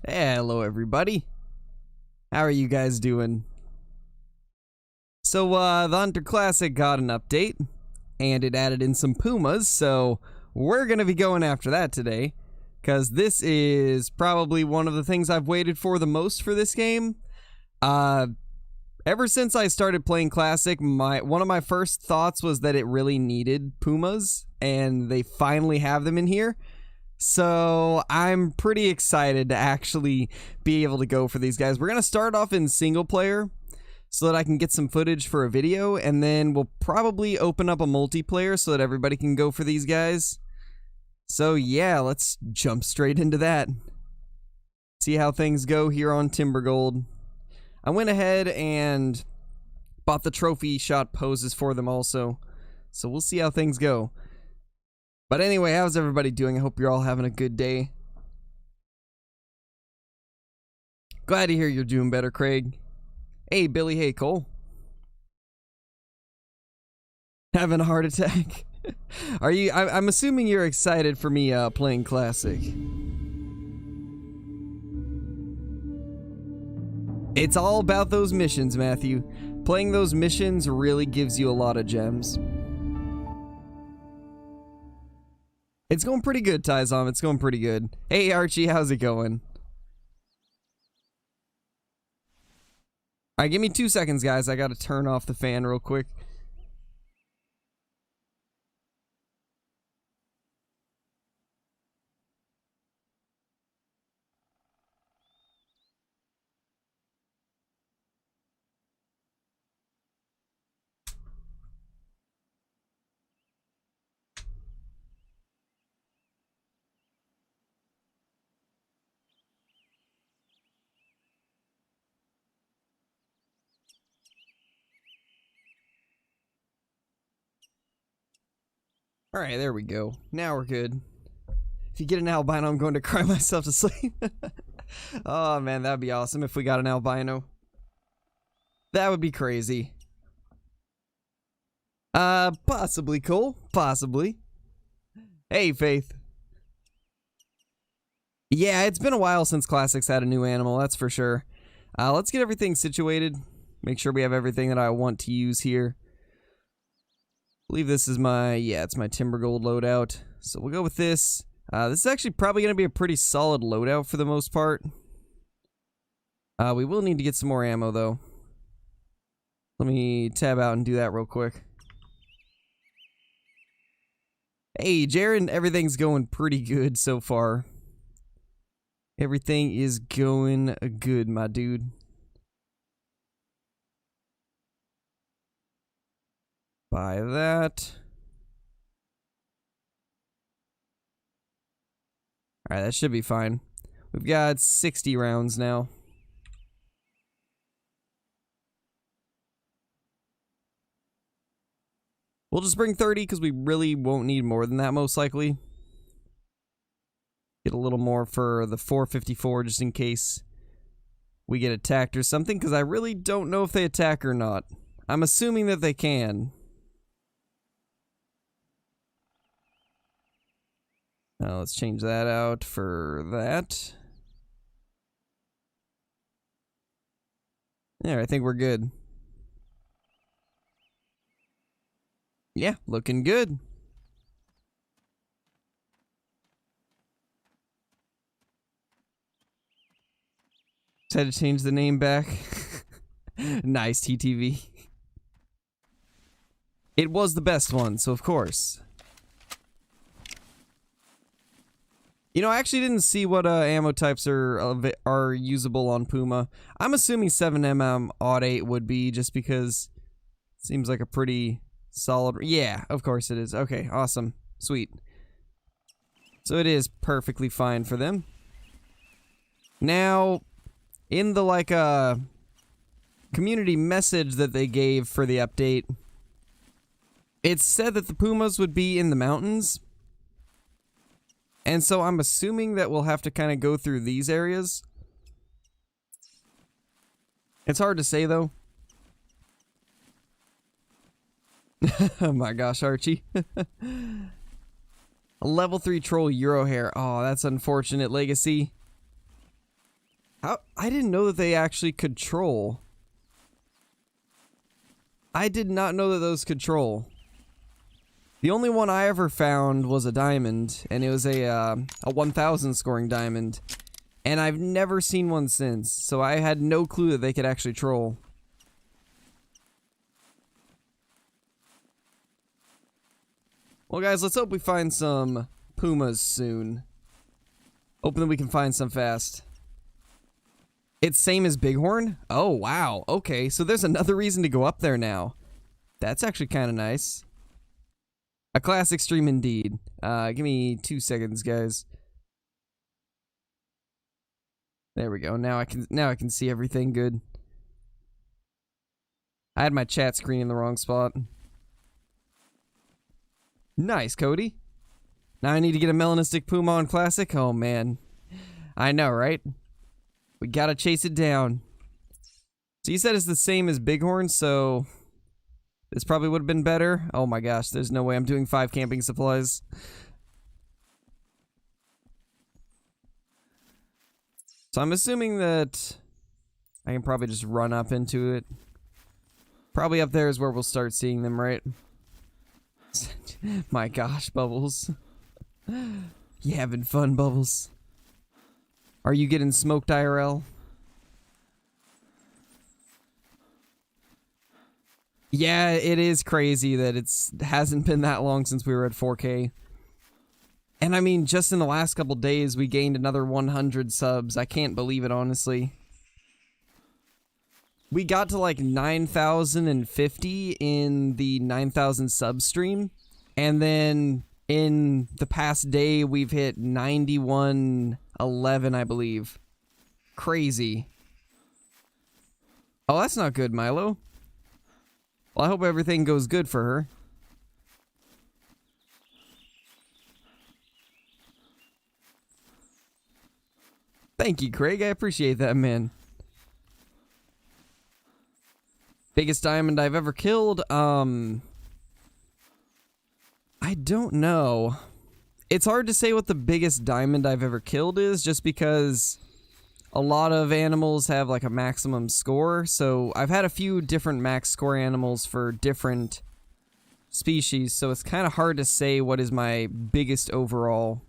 Hello everybody. How are you guys doing? So the Hunter Classic got an update and it added in some Pumas, so we're gonna be going after that today because this is probably one of the things I've waited for the most for this game. Ever since I started playing Classic, one of my first thoughts was that it really needed Pumas, and they finally have them in here. So I'm pretty excited to actually be able to go for these guys. We're going to start off in single player so that I can get some footage for a video, and then we'll probably open up a multiplayer so that everybody can go for these guys. So yeah, let's jump straight into that. See how things go here on Timbergold. I went ahead and bought the trophy shot poses for them also, so we'll see how things go. But anyway, how's everybody doing? I hope you're all having a good day. Glad to hear you're doing better, Craig. Hey, Billy. Hey, Cole. Having a heart attack? Are you? I'm assuming you're excited for me playing Classic. It's all about those missions, Matthew. Playing those missions really gives you a lot of gems. It's going pretty good, Tyzom. It's going pretty good. Hey, Archie, how's it going? Alright, give me 2 seconds, guys. I gotta turn off the fan real quick. Alright, there we go. Now we're good. If you get an albino, I'm going to cry myself to sleep. Oh man, that'd be awesome if we got an albino. That would be crazy. Possibly, Cole. Possibly. Hey, Faith. Yeah, it's been a while since Classics had a new animal, that's for sure. Let's get everything situated. Make sure we have everything that I want to use here. I believe this is my, yeah, it's my Timbergold loadout. So we'll go with this. This is actually probably going to be a pretty solid loadout for the most part. We will need to get some more ammo, though. Let me tab out and do that real quick. Hey, Jaren, everything's going pretty good so far. Everything is going good, my dude. Buy that. Alright, that should be fine. We've got 60 rounds now. We'll just bring 30 because we really won't need more than that most likely. Get a little more for the 454 just in case we get attacked or something, because I really don't know if they attack or not. I'm assuming that they can. Now let's change that out for that. There, I think we're good. Yeah, looking good. Just had to change the name back. Nice, TTV. It was the best one, so of course. You know, I actually didn't see what ammo types are usable on Puma. I'm assuming 7mm Odd 8 would be, just because it seems like a pretty solid... Yeah, of course it is. Okay, awesome. Sweet. So it is perfectly fine for them. Now, in the, community message that they gave for the update, it said that the Pumas would be in the mountains. And so I'm assuming that we'll have to kind of go through these areas. It's hard to say, though. Oh my gosh, Archie. A level 3 troll Euro hair. Oh, that's unfortunate, Legacy. How? I didn't know that they actually could troll. I did not know that those could troll. The only one I ever found was a diamond, and it was a 1000 scoring diamond. And I've never seen one since, so I had no clue that they could actually troll. Well, guys, let's hope we find some pumas soon. Hoping that we can find some fast. It's same as Bighorn? Oh, wow. Okay, so there's another reason to go up there now. That's actually kind of nice. A classic stream indeed. Give me 2 seconds, guys. There we go. Now I can see everything good. I had my chat screen in the wrong spot. Nice, Cody. Now I need to get a melanistic Puma on Classic. Oh, man. I know, right? We gotta chase it down. So you said it's the same as Bighorn, so this probably would have been better. Oh my gosh, there's no way I'm doing 5 camping supplies. So I'm assuming that I can probably just run up into it. Probably up there is where we'll start seeing them, right? My gosh, Bubbles. You having fun, Bubbles? Are you getting smoked, IRL? Yeah, it is crazy that it hasn't been that long since we were at 4K. And I mean, just in the last couple days, we gained another 100 subs. I can't believe it, honestly. We got to like 9,050 in the 9,000 sub stream. And then in the past day, we've hit 9111, I believe. Crazy. Oh, that's not good, Milo. Well, I hope everything goes good for her. Thank you, Craig. I appreciate that, man. Biggest diamond I've ever killed? I don't know. It's hard to say what the biggest diamond I've ever killed is, just because a lot of animals have like a maximum score. So I've had a few different max score animals for different species, so it's kind of hard to say what is my biggest overall.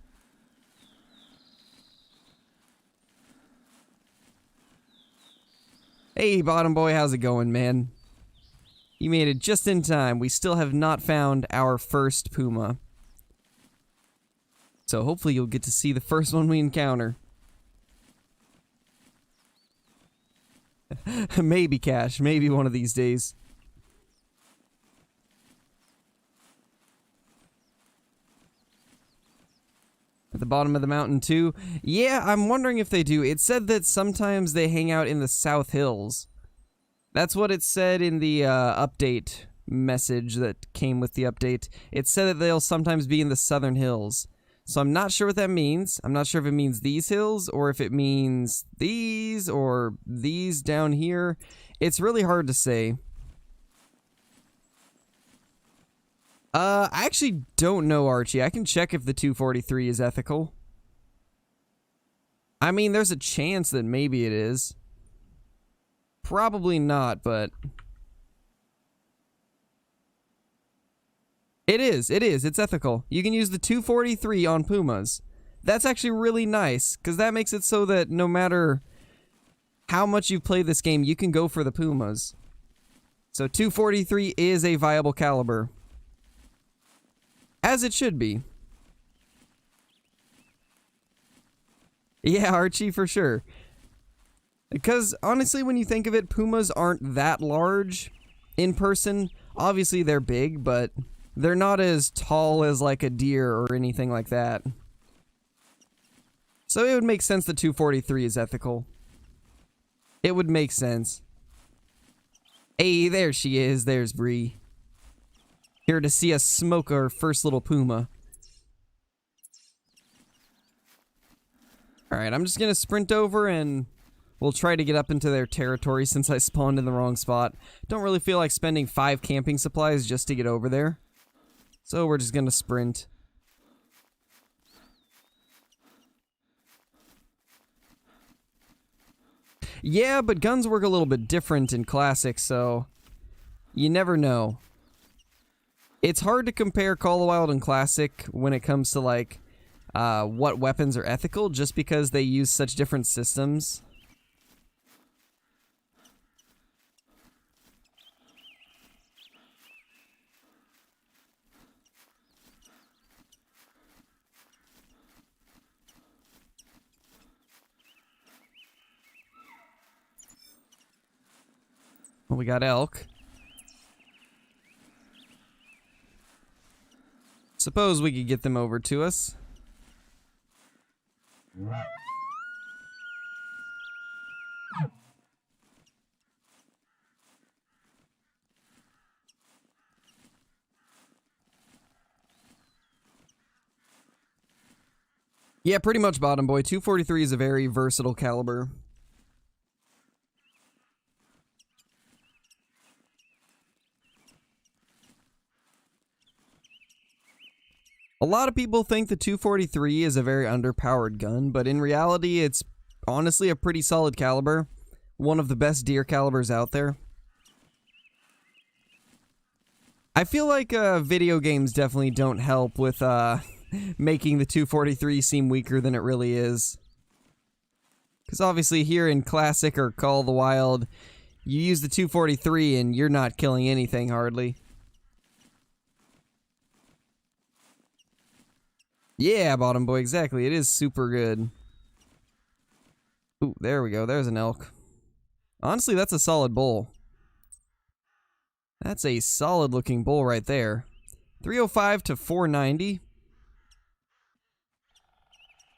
Hey, Bottom Boy, how's it going, man? You made it just in time. We still have not found our first Puma. So hopefully you'll get to see the first one we encounter. Maybe, Cash. Maybe one of these days. At the bottom of the mountain, too? Yeah, I'm wondering if they do. It said that sometimes they hang out in the South Hills. That's what it said in the update message that came with the update. It said that they'll sometimes be in the Southern Hills. So I'm not sure what that means. I'm not sure if it means these hills, or if it means these, or these down here. It's really hard to say. I actually don't know, Archie. I can check if the 243 is ethical. I mean, there's a chance that maybe it is. Probably not, but... It is. It's ethical. You can use the 243 on Pumas. That's actually really nice, because that makes it so that no matter how much you play this game, you can go for the Pumas. So 243 is a viable caliber. As it should be. Yeah, Archie, for sure. Because, honestly, when you think of it, Pumas aren't that large in person. Obviously, they're big, but they're not as tall as, like, a deer or anything like that. So it would make sense that 243 is ethical. It would make sense. Hey, there she is. There's Bree. Here to see us smoke our first little Puma. Alright, I'm just gonna sprint over and we'll try to get up into their territory since I spawned in the wrong spot. Don't really feel like spending 5 camping supplies just to get over there. So we're just gonna sprint. Yeah, but guns work a little bit different in Classic, so you never know. It's hard to compare Call of the Wild and Classic when it comes to, like, what weapons are ethical, just because they use such different systems. Well, we got elk. Suppose we could get them over to us. Yeah, pretty much, Bottom Boy. 243 is a very versatile caliber. A lot of people think the 243 is a very underpowered gun, but in reality, it's honestly a pretty solid caliber. One of the best deer calibers out there. I feel like video games definitely don't help with making the 243 seem weaker than it really is. Because obviously here in Classic or Call of the Wild, you use the 243 and you're not killing anything hardly. Yeah, Bottom Boy, exactly. It is super good. Ooh, there we go. There's an elk. Honestly, that's a solid bull. That's a solid looking bull right there. 305 to 490.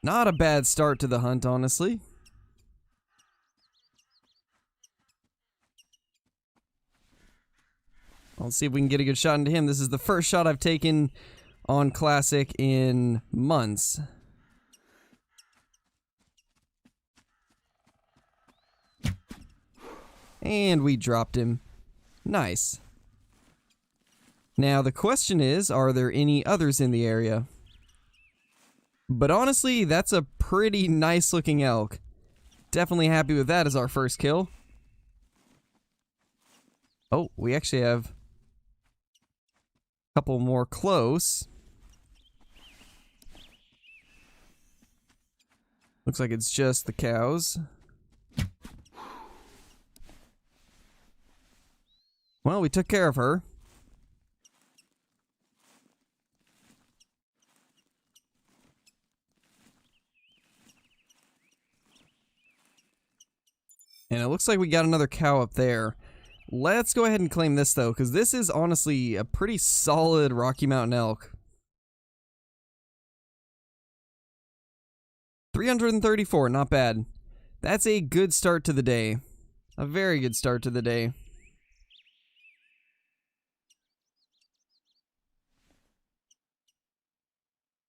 Not a bad start to the hunt, honestly. Let's see if we can get a good shot into him. This is the first shot I've taken on Classic in months. And we dropped him. Nice. Now the question is, are there any others in the area? But honestly, that's a pretty nice looking elk. Definitely happy with that as our first kill. Oh, we actually have a couple more close. Looks like it's just the cows. Well, we took care of her. And it looks like we got another cow up there. Let's go ahead and claim this, though, because this is honestly a pretty solid Rocky Mountain elk. 334, not bad. That's a good start to the day. A very good start to the day.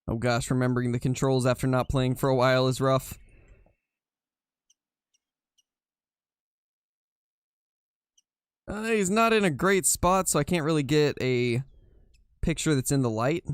Oh gosh, remembering the controls after not playing for a while is rough. He's not in a great spot, so I can't really get a picture that's in the light.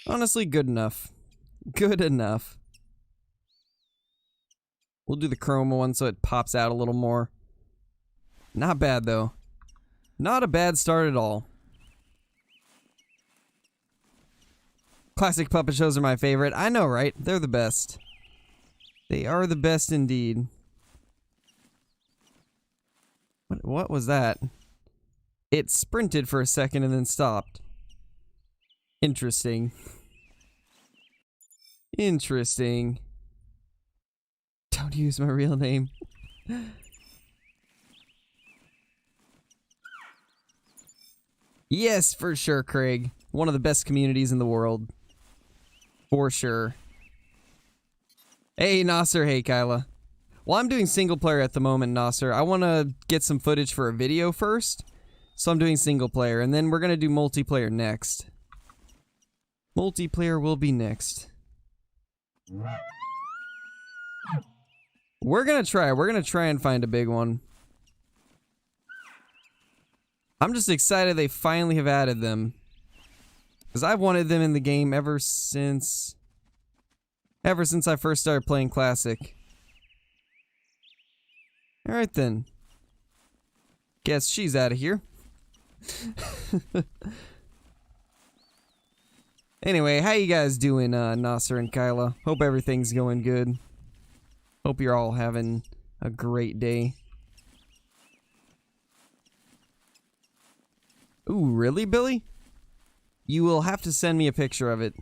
Honestly, good enough. Good enough. We'll do the chroma one so it pops out a little more. Not bad, though. Not a bad start at all. Classic puppet shows are my favorite. I know, right? They're the best. They are the best indeed. What was that? It sprinted for a second and then stopped. Interesting. Interesting. Don't use my real name. Yes, for sure, Craig. One of the best communities in the world. For sure. Hey, Nasser. Hey, Kyla. Well, I'm doing single player at the moment, Nasser. I want to get some footage for a video first. So I'm doing single player, and then we're gonna do multiplayer next. Multiplayer will be next. We're gonna try and find a big one. I'm just excited they finally have added them. Because I've wanted them in the game ever since I first started playing Classic. Alright then. Guess she's out of here. Anyway, how you guys doing, Nasser and Kyla? Hope everything's going good. Hope you're all having a great day. Ooh, really, Billy? You will have to send me a picture of it.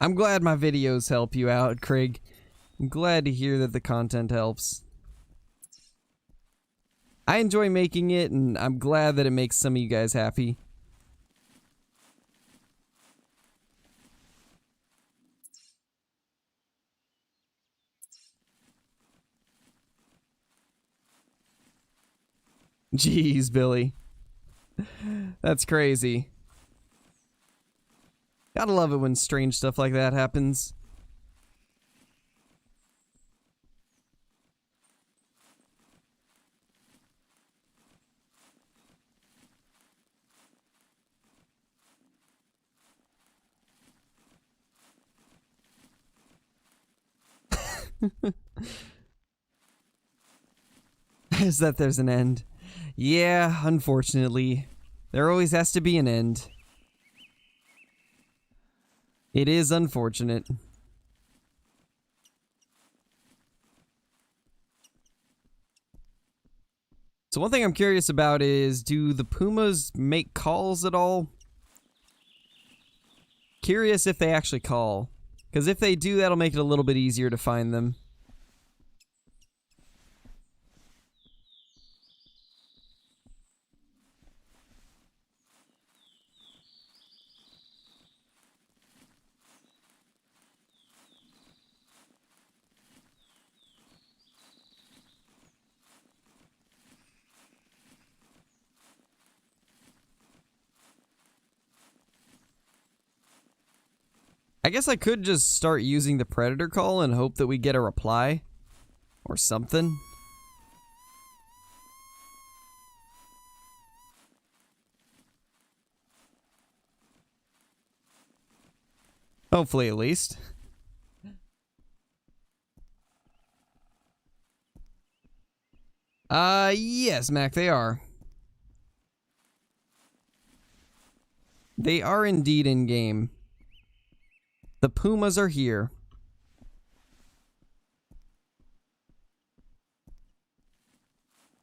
I'm glad my videos help you out, Craig. I'm glad to hear that the content helps. I enjoy making it, and I'm glad that it makes some of you guys happy. Jeez, Billy. That's crazy. Gotta love it when strange stuff like that happens. Is that there's an end? Yeah, unfortunately. There always has to be an end. It is unfortunate. So one thing I'm curious about is, do the Pumas make calls at all? Curious if they actually call. Because if they do, that'll make it a little bit easier to find them. I guess I could just start using the predator call and hope that we get a reply. Or something. Hopefully, at least. Yes, Mac, they are. They are indeed in-game. The Pumas are here.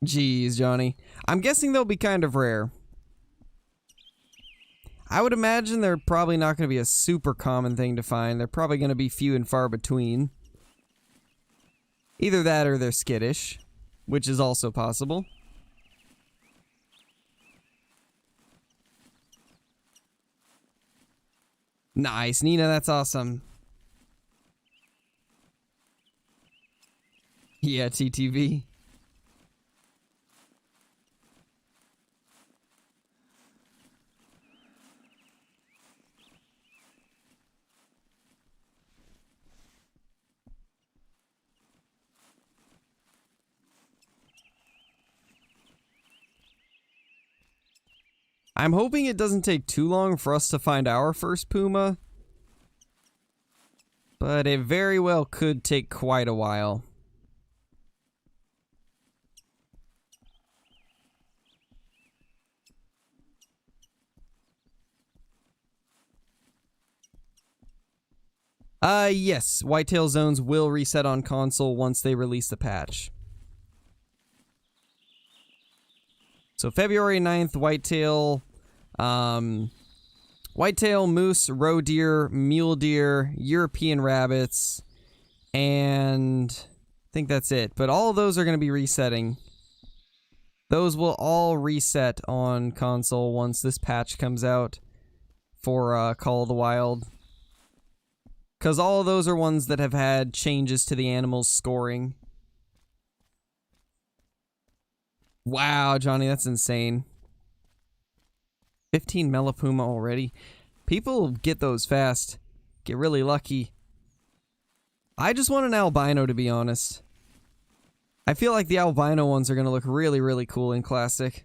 Jeez, Johnny. I'm guessing they'll be kind of rare. I would imagine they're probably not going to be a super common thing to find. They're probably going to be few and far between. Either that or they're skittish, which is also possible. Nice, Nina, that's awesome. Yeah, TTV. I'm hoping it doesn't take too long for us to find our first Puma. But it very well could take quite a while. Yes. Whitetail zones will reset on console once they release the patch. So February 9th, whitetail, moose, roe deer, mule deer, European rabbits, and I think that's it. But all of those are going to be resetting. Those will all reset on console once this patch comes out for Call of the Wild. Because all of those are ones that have had changes to the animals' scoring. Wow, Johnny, that's insane. 15 Melipuma already. People get those fast. Get really lucky. I just want an albino, to be honest. I feel like the albino ones are going to look really, really cool in Classic.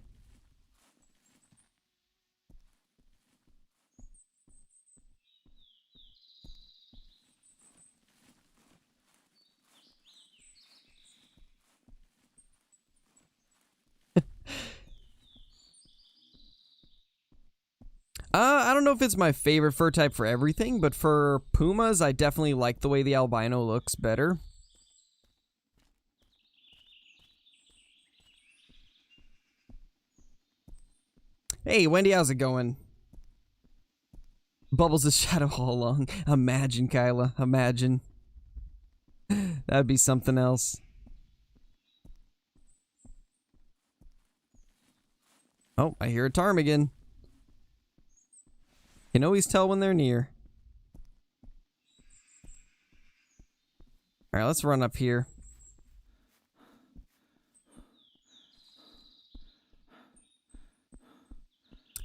I don't know if it's my favorite fur type for everything, but for Pumas, I definitely like the way the albino looks better. Hey, Wendy, how's it going? Bubbles the shadow all along. Imagine, Kyla. Imagine. That'd be something else. Oh, I hear a ptarmigan. You can always tell when they're near. Alright, let's run up here.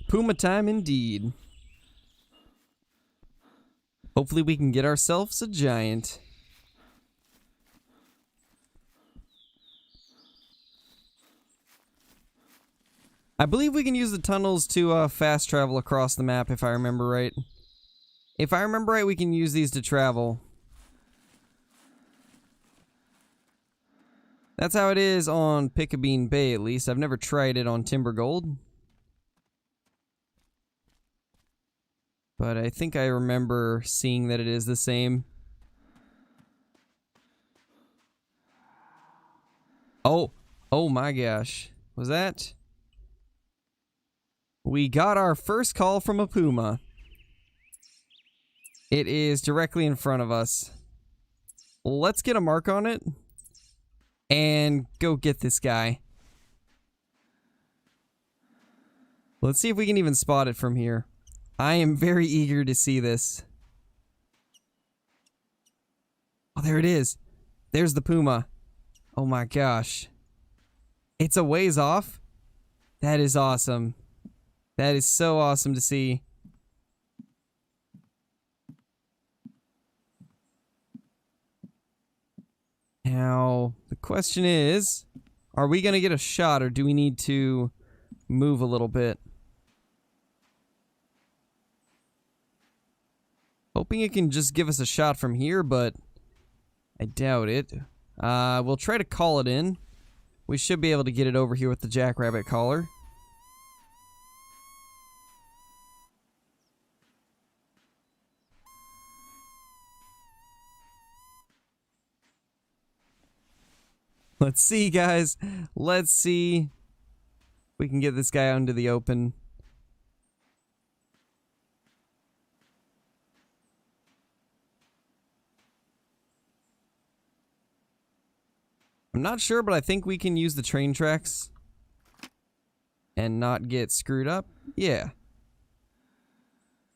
Puma time indeed. Hopefully we can get ourselves a giant. I believe we can use the tunnels to fast travel across the map, if I remember right. If I remember right, we can use these to travel. That's how it is on Pickabeen Bay, at least. I've never tried it on Timber Gold. But I think I remember seeing that it is the same. Oh my gosh. Was that? We got our first call from a puma. It is directly in front of us. Let's get a mark on it and go get this guy. Let's see if we can even spot it from here. I am very eager to see this. Oh, there it is. There's the puma. Oh my gosh. It's a ways off. That is awesome. That is so awesome to see. Now, the question is, are we going to get a shot or do we need to move a little bit? Hoping it can just give us a shot from here, but I doubt it. We'll try to call it in. We should be able to get it over here with the jackrabbit collar. Let's see, guys. Let's see if we can get this guy out into the open. I'm not sure, but I think we can use the train tracks and not get screwed up. Yeah.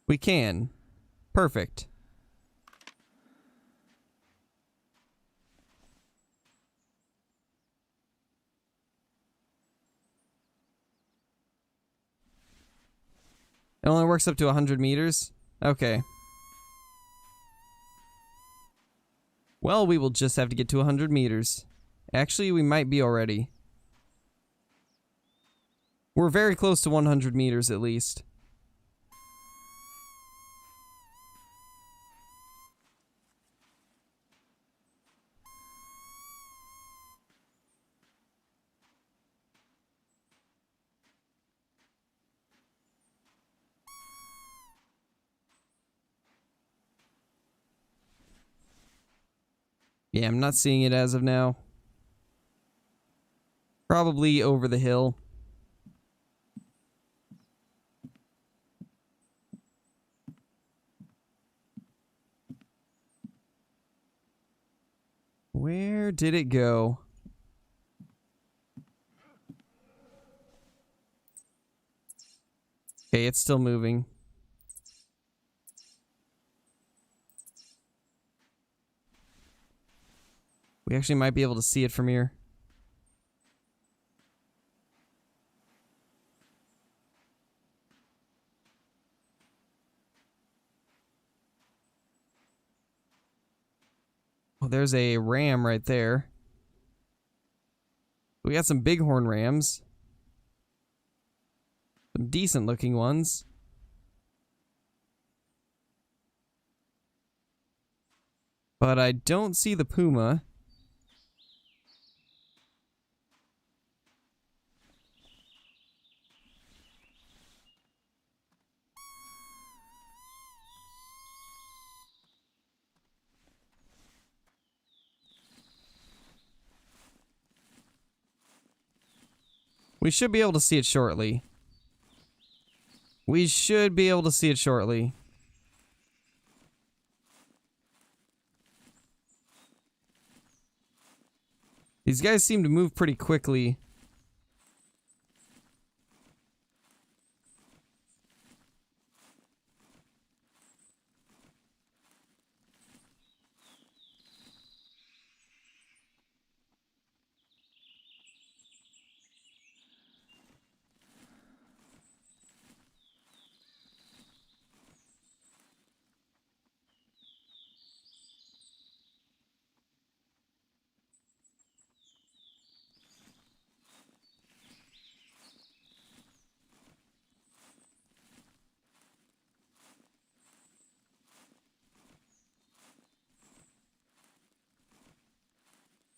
We can. Perfect. It only works up to 100 meters? Okay. Well, we will just have to get to 100 meters. Actually, we might be already. We're very close to 100 meters at least. Yeah, I'm not seeing it as of now. Probably over the hill. Where did it go? Okay, it's still moving. We actually might be able to see it from here. Oh, there's a ram right there. We got some bighorn rams. Some decent looking ones. But I don't see the puma. We should be able to see it shortly. We should be able to see it shortly. These guys seem to move pretty quickly.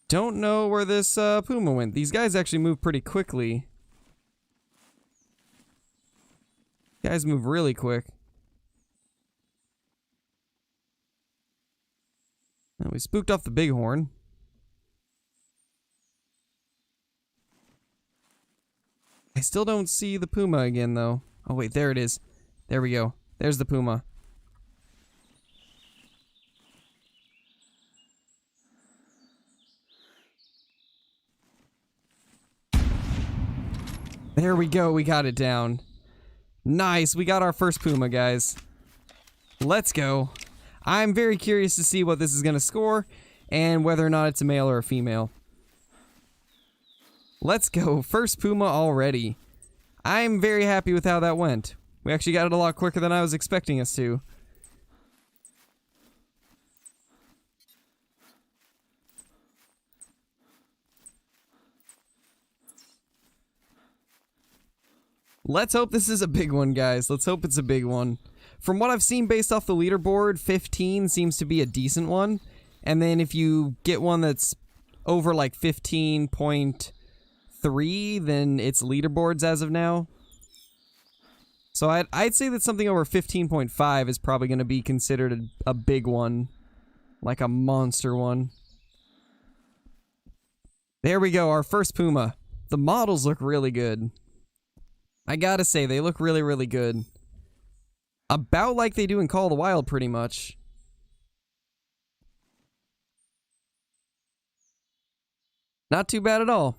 Don't know where this puma went. These guys actually move pretty quickly. Guys move really quick. Now we spooked off the bighorn. I still don't see the puma again though. Oh wait, there it is. There we go. There's the puma. There we go, we got it down. Nice, we got our first puma, guys. Let's go. I'm very curious to see what this is gonna score, and whether or not it's a male or a female. Let's go, first puma already. I'm very happy with how that went. We actually got it a lot quicker than I was expecting us to. Let's hope this is a big one, guys. Let's hope it's a big one. From what I've seen based off the leaderboard, 15 seems to be a decent one. And then if you get one that's over like 15.3, then it's leaderboards as of now. So I'd say that something over 15.5 is probably going to be considered a big one. Like a monster one. There we go, our first puma. The models look really good. I gotta say, they look really, really good. About like they do in Call of the Wild, pretty much. Not too bad at all.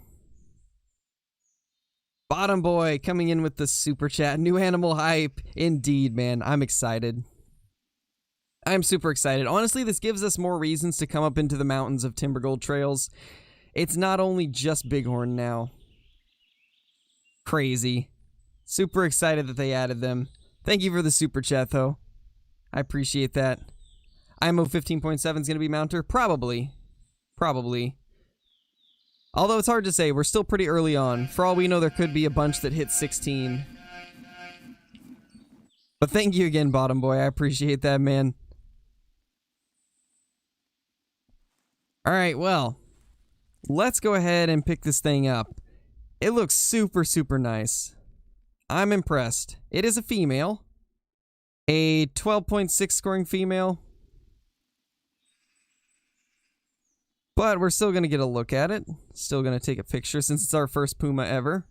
Bottom Boy coming in with the super chat. New animal hype. Indeed, man. I'm excited. I'm super excited. Honestly, this gives us more reasons to come up into the mountains of Timbergold Trails. It's not only just Bighorn now. Crazy. Super excited that they added them. Thank you for the super chat, though. I appreciate that. IMO 15.7 is going to be mounter? Probably. Probably. Although it's hard to say. We're still pretty early on. For all we know, there could be a bunch that hit 16. But thank you again, Bottom Boy. I appreciate that, man. Alright, well. Let's go ahead and pick this thing up. It looks super, super nice. I'm impressed. It is a female. A 12.6 scoring female. But we're still going to get a look at it. Still going to take a picture since it's our first puma ever.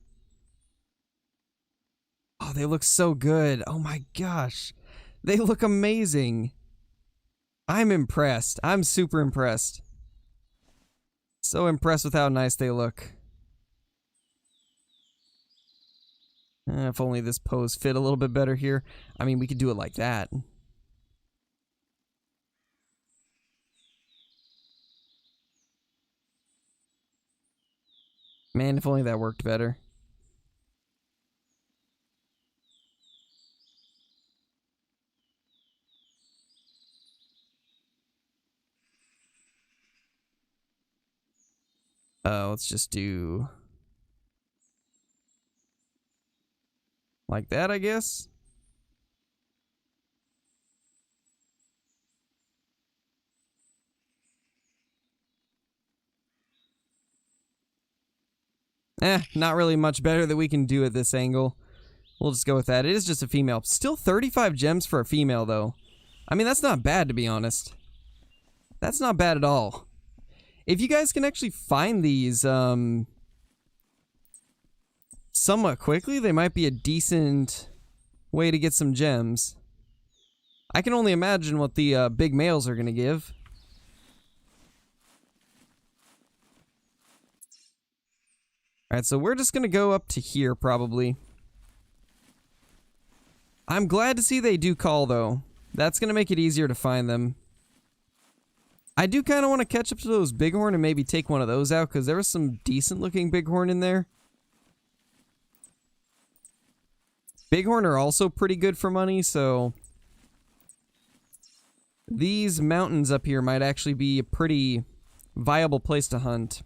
Oh, they look so good. Oh my gosh. They look amazing. I'm impressed. I'm super impressed. So impressed with how nice they look. If only this pose fit a little bit better here. I mean, we could do it like that. Man, if only that worked better. Let's just do like that, I guess. Not really much better that we can do at this angle. We'll just go with that. It is just a female. Still 35 gems for a female, though. I mean, that's not bad, to be honest. That's not bad at all. If you guys can actually find these somewhat quickly, they might be a decent way to get some gems. I can only imagine what the big males are going to give. Alright, so we're just going to go up to here, probably. I'm glad to see they do call, though. That's going to make it easier to find them. I do kind of want to catch up to those bighorn and maybe take one of those out, because there was some decent-looking bighorn in there. Bighorn are also pretty good for money, so these mountains up here might actually be a pretty viable place to hunt.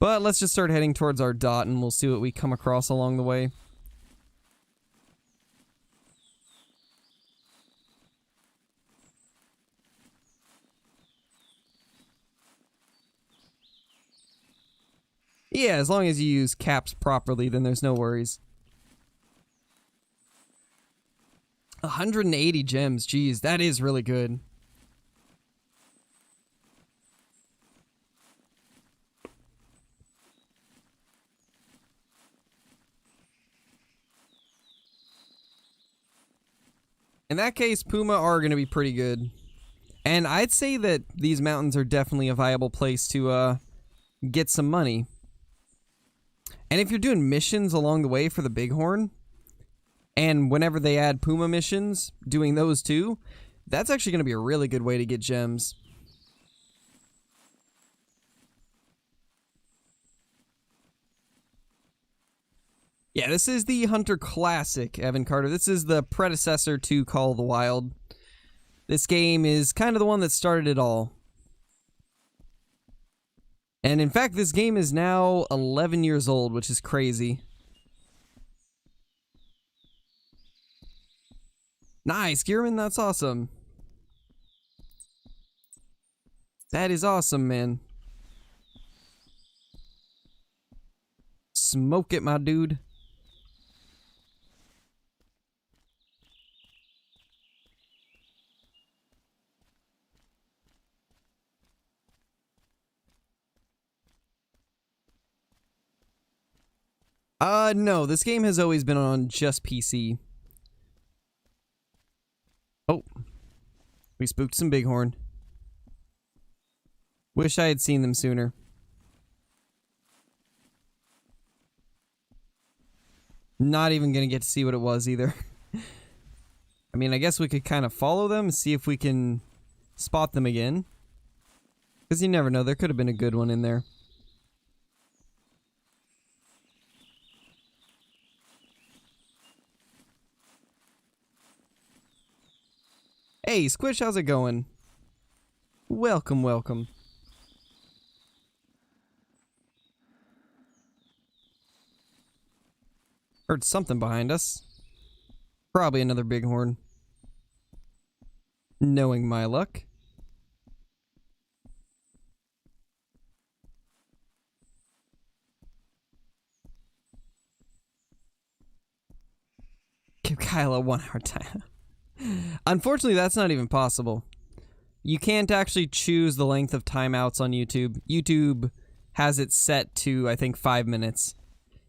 But let's just start heading towards our dot and we'll see what we come across along the way. Yeah, as long as you use caps properly, then there's no worries. 180 gems, geez, that is really good. In that case, Puma are going to be pretty good. And I'd say that these mountains are definitely a viable place to get some money. And if you're doing missions along the way for the bighorn, and whenever they add Puma missions, doing those too, that's actually going to be a really good way to get gems. Yeah, this is the Hunter Classic, Evan Carter. This is the predecessor to Call of the Wild. This game is kind of the one that started it all. And in fact, this game is now 11 years old, which is crazy. Nice, Gearman, that's awesome. That is awesome, man. Smoke it, my dude. No, this game has always been on just PC. Oh. We spooked some bighorn. Wish I had seen them sooner. Not even gonna get to see what it was either. I mean, I guess we could kind of follow them and see if we can spot them again. Because you never know, there could have been a good one in there. Hey, Squish, how's it going? Welcome, welcome. Heard something behind us. Probably another bighorn. Knowing my luck. Give Kyla 1 hour time. Unfortunately, that's not even possible. You can't actually choose the length of timeouts on YouTube. YouTube has it set to, I think, 5 minutes.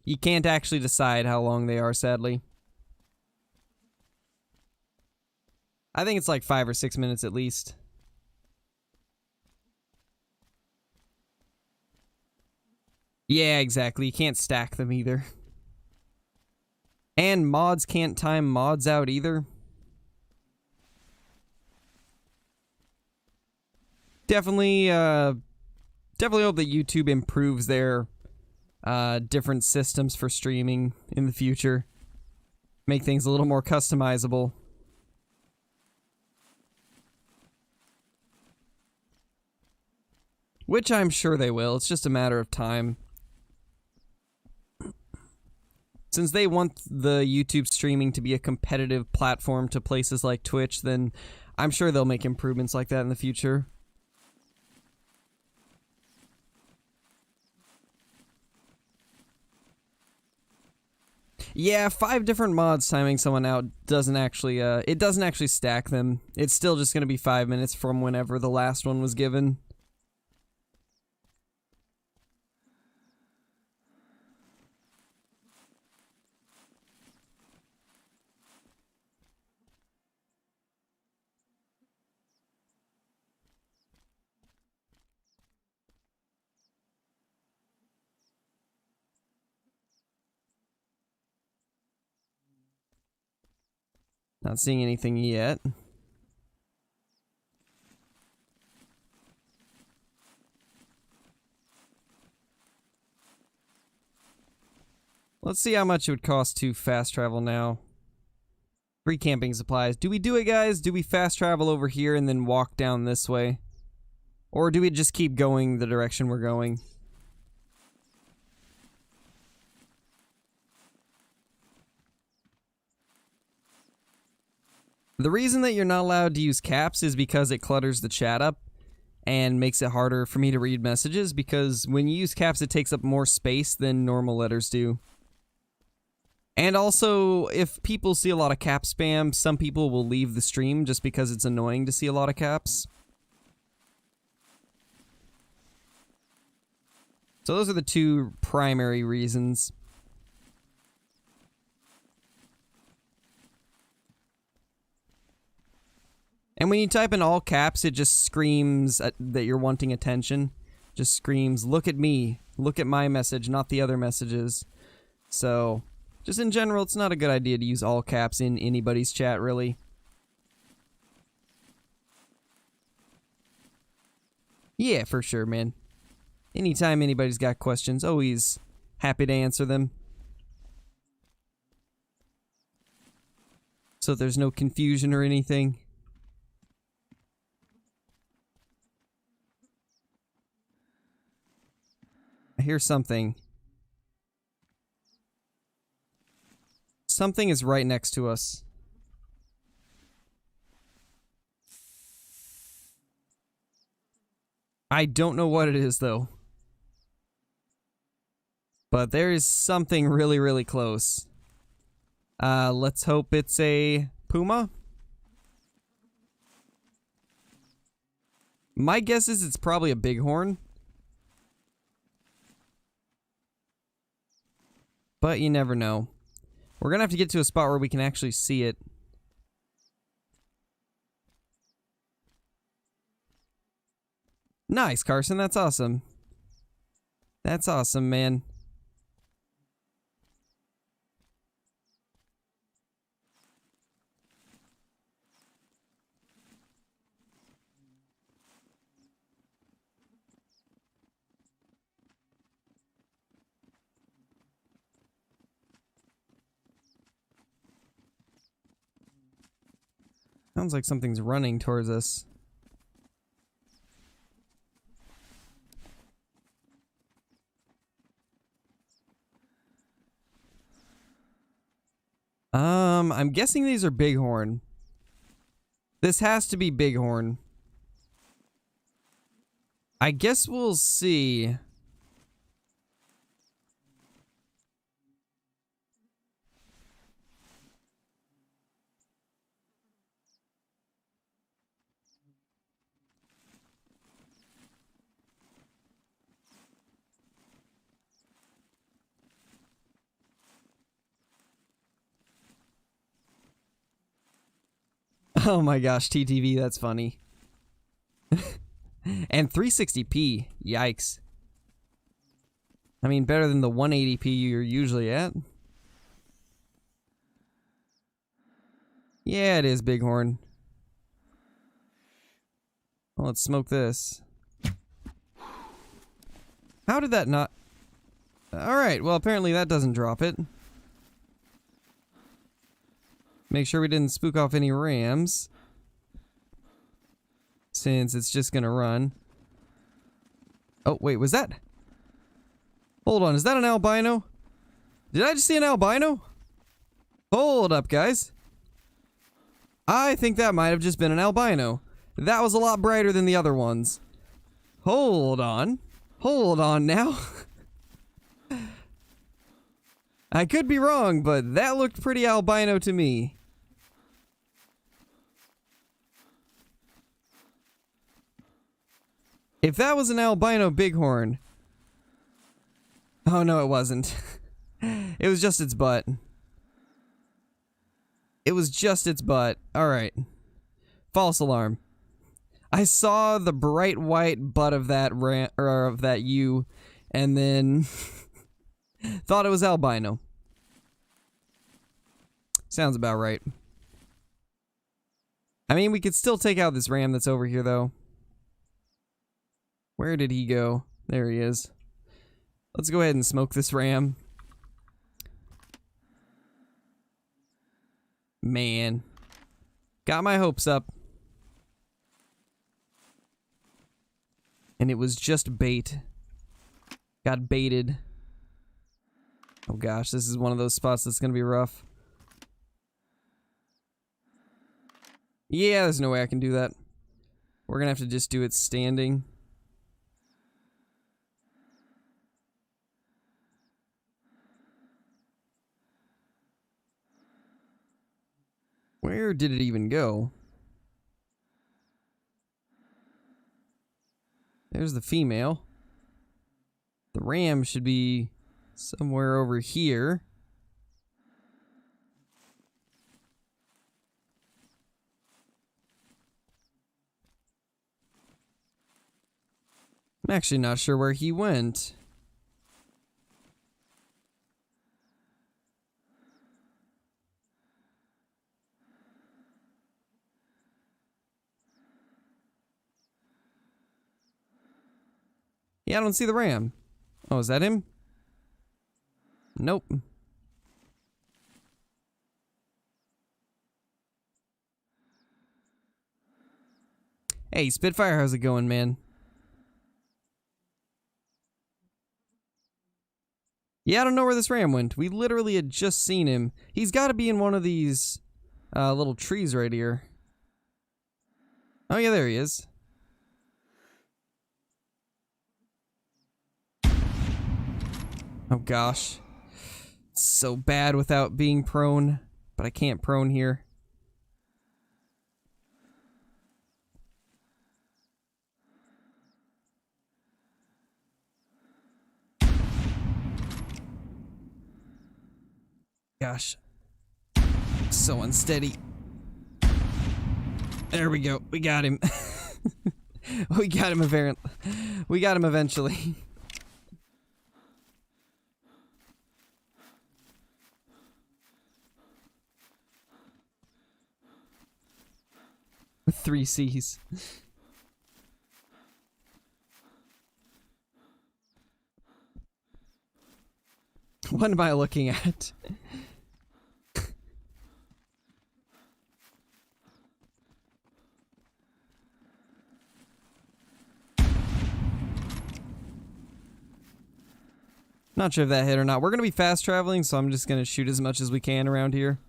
You can't actually decide how long they are, sadly. I think it's like 5 or 6 minutes at least. Yeah, exactly. You can't stack them either. And mods can't time mods out either. Definitely, definitely hope that YouTube improves their different systems for streaming in the future. Make things a little more customizable. Which I'm sure they will. It's just a matter of time. Since they want the YouTube streaming to be a competitive platform to places like Twitch, then I'm sure they'll make improvements like that in the future. Yeah, 5 different mods timing someone out doesn't actually, it doesn't actually stack them. It's still just gonna be 5 minutes from whenever the last one was given. Not seeing anything yet. Let's see how much it would cost to fast travel now. Free camping supplies. Do we do it, guys? Do we fast travel over here and then walk down this way? Or do we just keep going the direction we're going? The reason that you're not allowed to use caps is because it clutters the chat up and makes it harder for me to read messages, because when you use caps it takes up more space than normal letters do. And also, if people see a lot of cap spam, some people will leave the stream just because it's annoying to see a lot of caps. So those are the 2 primary reasons. And when you type in all caps, it just screams that you're wanting attention. Just screams, look at me, look at my message, not the other messages. So, just in general, it's not a good idea to use all caps in anybody's chat, really. Yeah, for sure, man. Anytime anybody's got questions, always happy to answer them. So there's no confusion or anything. I hear something. Something is right next to us. I don't know what it is, though. But there is something really, really close. Let's hope it's a Puma. My guess is it's probably a bighorn. But you never know. We're gonna have to get to a spot where we can actually see it. Nice, Carson. That's awesome. That's awesome, man. Sounds like something's running towards us. I'm guessing these are bighorn. This has to be bighorn. I guess we'll see. Oh my gosh, TTV, that's funny. And 360p, yikes. I mean, better than the 180p you're usually at. Yeah, it is, Bighorn. Well, let's smoke this. How did that not... Alright, well, apparently that doesn't drop it. Make sure we didn't spook off any rams. Since it's just gonna run. Oh, wait, was that... Hold on, is that an albino? Did I just see an albino? Hold up, guys. I think that might have just been an albino. That was a lot brighter than the other ones. Hold on. Hold on now. I could be wrong, but that looked pretty albino to me. If that was an albino bighorn... Oh, no, it wasn't. It was just its butt. It was just its butt. Alright. False alarm. I saw the bright white butt of that of that ewe, and then thought it was albino. Sounds about right. I mean, we could still take out this ram that's over here, though. Where did he go? There he is. Let's go ahead and smoke this ram. Man. Got my hopes up. And it was just bait. Got baited. Oh gosh, this is one of those spots that's gonna be rough. Yeah, there's no way I can do that. We're gonna have to just do it standing. Where did it even go? There's the female. The ram should be somewhere over here. I'm actually not sure where he went. Yeah, I don't see the ram. Oh, is that him? Nope. Hey, Spitfire, how's it going, man? Yeah, I don't know where this ram went. We literally had just seen him. He's got to be in one of these little trees right here. Oh, yeah, there he is. Oh gosh. It's so bad without being prone, but I can't prone here. Gosh. So unsteady. There we go. We got him. We got him eventually. With 3 C's. What am I looking at? Not sure if that hit or not. We're gonna be fast traveling, so I'm just gonna shoot as much as we can around here.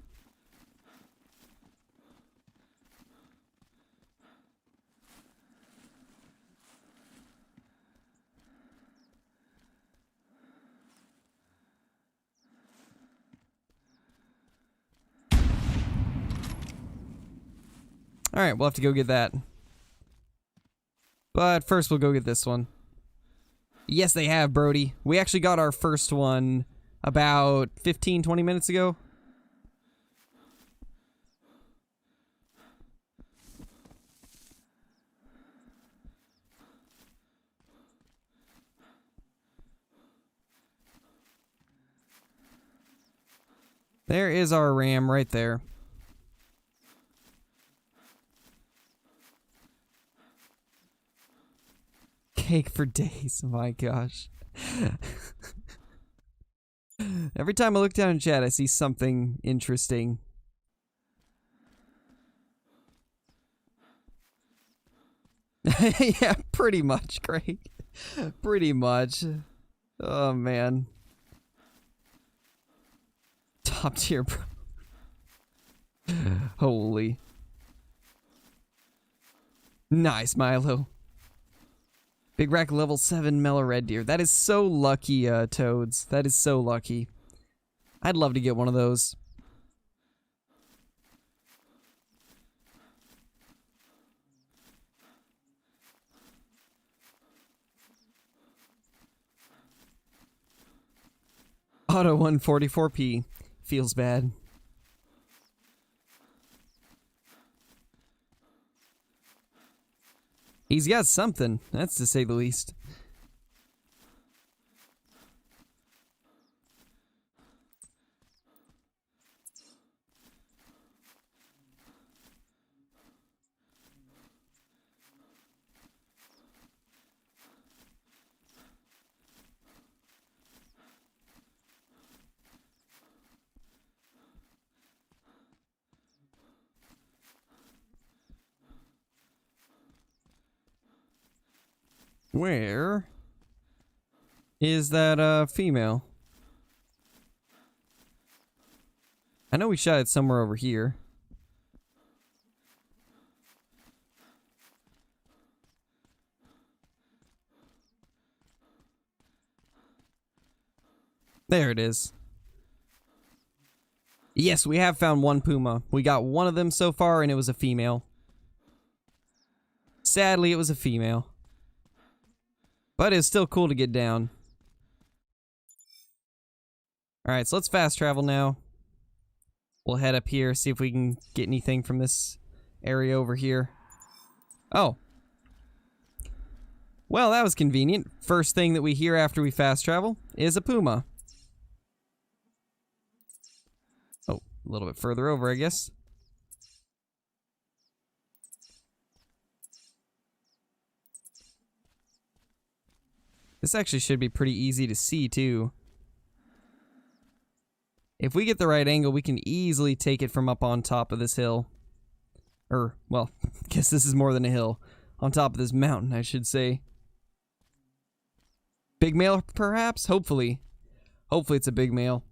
Alright, we'll have to go get that. But first we'll go get this one. Yes, they have, Brody. We actually got our first one about 15-20 minutes ago. There is our ram right there. Cake for days. My gosh. Every time I look down in chat, I see something interesting. Yeah, pretty much, Greg. Pretty much. Oh, man. Top tier, bro. Holy. Nice, Milo. Big Rack level 7 mellow red deer. That is so lucky, Toads. That is so lucky. I'd love to get one of those. Auto 144p. Feels bad. He's got something, that's to say the least. Where is that female? I know we shot it somewhere over here. There it is. Yes, we have found one puma. We got one of them so far, and it was a female. Sadly, it was a female. But it's still cool to get down. Alright, so let's fast travel now. We'll head up here, see if we can get anything from this area over here. Oh. Well, that was convenient. First thing that we hear after we fast travel is a puma. Oh, a little bit further over, I guess. This actually should be pretty easy to see, too. If we get the right angle, we can easily take it from up on top of this hill. Well, I guess this is more than a hill. On top of this mountain, I should say. Big male, perhaps? Hopefully. Hopefully it's a big male.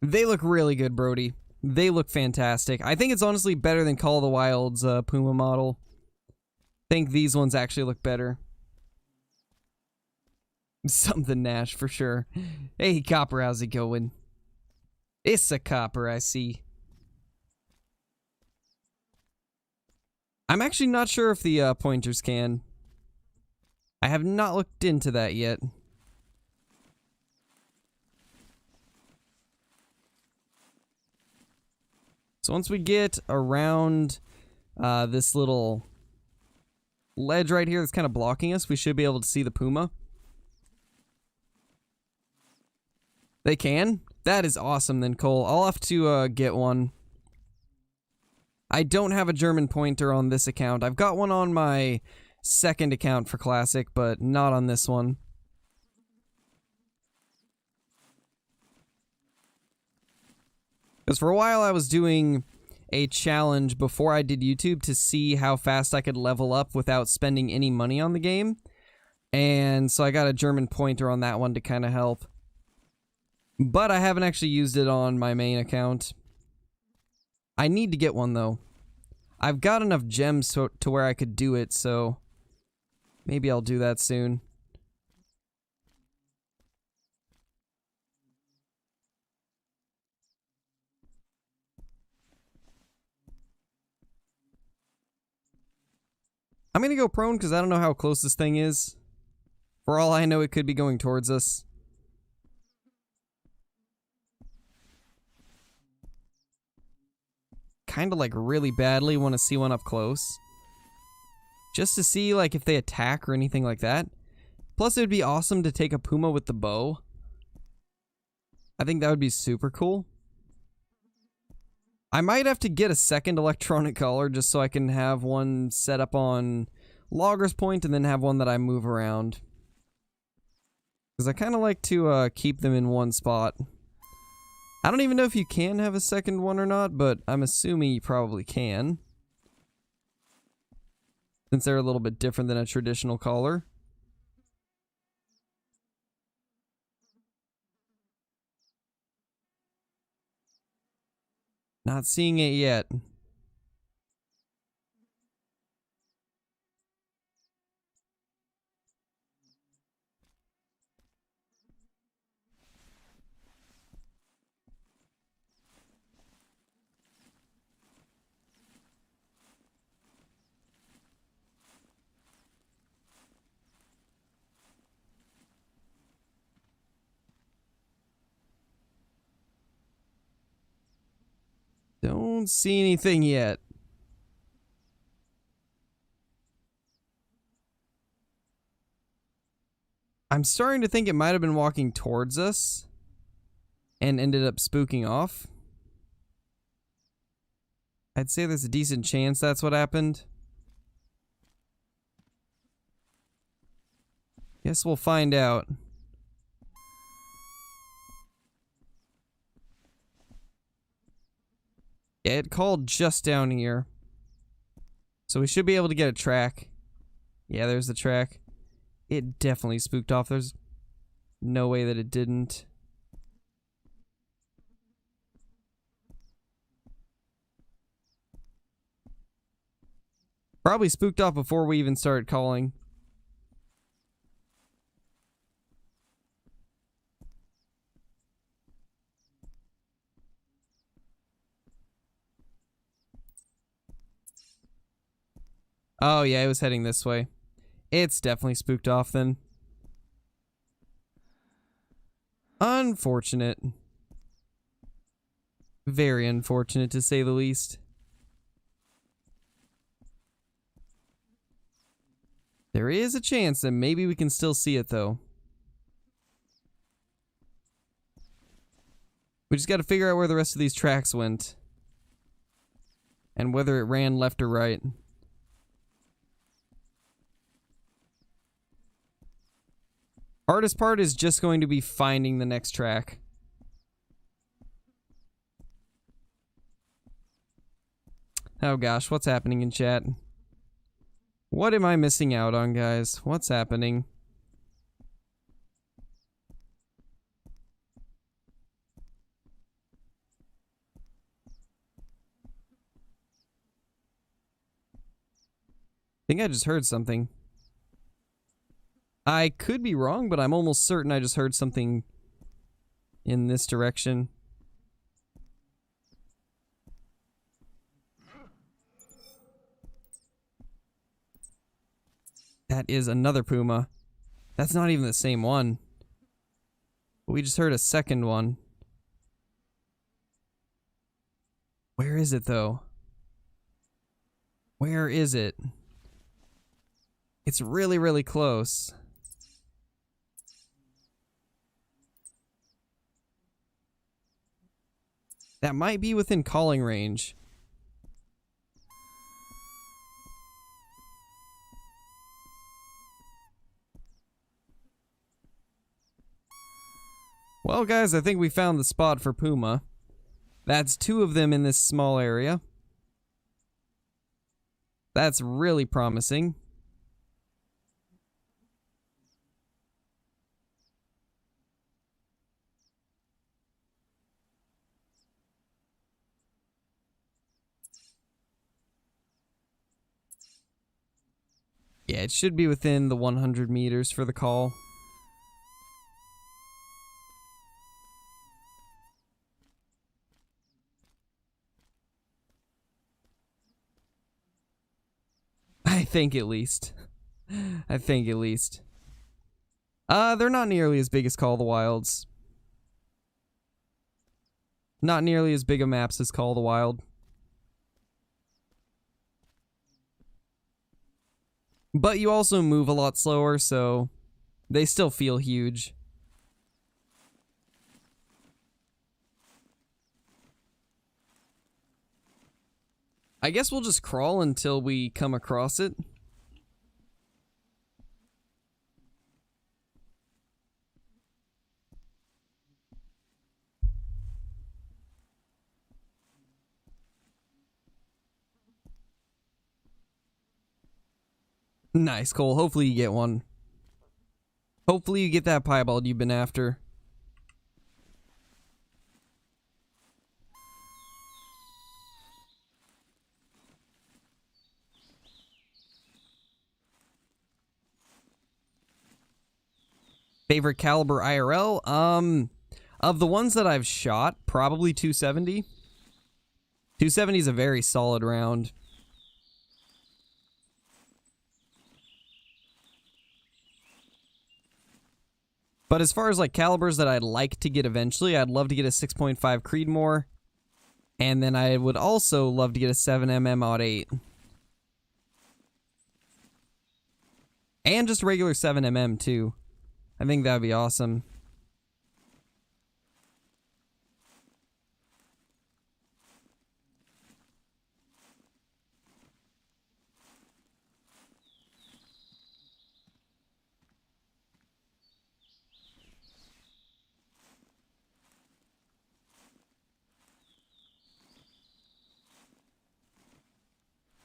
They look really good, Brody. They look fantastic. I think it's honestly better than Call of the Wild's Puma model. I think these ones actually look better. Something Nash, for sure. Hey, Copper, how's it going? It's a Copper, I see. I'm actually not sure if the pointers can. I have not looked into that yet. So once we get around this little ledge right here that's kind of blocking us, we should be able to see the puma. They can? That is awesome then, Cole. I'll have to get one. I don't have a German pointer on this account. I've got one on my second account for Classic, but not on this one. Because for a while I was doing a challenge before I did YouTube to see how fast I could level up without spending any money on the game. And so I got a German pointer on that one to kind of help. But I haven't actually used it on my main account. I need to get one though. I've got enough gems to where I could do it, so maybe I'll do that soon. I'm gonna go prone because I don't know how close this thing is. For all I know, it could be going towards us. Kind of like really badly want to see one up close. just to see like if they attack or anything like that. Plus, it would be awesome to take a puma with the bow. I think that would be super cool. I might have to get a second electronic collar just so I can have one set up on Logger's Point and then have one that I move around. Because I kind of like to keep them in one spot. I don't even know if you can have a second one or not, but I'm assuming you probably can. Since they're a little bit different than a traditional collar. Not seeing it yet. Don't see anything yet. I'm starting to think it might have been walking towards us and ended up spooking off. I'd say there's a decent chance that's what happened. Guess we'll find out. Yeah, it called just down here. So we should be able to get a track. Yeah, there's the track. It definitely spooked off. There's no way that it didn't. Probably spooked off before we even started calling. Oh yeah, it was heading this way. It's definitely spooked off then. Unfortunate. Very unfortunate to say the least. There is a chance that maybe we can still see it though. We just got to figure out where the rest of these tracks went. And whether it ran left or right. Hardest part is just going to be finding the next track. Oh gosh, what's happening in chat? What am I missing out on, guys? What's happening? I think I just heard something. I could be wrong, but I'm almost certain I just heard something in this direction. That is another puma. That's not even the same one. We just heard a second one. Where is it, though? Where is it? It's really, really close. That might be within calling range. Well, guys, I think we found the spot for Puma. That's 2 of them in this small area. That's really promising. Yeah, it should be within the 100 meters for the call. I think at least. I think at least. They're not nearly as big as Call of the Wilds. Not nearly as big a maps as Call of the Wild. But you also move a lot slower, so they still feel huge. I guess we'll just crawl until we come across it. Nice, Cole. Hopefully you get one. Hopefully you get that piebald you've been after. Favorite caliber IRL? Of the ones that I've shot, probably 270. 270 is a very solid round. But as far as like calibers that I'd like to get eventually, I'd love to get a 6.5 Creedmoor. And then I would also love to get a 7mm Odd 8. And just regular 7mm too. I think that'd be awesome.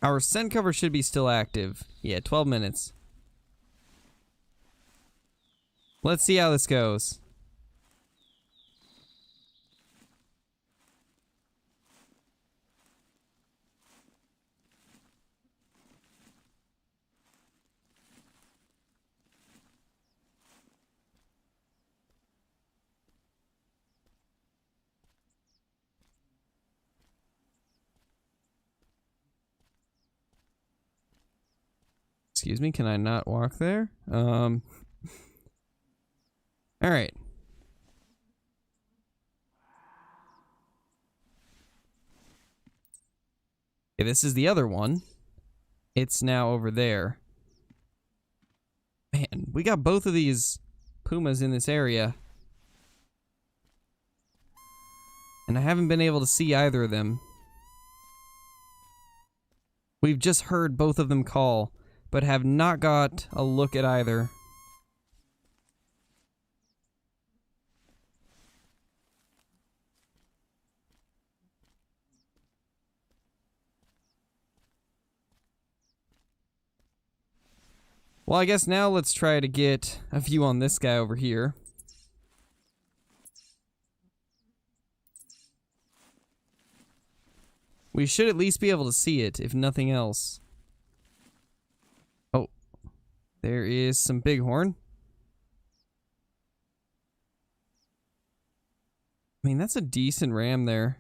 Our scent cover should be still active. Yeah, 12 minutes. Let's see how this goes. Excuse me, can I not walk there? All right. Okay, this is the other one. It's now over there. Man, we got both of these pumas in this area. And I haven't been able to see either of them. We've just heard both of them call, but have not got a look at either. Well, I guess now let's try to get a view on this guy over here. We should at least be able to see it, if nothing else. Oh, there is some bighorn. I mean, that's a decent ram there.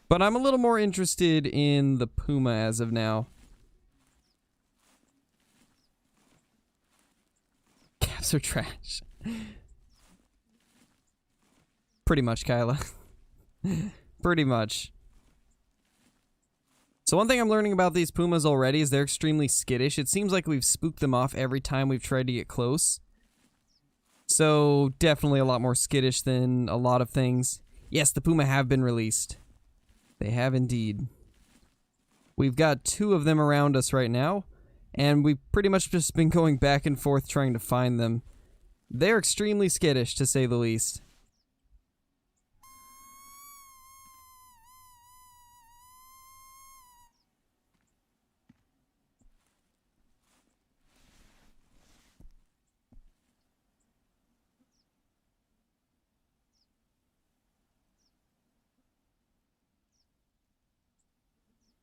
But I'm a little more interested in the puma as of now. Caps are trash. Pretty much, Kyla. Pretty much. So one thing I'm learning about these pumas already is they're extremely skittish. It seems like we've spooked them off every time we've tried to get close. So definitely a lot more skittish than a lot of things. Yes, the puma have been released. They have indeed. We've got 2 of them around us right now, and we've pretty much just been going back and forth trying to find them. They're extremely skittish, to say the least.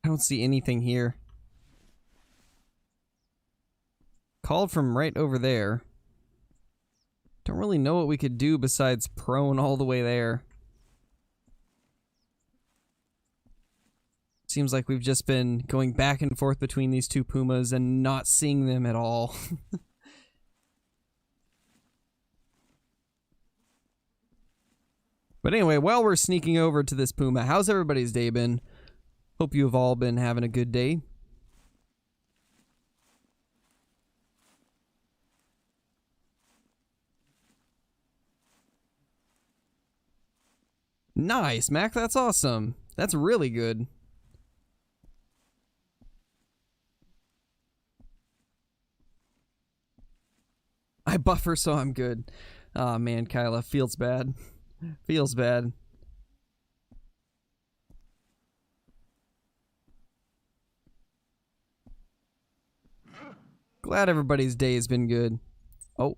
I don't see anything here. Called from right over there. Don't really know what we could do besides prone all the way there. Seems like we've just been going back and forth between these 2 pumas and not seeing them at all. But anyway, while we're sneaking over to this puma, how's everybody's day been? Hope you have all been having a good day. Nice, Mac. That's awesome. That's really good. I buffer, so I'm good. Aw, man, Kyla. Feels bad. Feels bad. Glad everybody's day has been good. Oh.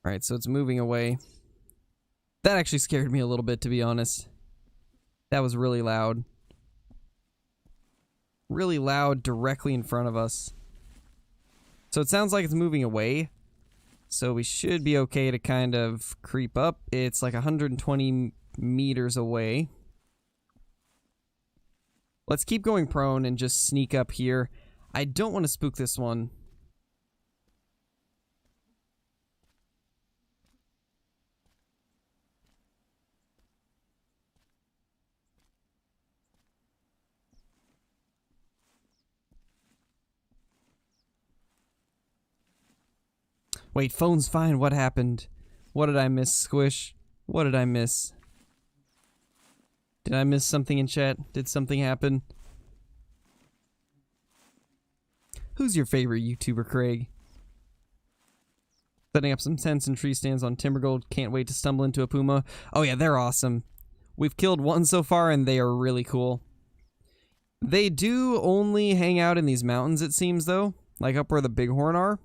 Alright, so it's moving away. That actually scared me a little bit, to be honest. That was really loud. Really loud directly in front of us. So it sounds like it's moving away. So we should be okay to kind of creep up. It's like 120 meters away. Let's keep going prone and just sneak up here. I don't want to spook this one. Wait, phone's fine. What happened? What did I miss, Squish? What did I miss? Did I miss something in chat? Did something happen? Who's your favorite YouTuber, Craig? Setting up some tents and tree stands on Timbergold. Can't wait to stumble into a Puma. Oh yeah, they're awesome. We've killed one so far and they are really cool. They do only hang out in these mountains, it seems, though. Like up where the Bighorn are.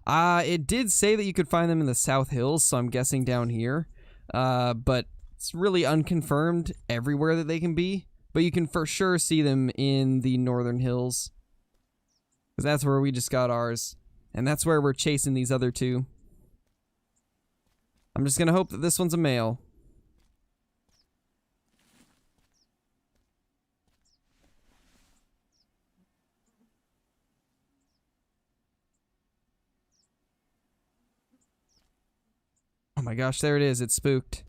It did say that you could find them in the South Hills, so I'm guessing down here. But it's really unconfirmed everywhere that they can be. But you can for sure see them in the Northern Hills. Because that's where we just got ours. And that's where we're chasing these other two. I'm just gonna hope that this one's a male. Oh my gosh, there it is. It's spooked.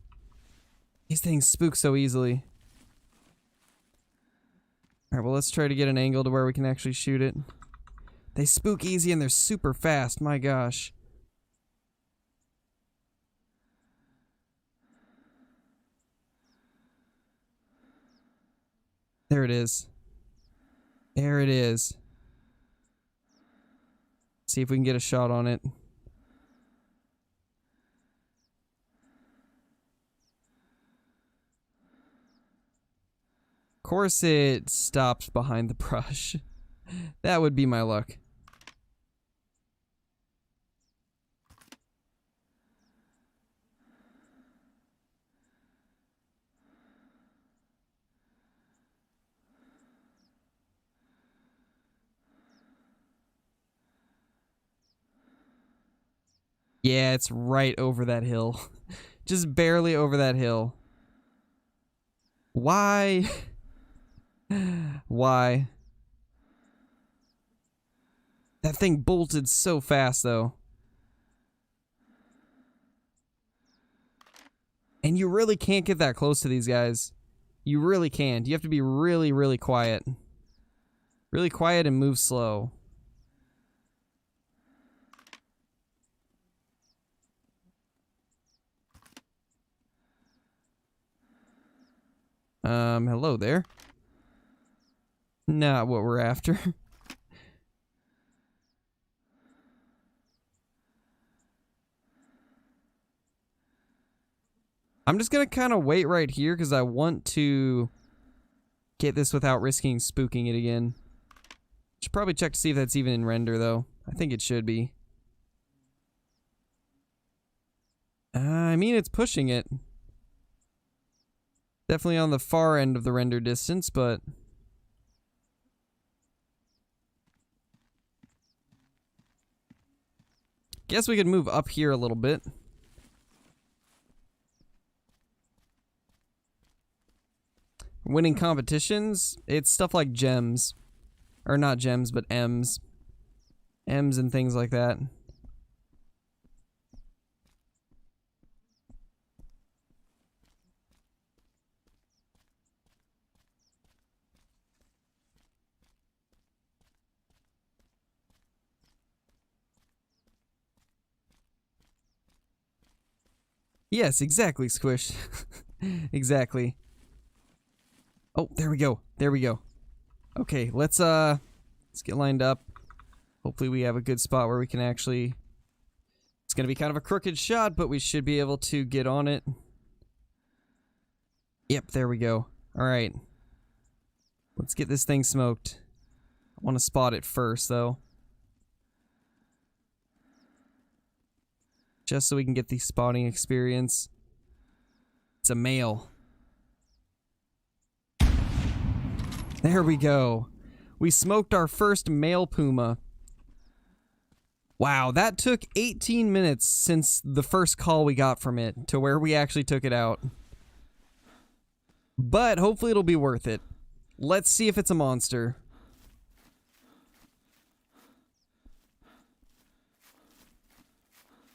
These things spook so easily. Alright, well, let's try to get an angle to where we can actually shoot it. They spook easy and they're super fast. My gosh. There it is. There it is. See if we can get a shot on it. Of course it stops behind the brush. That would be my luck. Yeah, it's right over that hill. Just barely over that hill. Why? Why? That thing bolted so fast, though. And you really can't get that close to these guys. You really can't. You have to be really, really quiet. Really quiet and move slow. Hello there. Not what we're after. I'm just gonna kind of wait right here because I want to get this without risking spooking it again. Should probably check to see if that's even in render, though. I think it should be. I mean, it's pushing it. Definitely on the far end of the render distance, but... guess we could move up here a little bit. Winning competitions, it's stuff like gems. Or not gems, but M's. M's and things like that. Yes, exactly, Squish. Exactly. Oh, there we go. There we go. Okay, let's get lined up. Hopefully we have a good spot where we can actually... It's gonna be kind of a crooked shot, but we should be able to get on it. Yep, there we go. Alright. Let's get this thing smoked. I want to spot it first, though. Just so we can get the spotting experience. It's a male. There we go. We smoked our first male puma. Wow, that took 18 minutes since the first call we got from it to where we actually took it out. But hopefully it'll be worth it. Let's see if it's a monster.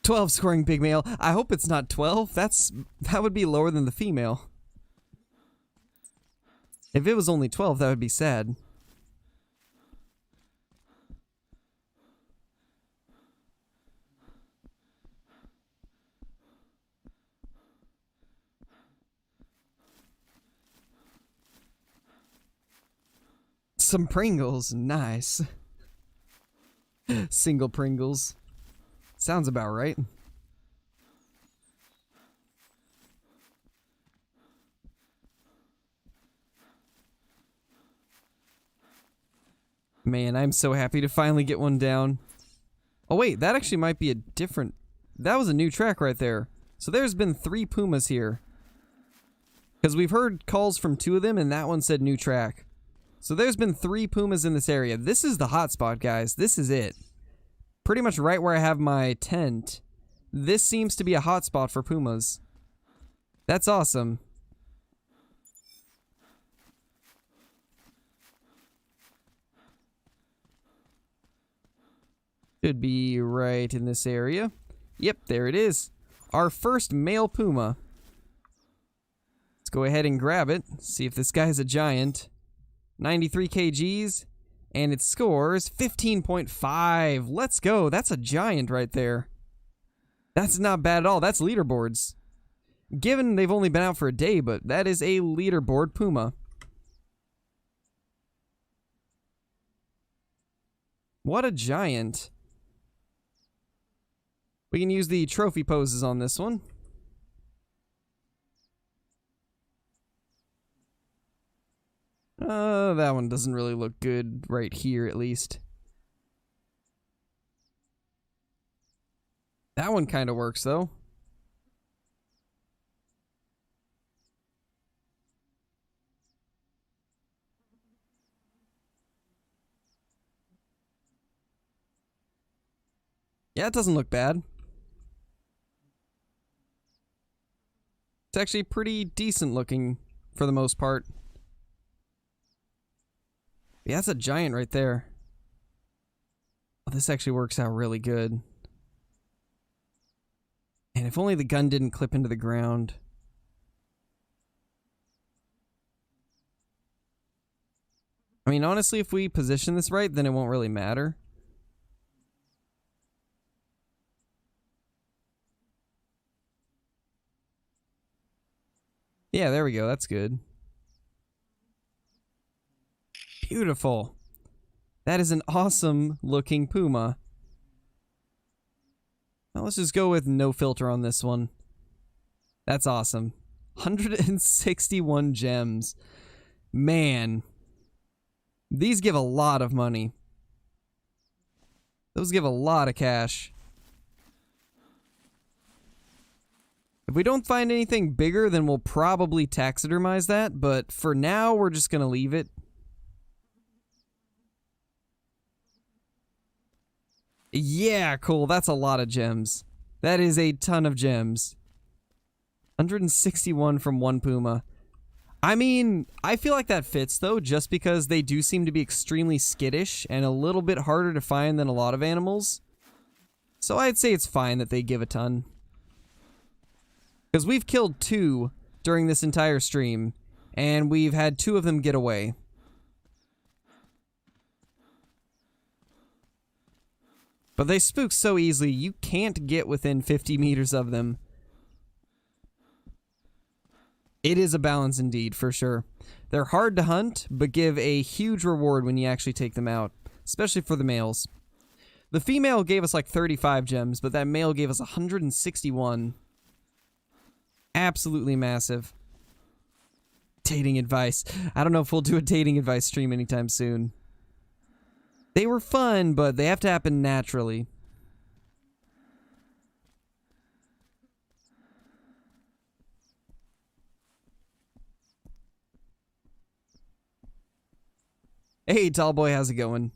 "12 scoring big male." I hope it's not 12. That would be lower than the female. If it was only 12, that would be sad. Some Pringles, nice. Single Pringles. Sounds about right. Man, I'm so happy to finally get one down. Oh wait, that actually might be a different... That was a new track right there. So there's been 3 pumas here. Because we've heard calls from 2 of them and that one said new track. So there's been 3 pumas in this area. This is the hotspot, guys. This is it. Pretty much right where I have my tent. This seems to be a hotspot for pumas. That's awesome. Should be right in this area. Yep, there it is. Our first male puma. Let's go ahead and grab it. See if this guy's a giant. 93 kgs, and it scores 15.5. Let's go. That's a giant right there. That's not bad at all. That's leaderboards. Given they've only been out for a day, but that is a leaderboard puma. What a giant. We can use the trophy poses on this one. That one doesn't really look good right here, at least. That one kind of works, though. Yeah, it doesn't look bad. It's actually pretty decent looking, for the most part. Yeah, that's a giant right there. Oh, this actually works out really good. And if only the gun didn't clip into the ground. I mean, honestly, if we position this right, then it won't really matter. Yeah, there we go. That's good. Beautiful. That is an awesome looking puma. Now let's just go with no filter on this one. That's awesome. 161 gems. Man. These give a lot of money. Those give a lot of cash. If we don't find anything bigger, then we'll probably taxidermize that, but for now, we're just gonna leave it. Yeah, cool. That's a lot of gems. That is a ton of gems. 161 from one puma. I mean, I feel like that fits, though, just because they do seem to be extremely skittish and a little bit harder to find than a lot of animals. So I'd say it's fine that they give a ton. Because we've killed 2 during this entire stream, and we've had 2 of them get away. But they spook so easily, you can't get within 50 meters of them. It is a balance indeed, for sure. They're hard to hunt, but give a huge reward when you actually take them out, especially for the males. The female gave us like 35 gems, but that male gave us 161. Absolutely massive. Dating advice. I don't know if we'll do a dating advice stream anytime soon. They were fun, but they have to happen naturally. Hey, tall boy, how's it going?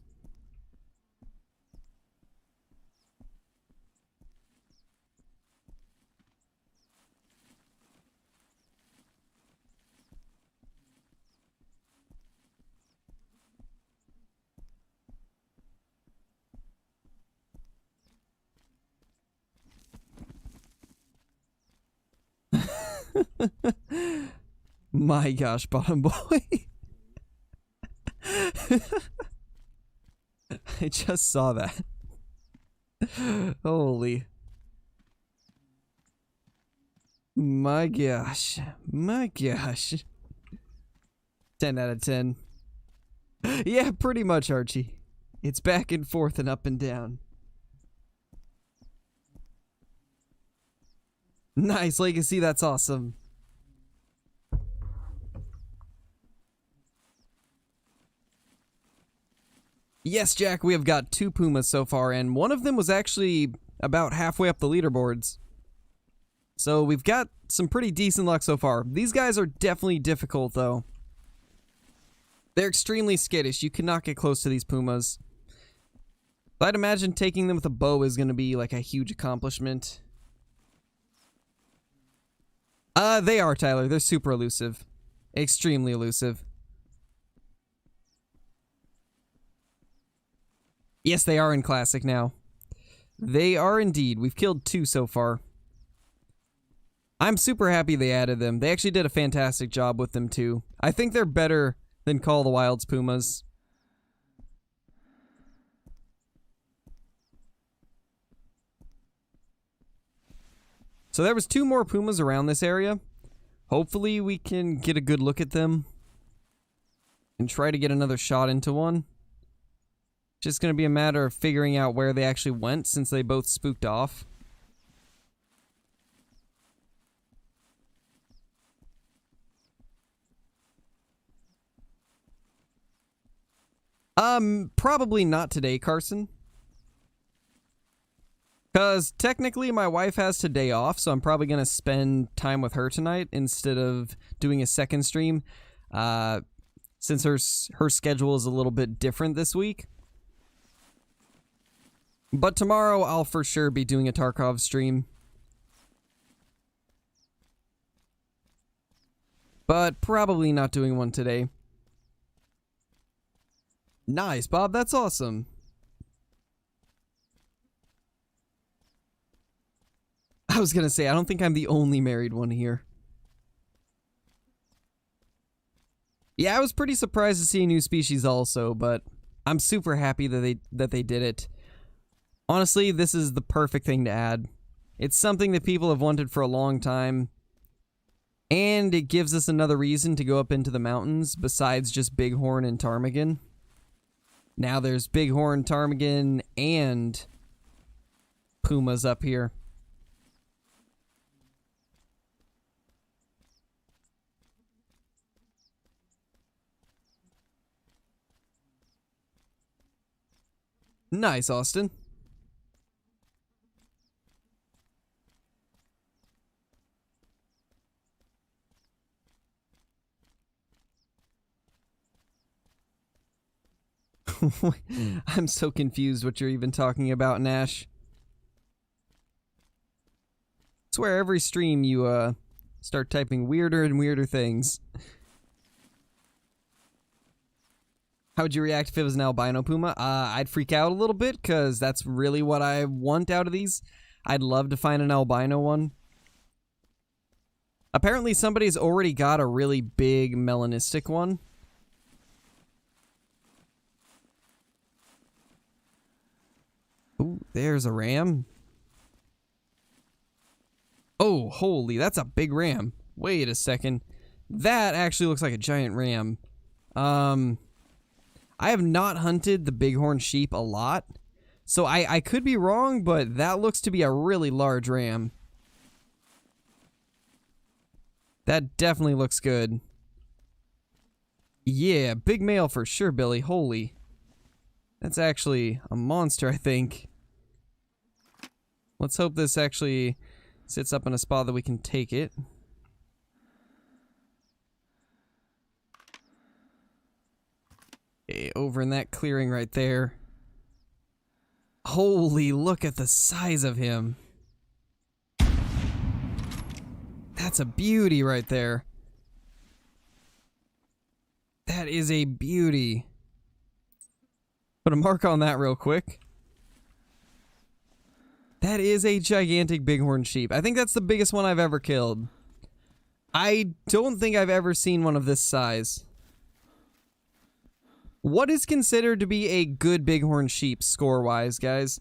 My gosh, bottom boy. I just saw that. Holy. My gosh. My gosh. 10 out of 10. Yeah, pretty much, Archie. It's back and forth and up and down. Nice, Legacy, that's awesome. Yes, Jack, we have got 2 Pumas so far, and one of them was actually about halfway up the leaderboards. So we've got some pretty decent luck so far. These guys are definitely difficult, though. They're extremely skittish. You cannot get close to these Pumas. But I'd imagine taking them with a bow is going to be like a huge accomplishment. They are, Tyler. They're super elusive. Extremely elusive. Yes, they are in Classic now. They are indeed. We've killed 2 so far. I'm super happy they added them. They actually did a fantastic job with them, too. I think they're better than Call of the Wild's Pumas. So there was 2 more Pumas around this area. Hopefully we can get a good look at them and try to get another shot into one. Just going to be a matter of figuring out where they actually went since they both spooked off. Probably not today, Carson. Because technically my wife has today off, so I'm probably going to spend time with her tonight instead of doing a second stream. Since her schedule is a little bit different this week. But tomorrow I'll for sure be doing a Tarkov stream. But probably not doing one today. Nice, Bob. That's awesome. I was gonna say, I don't think I'm the only married one here. Yeah, I was pretty surprised to see a new species also, but I'm super happy that they did it. Honestly, this is the perfect thing to add. It's something that people have wanted for a long time. And it gives us another reason to go up into the mountains besides just Bighorn and ptarmigan. Now there's Bighorn, ptarmigan, and Pumas up here. Nice, Austin. I'm so confused what you're even talking about, Nash. I swear every stream you start typing weirder and weirder things. How would you react if it was an albino puma? I'd freak out a little bit, because that's really what I want out of these. I'd love to find an albino one. Apparently somebody's already got a really big melanistic one. Ooh, there's a ram. Oh, holy, that's a big ram. Wait a second. That actually looks like a giant ram. I have not hunted the bighorn sheep a lot, so I could be wrong, but that looks to be a really large ram. That definitely looks good. Yeah, big male for sure, Billy. Holy. That's actually a monster, I think. Let's hope this actually sits up in a spot that we can take it. Okay, over in that clearing right there. Holy, look at the size of him. That's a beauty right there. That is a beauty. Put a mark on that real quick. That is a gigantic bighorn sheep. I think that's the biggest one I've ever killed. I don't think I've ever seen one of this size. What is considered to be a good bighorn sheep score-wise, guys?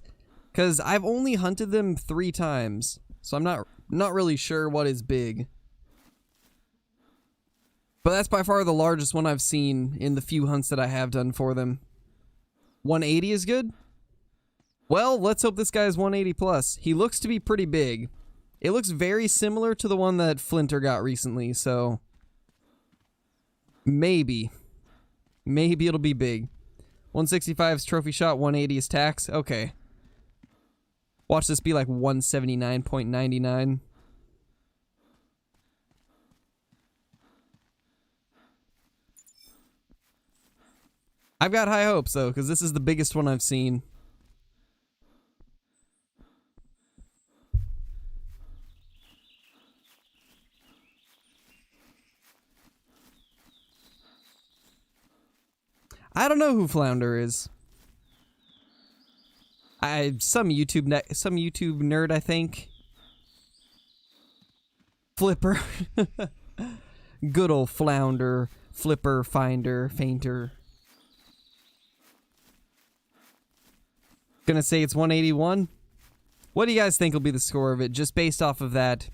Because I've only hunted them 3 times, so I'm not really sure what is big. But that's by far the largest one I've seen in the few hunts that I have done for them. 180 is good? Well, let's hope this guy is 180 plus. He looks to be pretty big. It looks very similar to the one that Flinter got recently, so... Maybe it'll be big. 165 is trophy shot, 180 is tax. Okay. Watch this be like 179.99. I've got high hopes, though, because this is the biggest one I've seen. I don't know who Flounder is. Some YouTube nerd, I think. Flipper. Good old Flounder, Flipper, Finder, Fainter. Gonna say it's 181. What do you guys think will be the score of it, just based off of that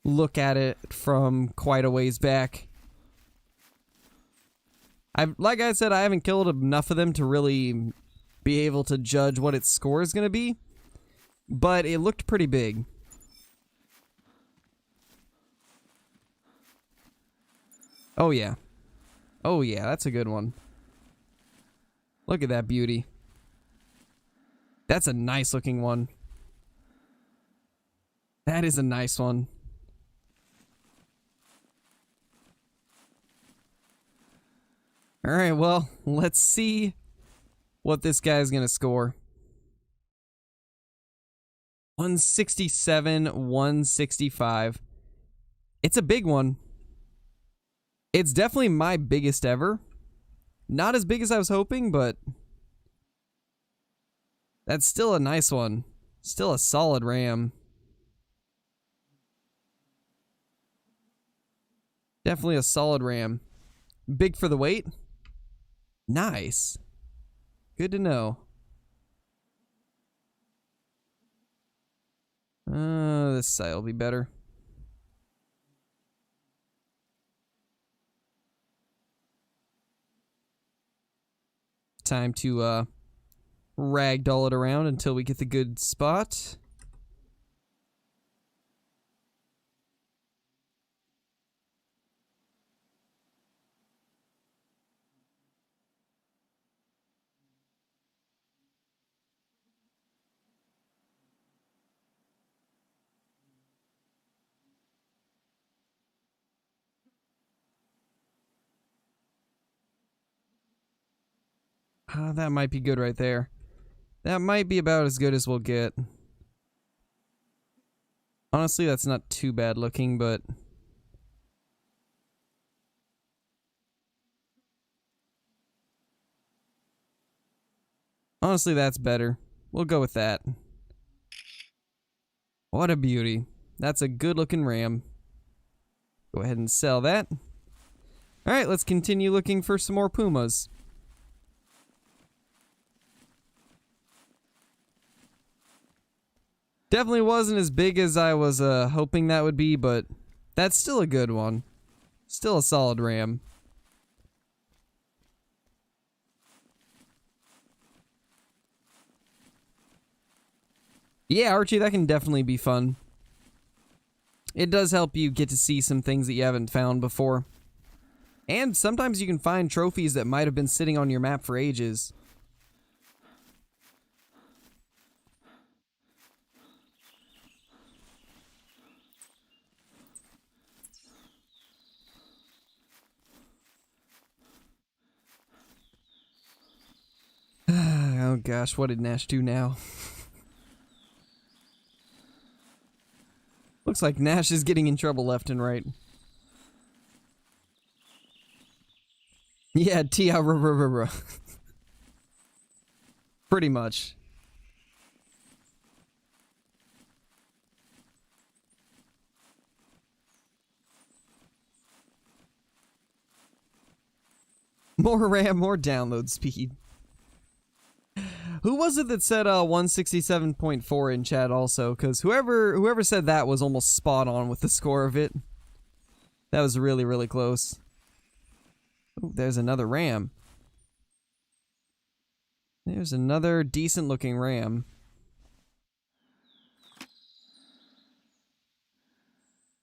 look at it from quite a ways back? Like I said, I haven't killed enough of them to really be able to judge what its score is gonna be, but it looked pretty big. Oh yeah. Oh yeah, that's a good one. Look at that beauty. That's a nice looking one. That is a nice one. Alright, well, let's see what this guy's gonna score. 167, 165. It's a big one. It's definitely my biggest ever. Not as big as I was hoping, but that's still a nice one. Still a solid ram. Definitely a solid ram. Big for the weight. Nice. Good to know. This side will be better. Time to ragdoll it around until we get the good spot. That might be good right there. That might be about as good as we'll get. Honestly, that's not too bad looking, but... honestly, that's better. We'll go with that. What a beauty. That's a good looking ram. Go ahead and sell that. Alright, let's continue looking for some more pumas. Definitely wasn't as big as I was hoping that would be, but that's still a good one. Still a solid ram. Yeah, Archie, that can definitely be fun. It does help you get to see some things that you haven't found before. And sometimes you can find trophies that might have been sitting on your map for ages. Oh gosh, what did Nash do now? Looks like Nash is getting in trouble left and right. Yeah, Tia. Pretty much. More RAM, more download speed. Who was it that said 167.4 in chat also? Because whoever said that was almost spot on with the score of it. That was really, really close. Ooh, there's another ram. There's another decent looking ram.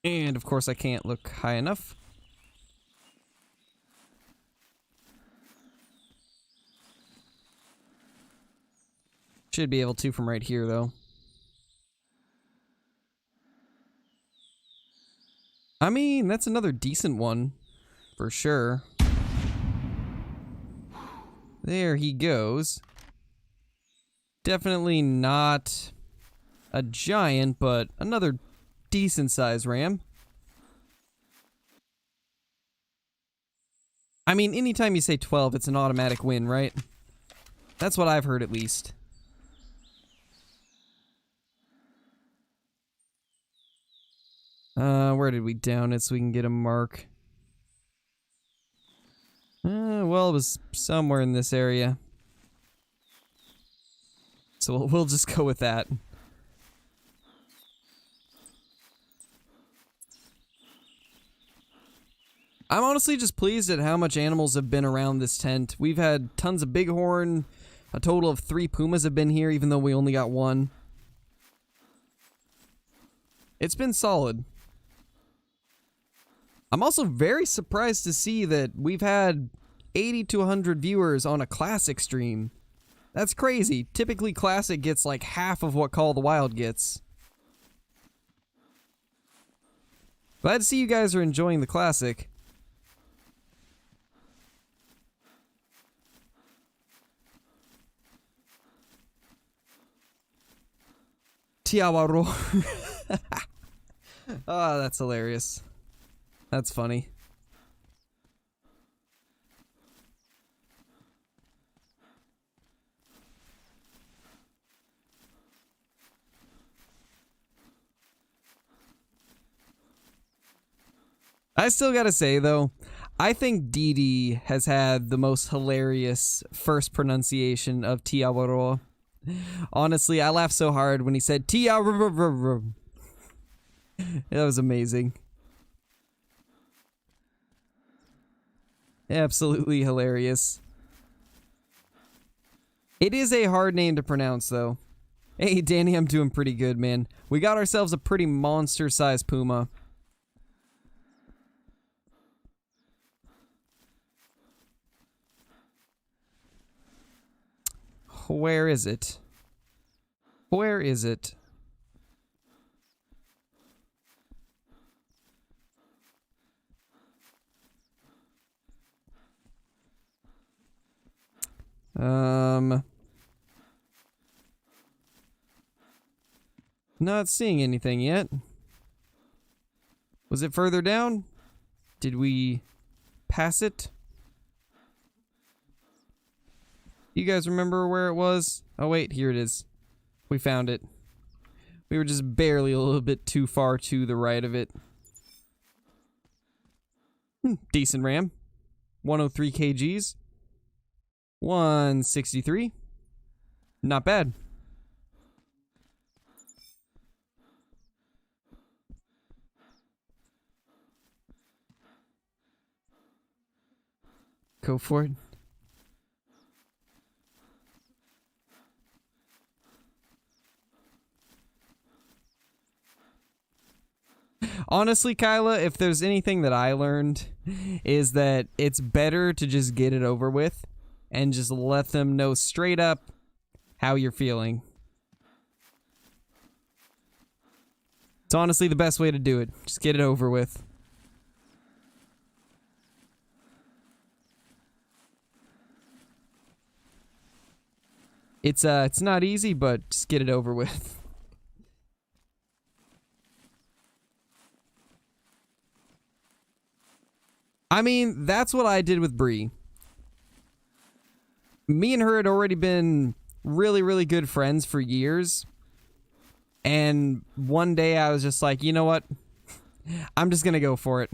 And of course I can't look high enough. Should be able to from right here though. I mean, that's another decent one. For sure. There he goes. Definitely not a giant, but another decent size ram. I mean, anytime you say 12, it's an automatic win, right? That's what I've heard at least. Where did we down it so we can get a mark? Well, it was somewhere in this area. So we'll just go with that. I'm honestly just pleased at how much animals have been around this tent. We've had tons of bighorn. A total of 3 pumas have been here, even though we only got 1. It's been solid. I'm also very surprised to see that we've had 80 to 100 viewers on a classic stream. That's crazy. Typically classic gets like half of what Call of the Wild gets. Glad to see you guys are enjoying the classic. Tiawaro. Oh, that's hilarious. That's funny. I still gotta say, though, I think Didi has had the most hilarious first pronunciation of Tiawaro. Honestly, I laughed so hard when he said Tiawaro. That was amazing. Absolutely hilarious. It is a hard name to pronounce, though. Hey, Danny, I'm doing pretty good, man. We got ourselves a pretty monster-sized puma. Where is it? Where is it? Not seeing anything yet. Was it further down? Did we pass it? You guys remember where it was? Oh wait, here it is. We found it. We were just barely a little bit too far to the right of it. Decent ram. 103 kgs. 163. Not bad. Go for it. Honestly, Kyla, if there's anything that I learned, is that it's better to just get it over with and just let them know straight up how you're feeling. It's honestly the best way to do it. Just get it over with. It's not easy, but just get it over with. I mean, that's what I did with Bree. Me and her had already been really, really good friends for years. And one day I was just like, you know what? I'm just gonna go for it.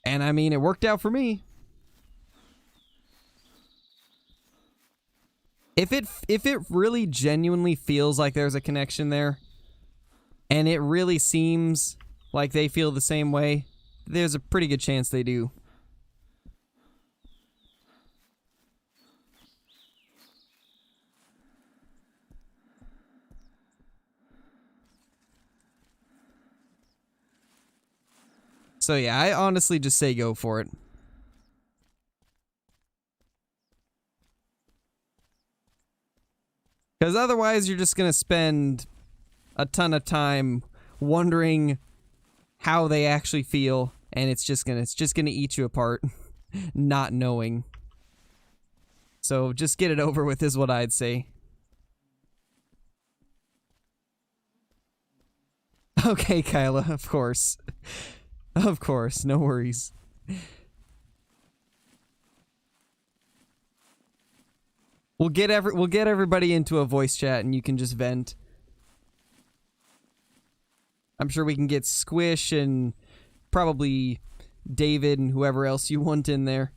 And I mean, it worked out for me. If it really genuinely feels like there's a connection there, and it really seems like they feel the same way, there's a pretty good chance they do. So yeah, I honestly just say go for it. Because otherwise you're just gonna spend a ton of time wondering how they actually feel, and it's just gonna eat you apart, not knowing. So just get it over with is what I'd say. Okay, Kyla, of course. Of course, no worries. We'll get everybody into a voice chat and you can just vent. I'm sure we can get Squish and probably David and whoever else you want in there.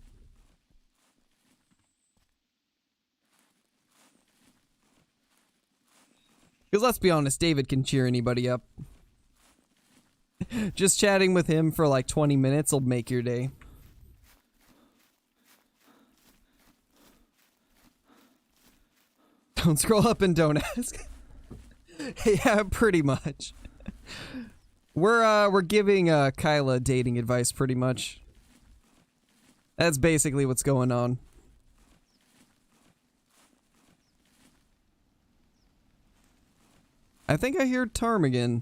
Because let's be honest, David can cheer anybody up. Just chatting with him for like 20 minutes will make your day. Don't scroll up and don't ask. Yeah, pretty much. We're giving Kyla dating advice pretty much. That's basically what's going on. I think I hear ptarmigan.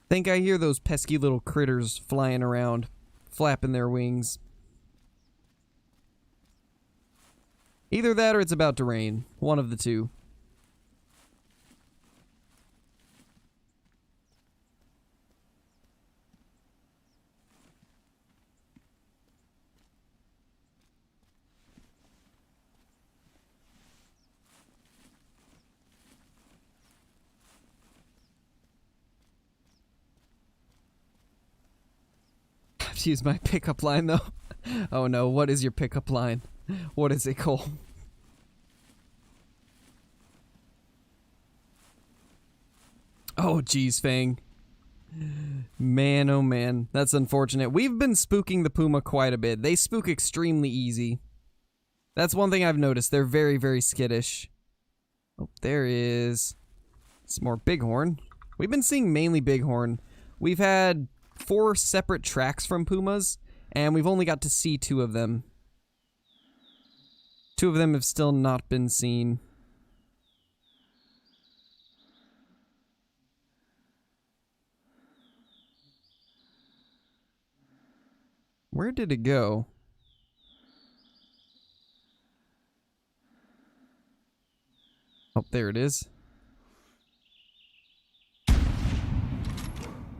Think I hear those pesky little critters flying around, flapping their wings. Either that or it's about to rain. One of the two. I have to use my pickup line though. Oh no, what is your pickup line? What is it, Cole? Oh, geez, Fang. Man, oh man. That's unfortunate. We've been spooking the Puma quite a bit. They spook extremely easy. That's one thing I've noticed. They're very, very skittish. Oh, there is some more bighorn. We've been seeing mainly bighorn. We've had 4 separate tracks from Pumas, and we've only got to see 2 of them. 2 of them have still not been seen. Where did it go? Oh, there it is.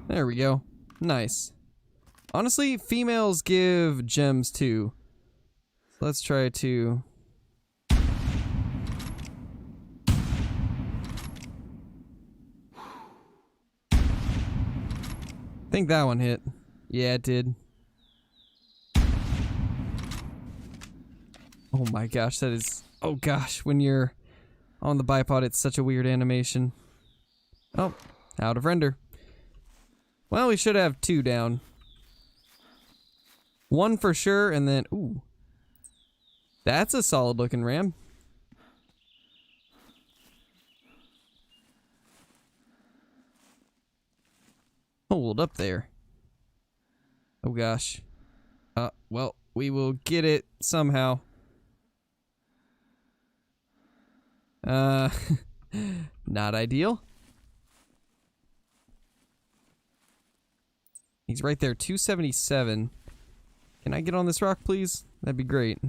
There we go. Nice. Honestly, females give gems too. Let's try to... I think that one hit. Yeah, it did. Oh my gosh, that is... Oh gosh, when you're on the bipod, it's such a weird animation. Oh, out of render. Well, we should have 2 down. 1 for sure, and then... Ooh. That's a solid looking ram. Hold up there. Oh gosh. Well, we will get it somehow. Not ideal. He's right there, 277. Can I get on this rock, please? That'd be great.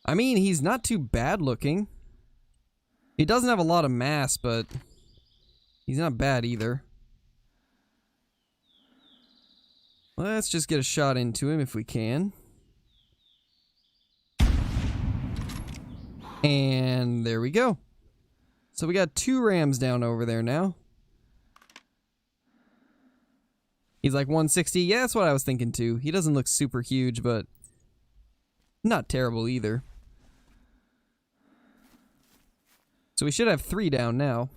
I mean, he's not too bad looking. He doesn't have a lot of mass, but he's not bad either. Let's just get a shot into him if we can. And there we go. So we got 2 rams down over there now. He's like 160. Yeah, that's what I was thinking too. He doesn't look super huge, but not terrible either. So we should have 3 down now.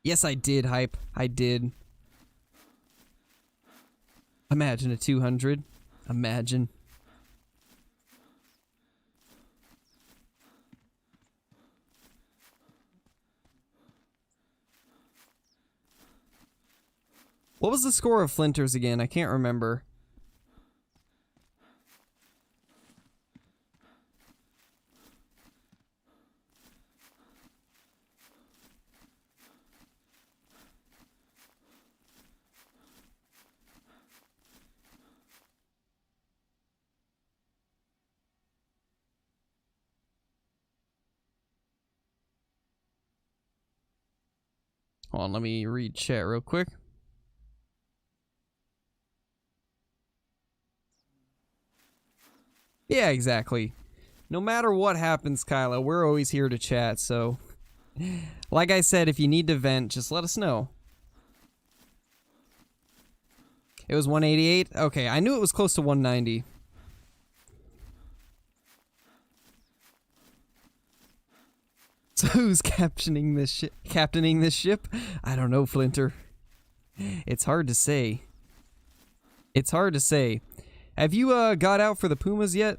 Yes, I did, hype. I did. Imagine a 200. Imagine. What was the score of Flinters again? I can't remember. Hold on, let me read chat real quick. Yeah, exactly. No matter what happens, Kyla, we're always here to chat, so... Like I said, if you need to vent, just let us know. It was 188? Okay, I knew it was close to 190. So who's captaining this ship? I don't know, Flinter. It's hard to say. It's hard to say. Have you got out for the Pumas yet?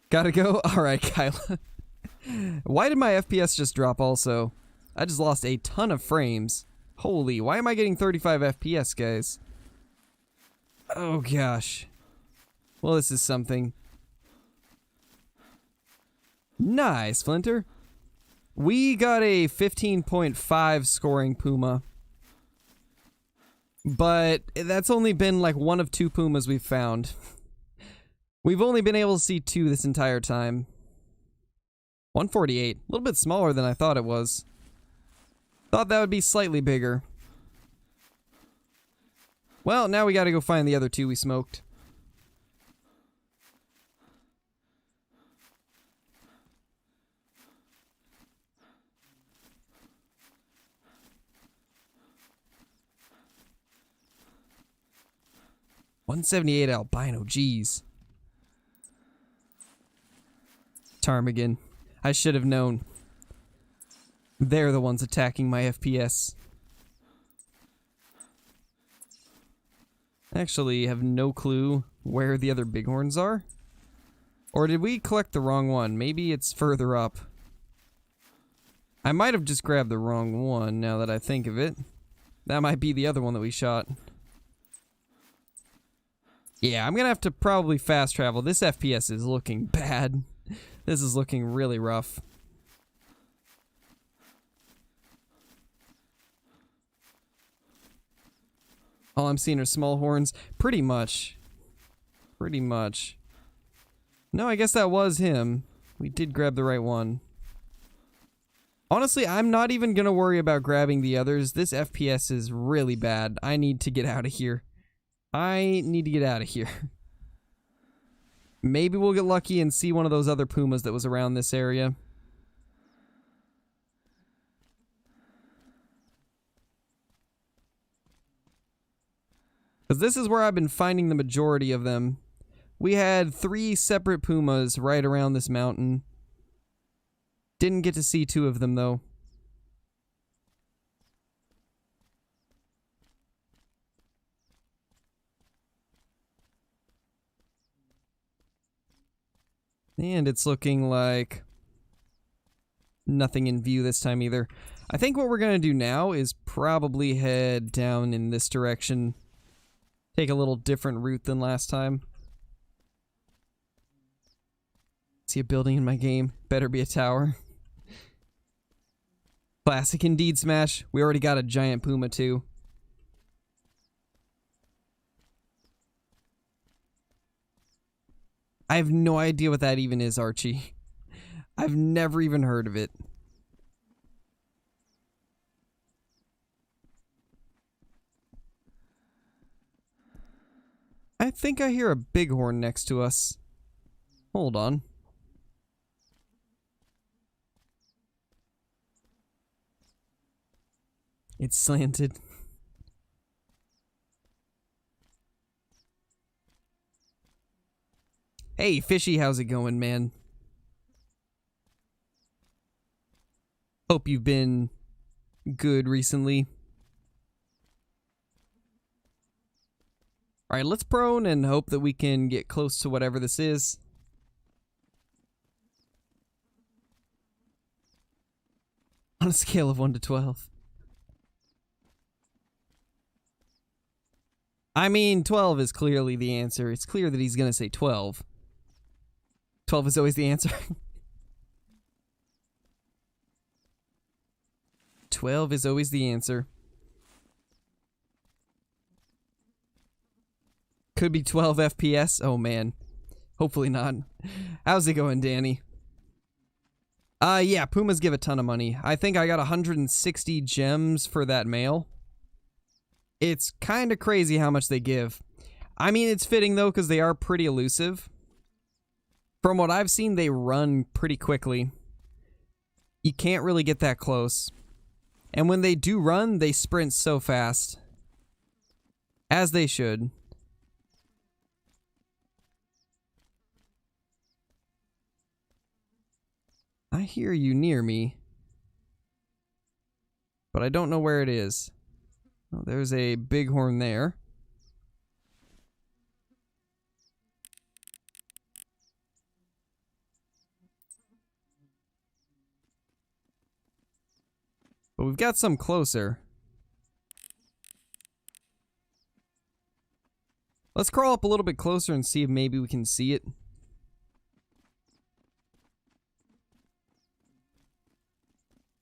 Gotta go? Alright, Kyla. Why did my FPS just drop also? I just lost a ton of frames. Holy, why am I getting 35 FPS, guys? Oh gosh. Well, this is something. Nice, Flinter. We got a 15.5 scoring Puma. But that's only been like 1 of 2 Pumas we've found. We've only been able to see 2 this entire time. 148. A little bit smaller than I thought it was. Thought that would be slightly bigger. Well, now we gotta go find the other 2 we smoked. $178 albino, jeez. Ptarmigan. I should have known. They're the ones attacking my FPS. Actually, have no clue where the other bighorns are. Or did we collect the wrong one? Maybe it's further up. I might have just grabbed the wrong one now that I think of it. That might be the other one that we shot. Yeah, I'm gonna have to probably fast travel. This FPS is looking bad. This is looking really rough. All I'm seeing are small horns. Pretty much. Pretty much. No, I guess that was him. We did grab the right one. Honestly, I'm not even gonna worry about grabbing the others. This FPS is really bad. I need to get out of here. I need to get out of here. Maybe we'll get lucky and see one of those other Pumas that was around this area. Because this is where I've been finding the majority of them. We had 3 separate pumas right around this mountain. Didn't get to see 2 of them, though. And it's looking like nothing in view this time either. I think what we're going to do now is probably head down in this direction. Take a little different route than last time. See a building in my game. Better be a tower. Classic indeed, Smash. We already got a giant puma too. I have no idea what that even is, Archie. I've never even heard of it. I think I hear a bighorn next to us. Hold on. It's slanted. Hey, Fishy, how's it going, man? Hope you've been good recently. Alright, let's prone and hope that we can get close to whatever this is. On a scale of 1 to 12. I mean, 12 is clearly the answer. It's clear that he's gonna say 12. 12 is always the answer. 12 is always the answer. Could be 12 FPS. Oh man. Hopefully not. How's it going, Danny? Yeah, Pumas give a ton of money. I think I got 160 gems for that male. It's kind of crazy how much they give. I mean, it's fitting though, because they are pretty elusive. From what I've seen, they run pretty quickly. You can't really get that close. And when they do run, they sprint so fast. As they should. I hear you near me. But I don't know where it is. Oh, there's a bighorn there. But we've got some closer. Let's crawl up a little bit closer and see if maybe we can see it.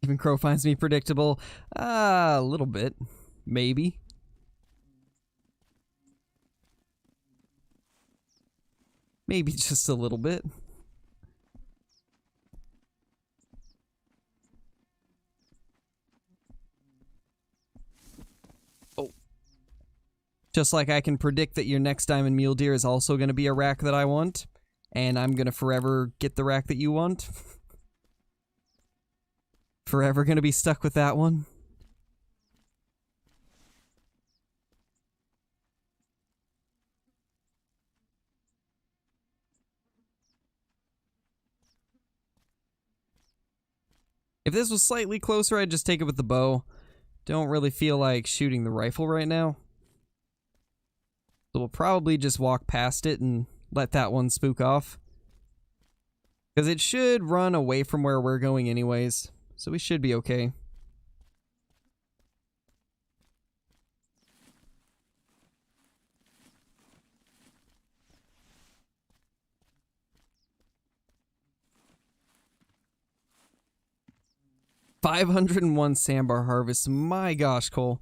Even Crow finds me predictable. A little bit. Maybe. Maybe just a little bit. Oh. Just like I can predict that your next diamond mule deer is also going to be a rack that I want. And I'm going to forever get the rack that you want. Forever going to be stuck with that one. If this was slightly closer, I'd just take it with the bow. Don't really feel like shooting the rifle right now. So we'll probably just walk past it and let that one spook off. Because it should run away from where we're going anyways. So we should be okay. $501 Sandbar Harvest. My gosh, Cole.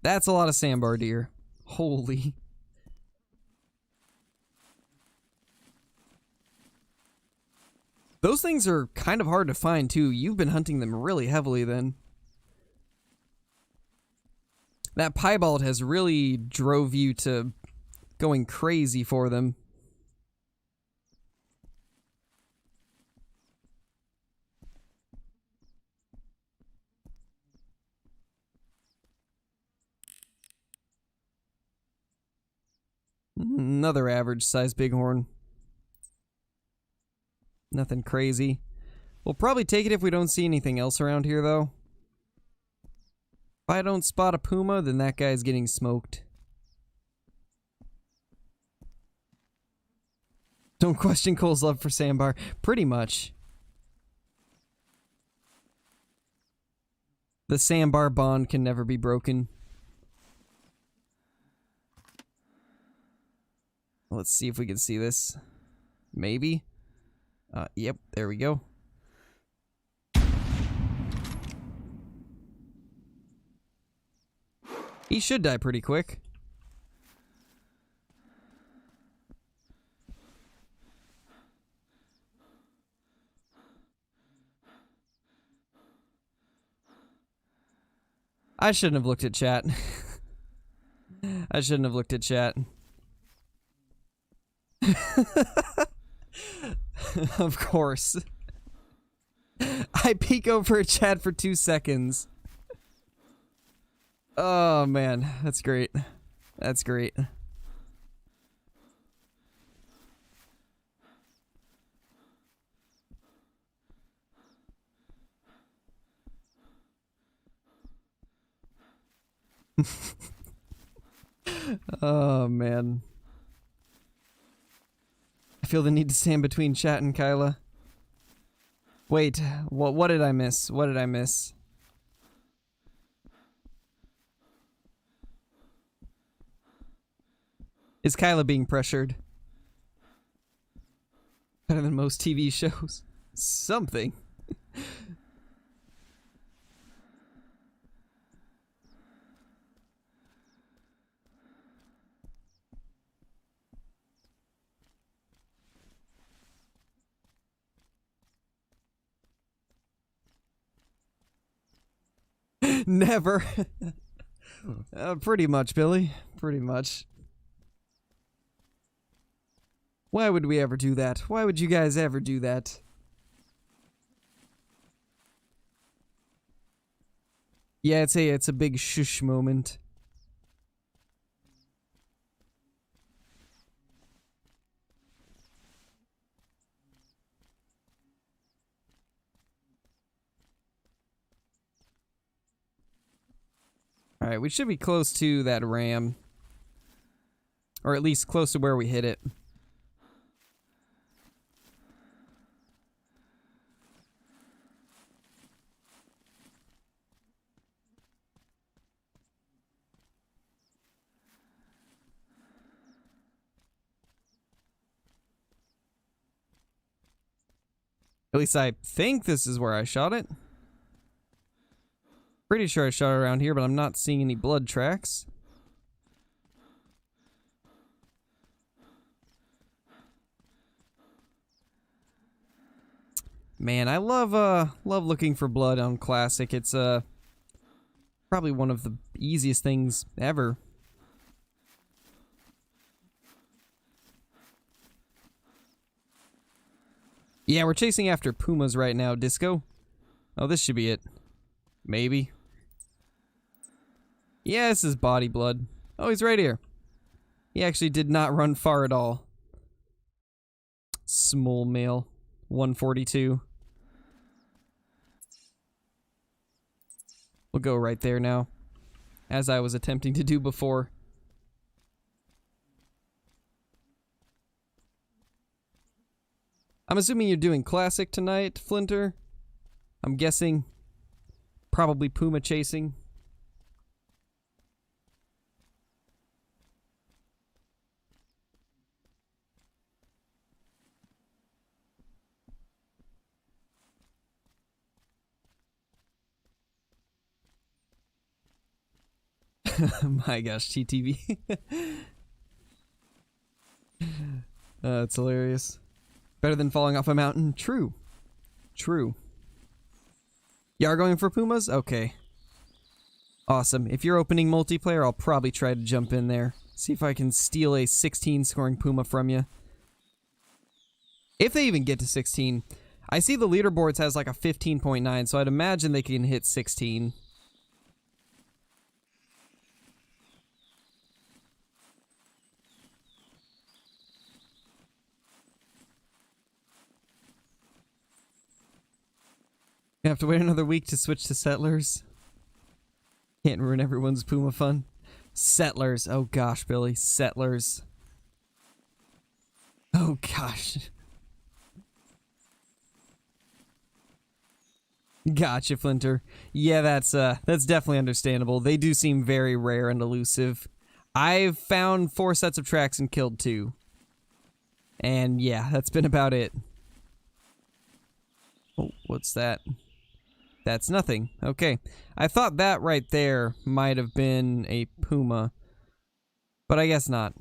That's a lot of sandbar deer. Holy. Those things are kind of hard to find, too. You've been hunting them really heavily, then. That piebald has really drove you to going crazy for them. Another average size bighorn. Nothing crazy. We'll probably take it if we don't see anything else around here, though. If I don't spot a puma, then that guy's getting smoked. Don't question Cole's love for Sandbar. Pretty much. The Sandbar bond can never be broken. Let's see if we can see this. Maybe. Yep, there we go. He should die pretty quick. I shouldn't have looked at chat. I shouldn't have looked at chat. Of course. I peek over a chat for 2 seconds. Oh man, that's great. That's great. Oh man. I feel the need to stand between chat and Kyla. Wait, what did I miss? What did I miss? Is Kyla being pressured? Better than most TV shows. Something. Never. Pretty much, Billy. Pretty much. Why would we ever do that? Why would you guys ever do that? Yeah, it's a big shush moment. Alright, we should be close to that ram. Or at least close to where we hit it. At least I think this is where I shot it. Pretty sure I shot it around here, but I'm not seeing any blood tracks. Man, I love looking for blood on Classic. It's probably one of the easiest things ever. Yeah, we're chasing after Pumas right now, Disco. Oh, this should be it. Maybe. Yeah, this is body blood. Oh, he's right here. He actually did not run far at all. Small male. 142. We'll go right there now. As I was attempting to do before. I'm assuming you're doing Classic tonight, Flinter. I'm guessing. Probably Puma chasing. My gosh, TTV. That's hilarious. Better than falling off a mountain? True. True. You are going for Pumas? Okay. Awesome. If you're opening multiplayer, I'll probably try to jump in there. See if I can steal a 16 scoring Puma from you. If they even get to 16. I see the leaderboards has like a 15.9, so I'd imagine they can hit 16. You have to wait another week to switch to settlers. Can't ruin everyone's Puma fun. Settlers. Oh gosh, Billy. Settlers. Oh gosh. Gotcha, Flinter. Yeah, that's definitely understandable. They do seem very rare and elusive. I've found 4 sets of tracks and killed 2. And yeah, that's been about it. Oh, what's that? That's nothing. Okay. I thought that right there might have been a Puma. But I guess not.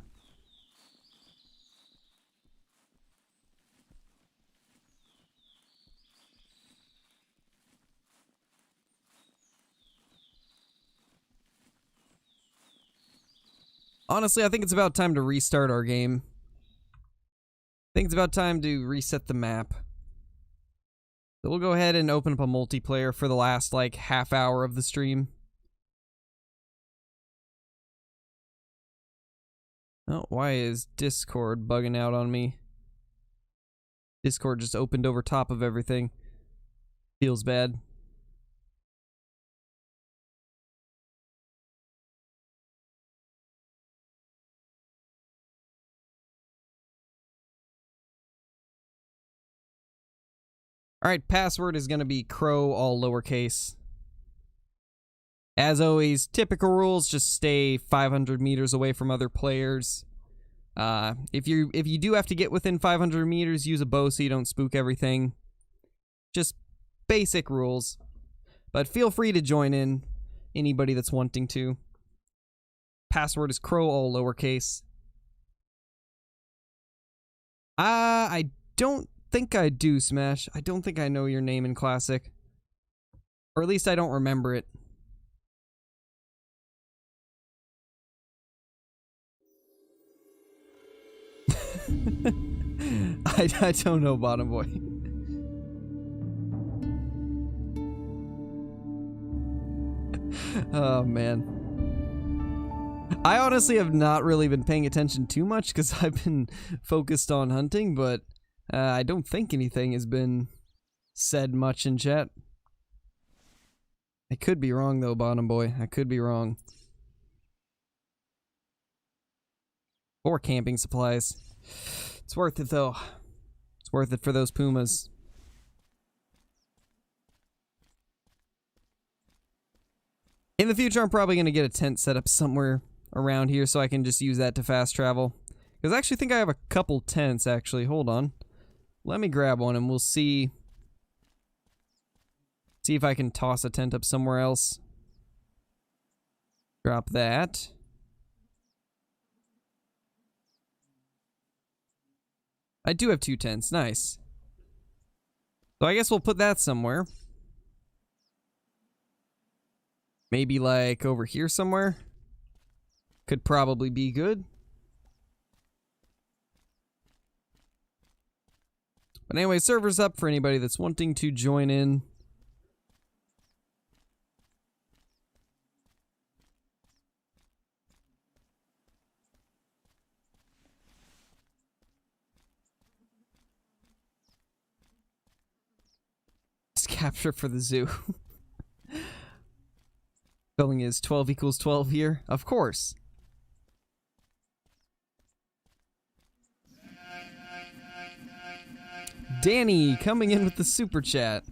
Honestly, I think it's about time to restart our game. I think it's about time to reset the map. So we'll go ahead and open up a multiplayer for the last, like, half hour of the stream. Oh, why is Discord bugging out on me? Discord just opened over top of everything. Feels bad. Alright, password is going to be crow, all lowercase. As always, typical rules, just stay 500 meters away from other players. If you do have to get within 500 meters, use a bow so you don't spook everything. Just basic rules. But feel free to join in, anybody that's wanting to. Password is crow, all lowercase. I don't think I do, Smash. I don't think I know your name in Classic. Or at least I don't remember it. I don't know, Bottom Boy. Oh, man. I honestly have not really been paying attention too much because I've been focused on hunting, but I don't think anything has been said much in chat. I could be wrong, though, Bottom Boy. I could be wrong. 4 camping supplies. It's worth it, though. It's worth it for those Pumas. In the future, I'm probably going to get a tent set up somewhere around here so I can just use that to fast travel. Because I actually think I have a couple tents, actually. Hold on. Let me grab one and we'll see. See if I can toss a tent up somewhere else. Drop that. I do have 2 tents. Nice. So I guess we'll put that somewhere. Maybe like over here somewhere. Could probably be good. But anyway, server's up for anybody that's wanting to join in. Capture for the zoo. Spelling is 12 equals 12 here. Of course. Danny coming in with the super chat.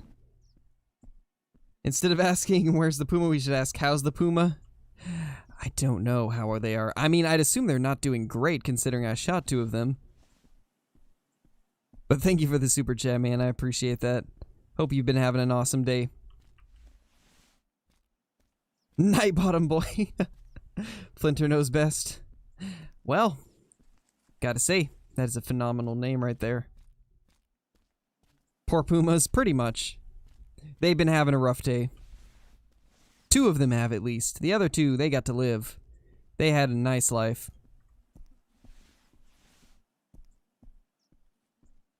Instead of asking where's the Puma, we should ask how's the Puma? I don't know how they are. I mean, I'd assume they're not doing great considering I shot 2 of them. But thank you for the super chat, man. I appreciate that. Hope you've been having an awesome day. Night Bottom Boy. Flinter knows best. Well, gotta say, that is a phenomenal name right there. Poor Pumas, pretty much. They've been having a rough day. 2 of them have, at least. The other 2, they got to live. They had a nice life.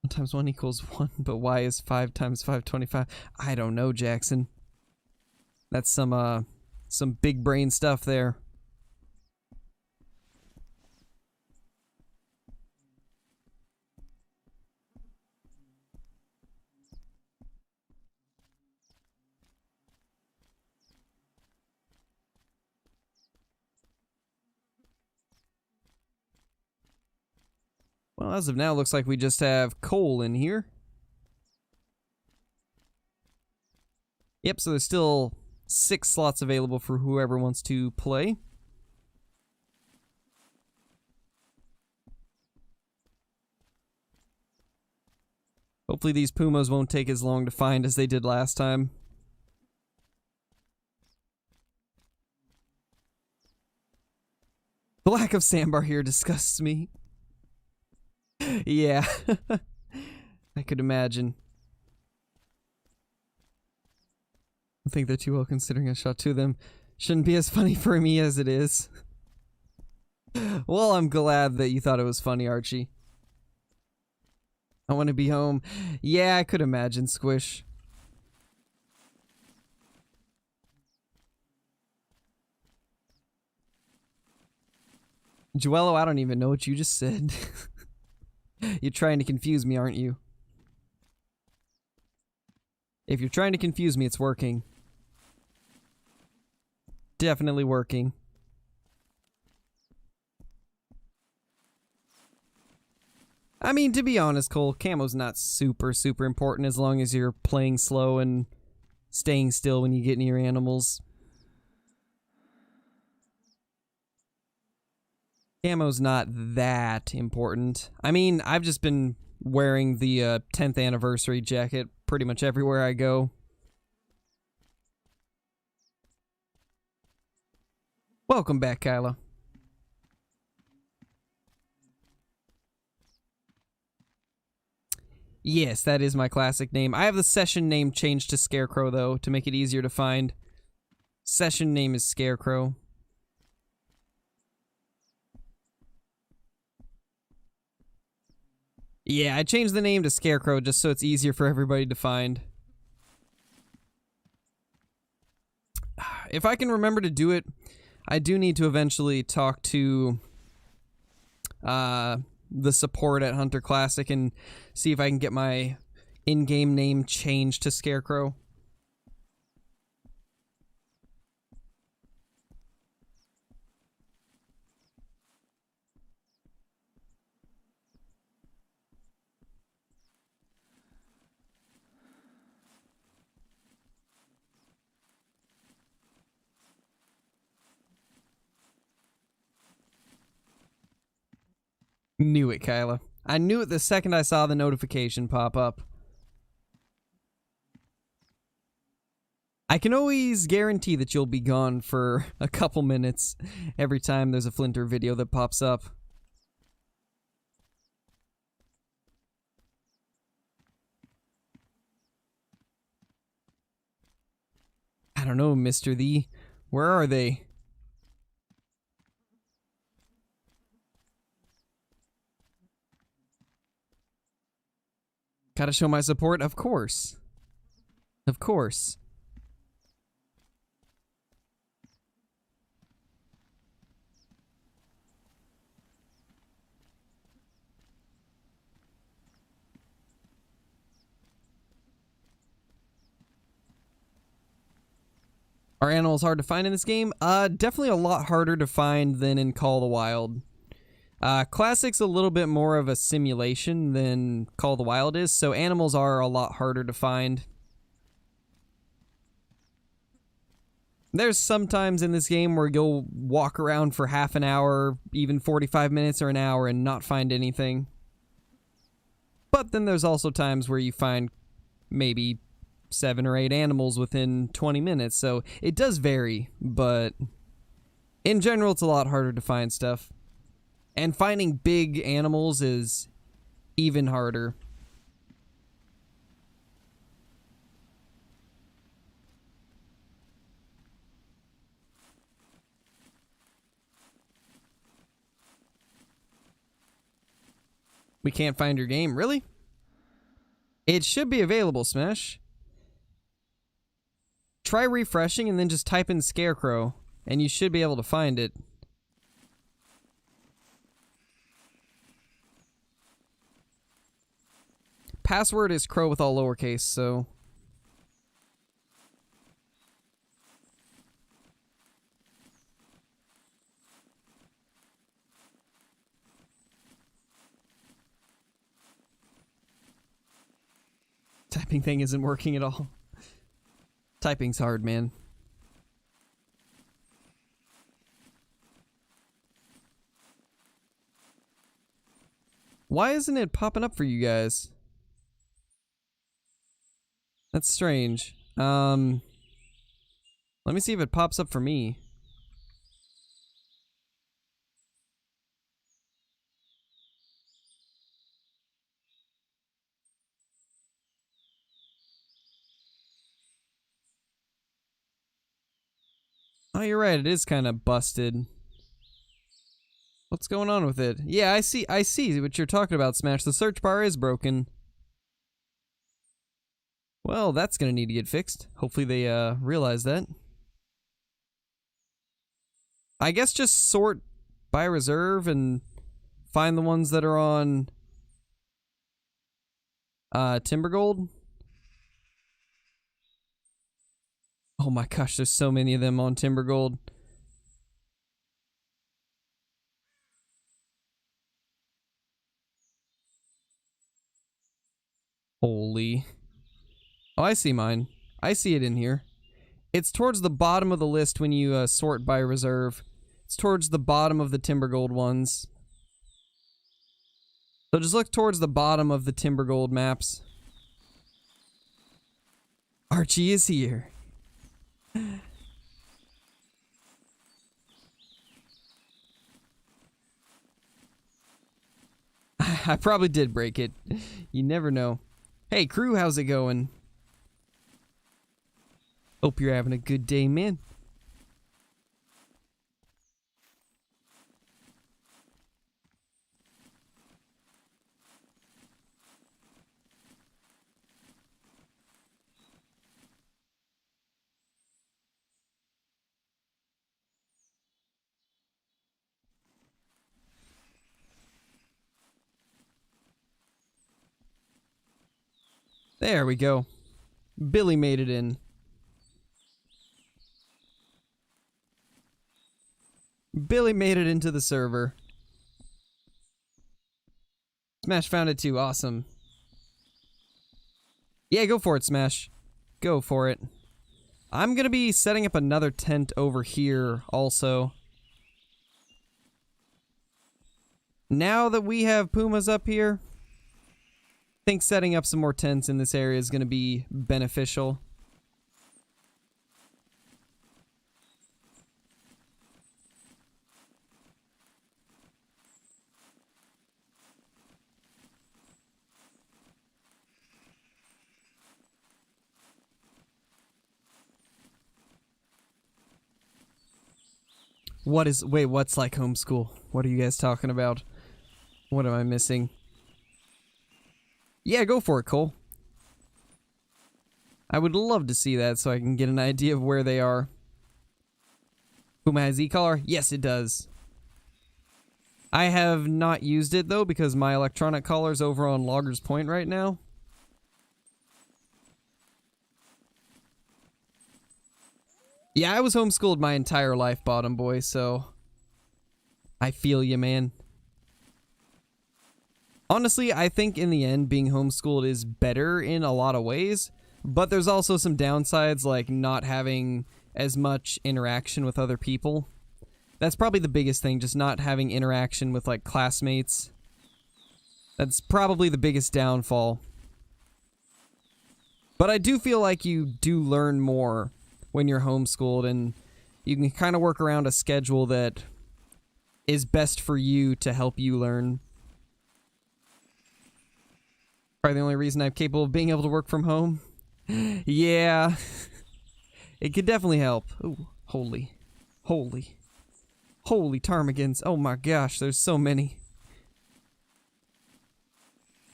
1 times 1 equals 1, but why is 5 times 5 25? I don't know, Jackson. That's some big brain stuff there. Well, as of now, looks like we just have coal in here. Yep, so there's still 6 slots available for whoever wants to play. Hopefully these Pumas won't take as long to find as they did last time. The lack of sandbar here disgusts me. Yeah, I could imagine. I think they're too well considering I shot 2 of them. Shouldn't be as funny for me as it is. Well, I'm glad that you thought it was funny, Archie. I want to be home. Yeah, I could imagine, Squish. Joello, I don't even know what you just said. You're trying to confuse me, aren't you? If you're trying to confuse me, it's working. Definitely working. I mean, to be honest, Cole, camo's not super important as long as you're playing slow and staying still when you get near animals. Camo's not that important. I mean, I've just been wearing the 10th anniversary jacket pretty much everywhere I go. Welcome back, Kyla. Yes, that is my classic name. I have the session name changed to Scarecrow, though, to make it easier to find. Session name is Scarecrow. Yeah, I changed the name to Scarecrow just so it's easier for everybody to find. If I can remember to do it, I do need to eventually talk to the support at Hunter Classic and see if I can get my in-game name changed to Scarecrow. Knew it, Kyla. I knew it the second I saw the notification pop up. I can always guarantee that you'll be gone for a couple minutes every time there's a Flinter video that pops up. I don't know, Mr. The. Where are they? Gotta show my support? Of course. Of course. Are animals hard to find in this game? Definitely a lot harder to find than in Call of the Wild. Classic's a little bit more of a simulation than Call of the Wild is, so animals are a lot harder to find. There's sometimes in this game where you'll walk around for half an hour, even 45 minutes or an hour, and not find anything. But then there's also times where you find maybe 7 or 8 animals within 20 minutes, so it does vary, but in general it's a lot harder to find stuff. And finding big animals is even harder. We can't find your game, really? It should be available, Smash. Try refreshing and then just type in Scarecrow, and you should be able to find it. Password is Crow with all lowercase, so... typing thing isn't working at all. Typing's hard, man. Why isn't it popping up for you guys? That's strange. Let me see if it pops up for me. Oh, you're right. It is kind of busted. What's going on with it? Yeah, I see what you're talking about, Smash. The search bar is broken. Well, that's gonna need to get fixed. Hopefully they realize that. I guess just sort by reserve and find the ones that are on Timber Gold. Oh my gosh, there's so many of them on Timber Gold. Holy. Oh, I see mine. I see it in here. It's towards the bottom of the list when you sort by reserve. It's towards the bottom of the Timber Gold ones. So just look towards the bottom of the Timber Gold maps. Archie is here. I probably did break it. You never know. Hey, crew, how's it going? Hope you're having a good day, man. There we go. Billy made it in. Billy made it into the server. Smash found it too. Awesome. Yeah, go for it, Smash. Go for it. I'm gonna be setting up another tent over here also. Now that we have Pumas up here, I think setting up some more tents in this area is gonna be beneficial. Wait, what's like homeschool? What are you guys talking about? What am I missing? Yeah, go for it, Cole. I would love to see that so I can get an idea of where they are. Puma has e-collar? Yes, it does. I have not used it, though, because my electronic collar's over on Logger's Point right now. Yeah, I was homeschooled my entire life, Bottom Boy, so I feel you, man. Honestly, I think in the end, being homeschooled is better in a lot of ways, but there's also some downsides, like not having as much interaction with other people. That's probably the biggest thing, just not having interaction with, like, classmates. That's probably the biggest downfall. But I do feel like you do learn more when you're homeschooled, and you can kind of work around a schedule that is best for you to help you learn. Probably the only reason I'm capable of being able to work from home. Yeah. It could definitely help. Ooh, holy ptarmigans. Oh my gosh, there's so many.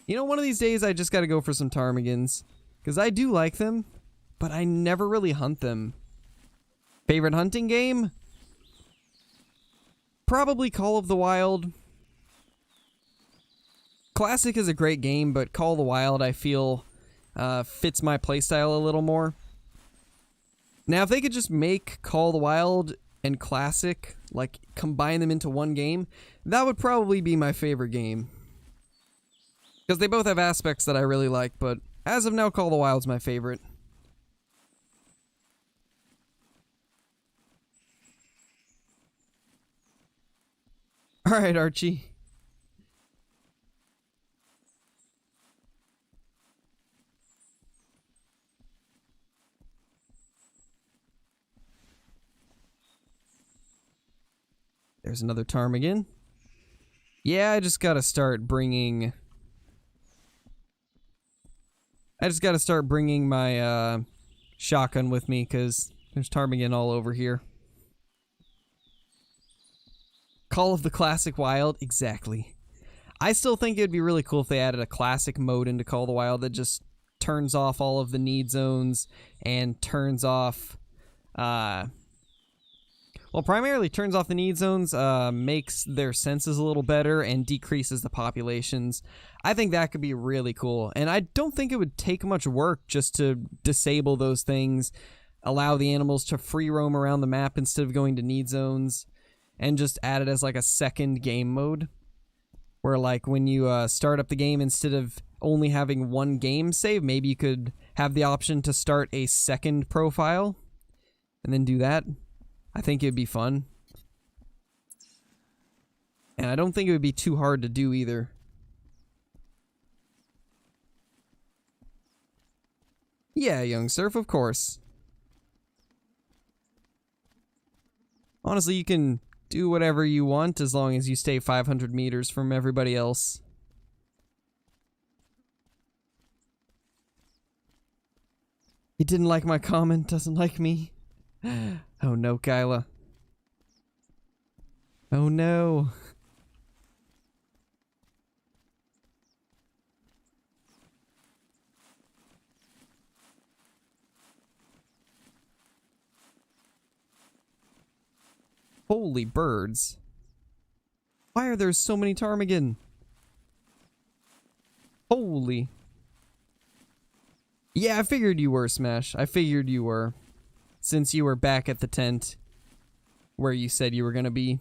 You know, one of these days I just gotta go for some ptarmigans. Because I do like them, but I never really hunt them. Favorite hunting game? Probably Call of the Wild. Classic is a great game, but Call of the Wild, I feel, fits my playstyle a little more. Now, if they could just make Call of the Wild and Classic, like, combine them into one game, that would probably be my favorite game. Because they both have aspects that I really like, but As of now, Call of the Wild's my favorite. Alright, Archie. There's another ptarmigan. Yeah, I just gotta start bringing my shotgun with me, because there's ptarmigan all over here. Call of the Classic Wild, exactly. I still think it'd be really cool if they added a classic mode into Call of the Wild that just turns off all of the need zones and turns off well, primarily turns off the need zones, makes their senses a little better, and decreases the populations. I think that could be really cool. And I don't think it would take much work just to disable those things, allow the animals to free roam around the map instead of going to need zones, and just add it as like a second game mode. Where like when you start up the game, instead of only having one game save, maybe you could have the option to start a second profile and then do that. I think it'd be fun. And I don't think it would be too hard to do either. Yeah, Young Surf, of course. Honestly, you can do whatever you want as long as you stay 500 meters from everybody else. He didn't like my comment, doesn't like me. Oh no, Kyla. Oh no. Holy birds. Why are there so many ptarmigan? Holy. Yeah, I figured you were, Smash. I figured you were. Since you were back at the tent where you said you were gonna be.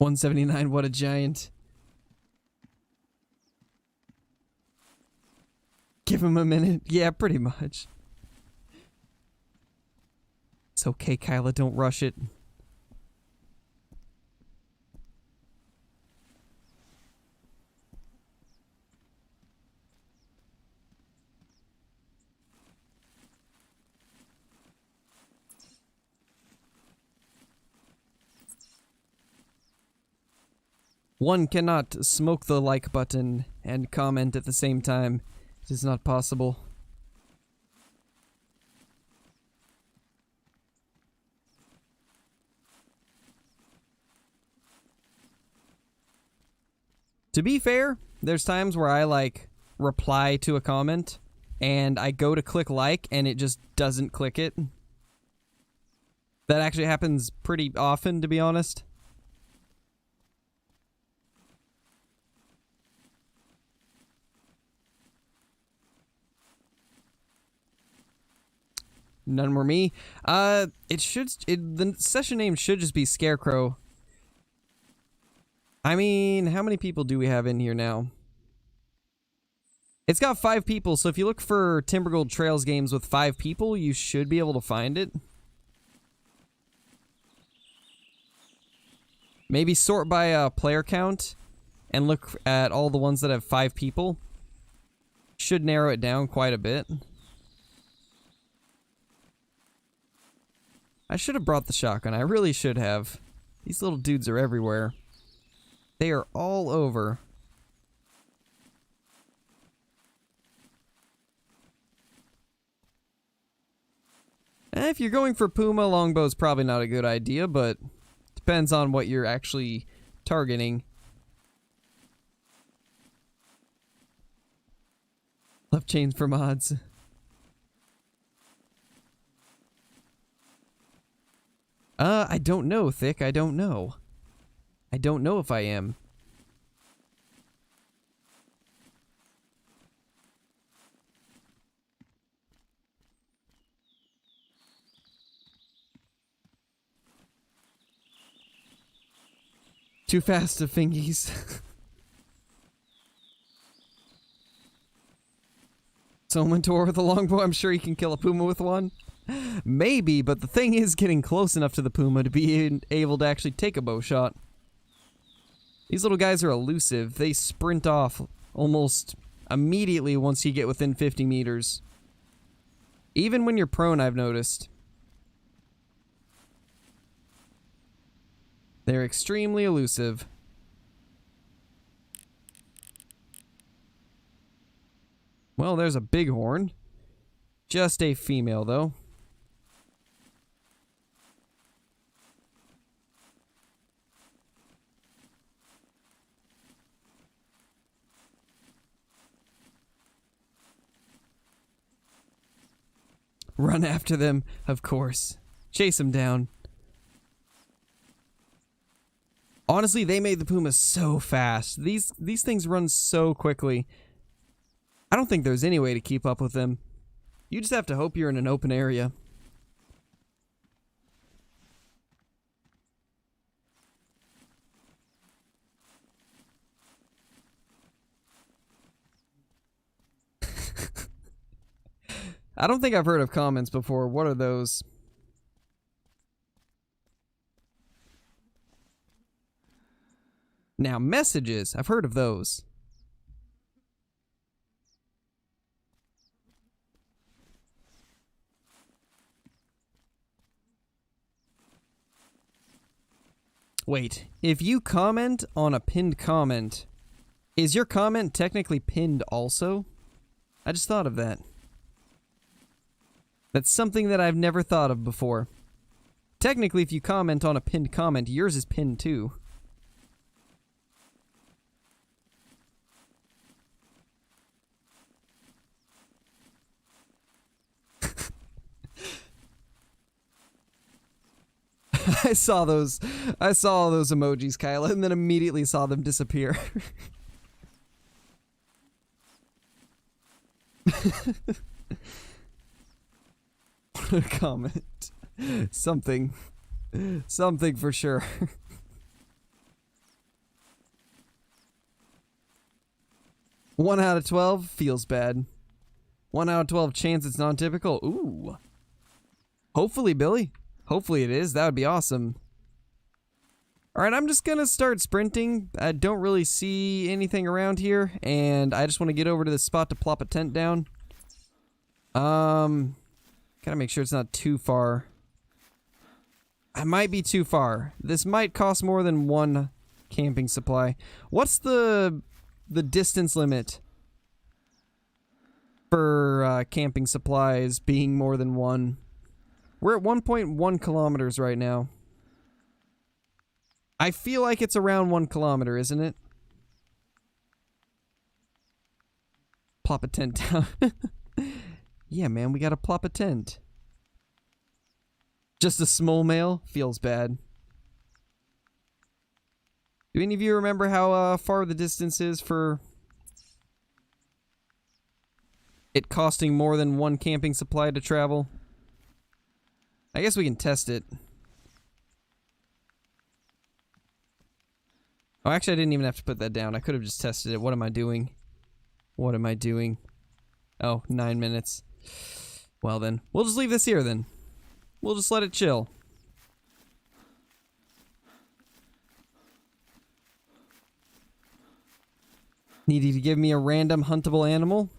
$179, what a giant. Give him a minute. Yeah, pretty much. It's okay, Kyla, don't rush it. One cannot smoke the like button and comment at the same time. It is not possible. To be fair, there's times where I like reply to a comment and I go to click like and it just doesn't click it. That actually happens pretty often, to be honest. None more me. The session name should just be Scarecrow. I mean, how many people do we have in here now? It's got 5 people, so if you look for Timbergold Trails games with 5 people, you should be able to find it. Maybe sort by player count and look at all the ones that have 5 people. Should narrow it down quite a bit. I should have brought the shotgun. I really should have. These little dudes are everywhere. They are all over. If you're going for Puma, longbow's probably not a good idea, but depends on what you're actually targeting. Left chains for mods. I don't know, Thick. I don't know. I don't know if I am. Too fast to fingies. Someone tore with a longbow. I'm sure he can kill a puma with one. Maybe, but the thing is getting close enough to the puma to be able to actually take a bow shot. These little guys are elusive. They sprint off almost immediately once you get within 50 meters. Even when you're prone, I've noticed. They're extremely elusive. Well, there's a bighorn. Just a female, though. Run after them, of course. Chase them down. Honestly, they made the Pumas so fast. These things run so quickly. I don't think there's any way to keep up with them. You just have to hope you're in an open area. I don't think I've heard of comments before. What are those? Now, messages. I've heard of those. Wait, if you comment on a pinned comment, is your comment technically pinned also? I just thought of that. That's something that I've never thought of before. Technically, if you comment on a pinned comment, yours is pinned too. I saw those emojis, Kyle, and then immediately saw them disappear. What a comment. Something for sure. 1 out of 12 feels bad. 1 out of 12 chance it's non-typical. Ooh. Hopefully, Billy. Hopefully it is. That would be awesome. Alright, I'm just gonna start sprinting. I don't really see anything around here, and I just want to get over to this spot to plop a tent down. Gotta make sure it's not too far. I might be too far. This might cost more than 1 camping supply. What's the distance limit for camping supplies being more than 1? We're at 1.1 kilometers right now. I feel like it's around 1 kilometer, isn't it? Plop a tent down. Yeah, man, we gotta plop a tent. Just a small mail? Feels bad. Do any of you remember how far the distance is for it costing more than 1 camping supply to travel? I guess we can test it. Oh, actually, I didn't even have to put that down. I could have just tested it. What am I doing? What am I doing? Oh, 9 minutes. Well then, we'll just leave this here then. We'll just let it chill. Need you to give me a random huntable animal?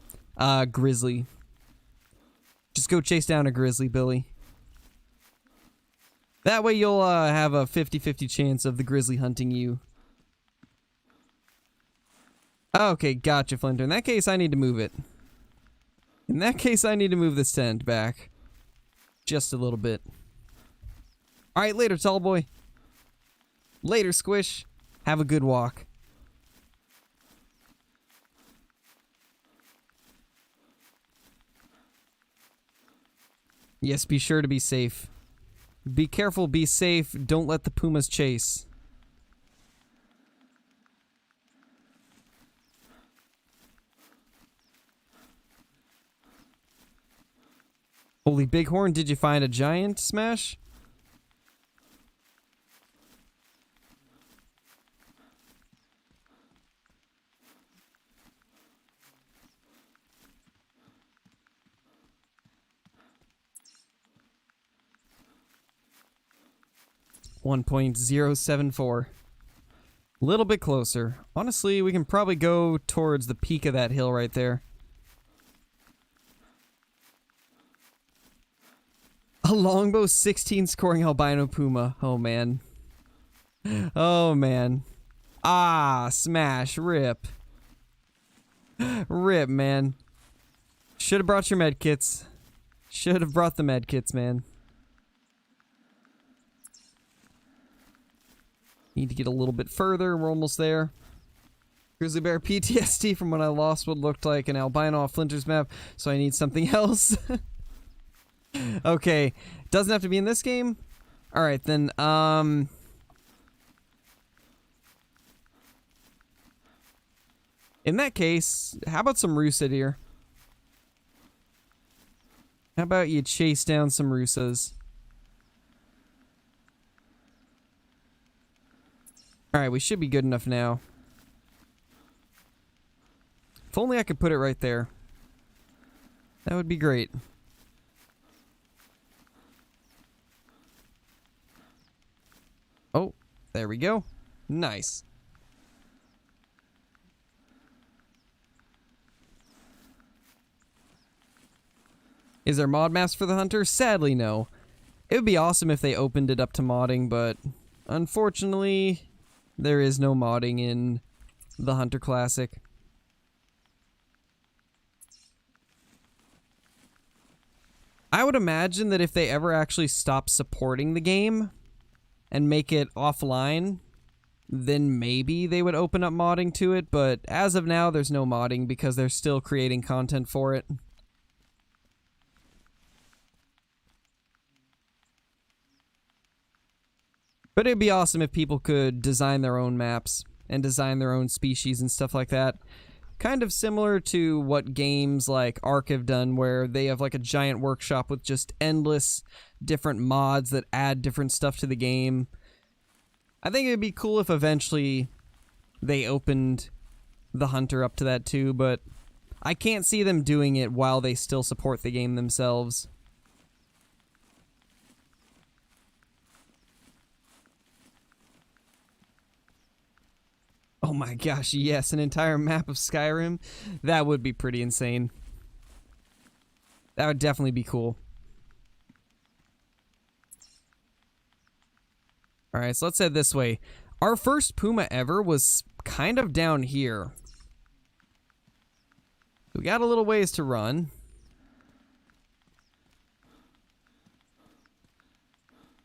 Grizzly. Just go chase down a grizzly, Billy. That way you'll have a 50-50 chance of the grizzly hunting you. Okay, gotcha, Flinter. In that case, I need to move it. In that case, I need to move this tent back. Just a little bit. Alright, later, tall boy. Later, Squish. Have a good walk. Yes, be sure to be safe. Be careful, be safe, don't let the Pumas chase. Holy Bighorn, did you find a giant smash? 1.074. A little bit closer. Honestly, we can probably go towards the peak of that hill right there. A longbow 16 scoring Albino Puma. Oh, man. Oh, man. Ah, smash. Rip. Rip, man. Should have brought your medkits. Should have brought the medkits, man. Need to get a little bit further. We're almost there. Grizzly Bear PTSD from when I lost what looked like an albino off Flinter's map, so I need something else. Okay. Doesn't have to be in this game? Alright, then, in that case, how about some Rusa deer? How about you chase down some Rusas? Alright, we should be good enough now. If only I could put it right there. That would be great. Oh, there we go. Nice. Is there mod maps for the Hunter? Sadly, no. It would be awesome if they opened it up to modding, but unfortunately, there is no modding in the Hunter Classic. I would imagine that if they ever actually stop supporting the game and make it offline, then maybe they would open up modding to it, but as of now, there's no modding because they're still creating content for it. But it'd be awesome if people could design their own maps and design their own species and stuff like that. Kind of similar to what games like Ark have done, where they have like a giant workshop with just endless different mods that add different stuff to the game. I think it'd be cool if eventually they opened the Hunter up to that too, but I can't see them doing it while they still support the game themselves. Oh my gosh, yes, an entire map of Skyrim? That would be pretty insane. That would definitely be cool. Alright, so let's head this way. Our first Puma ever was kind of down here. We got a little ways to run.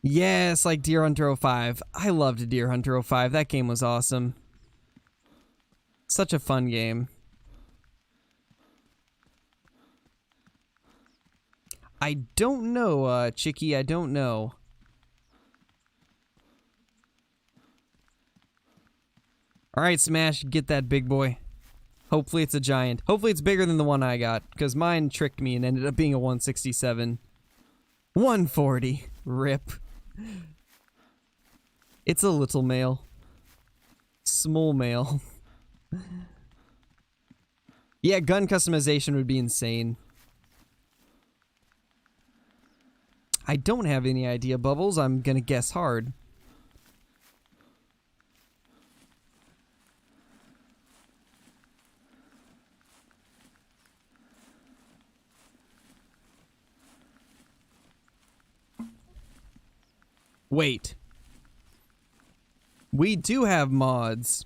Yes, like Deer Hunter 05. I loved Deer Hunter 05. That game was awesome. Such a fun game. I don't know, Chicky, I don't know. Alright, Smash, get that big boy. Hopefully it's a giant. Hopefully it's bigger than the one I got, because mine tricked me and ended up being a 167. 140. Rip. It's a little male. Small male. Yeah, gun customization would be insane. I don't have any idea, Bubbles. I'm gonna guess hard. Wait. We do have mods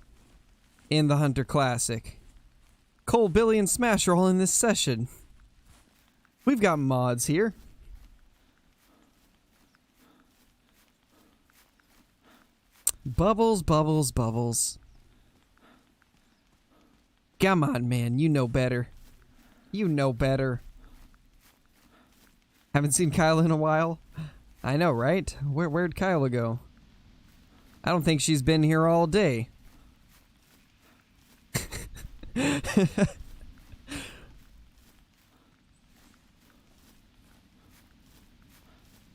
in the Hunter Classic. Cole, Billy, and Smash are all in this session. We've got mods here. Bubbles, Bubbles, Bubbles. Come on, man. You know better. You know better. Haven't seen Kyla in a while? I know, right? Where'd Kyla go? I don't think she's been here all day.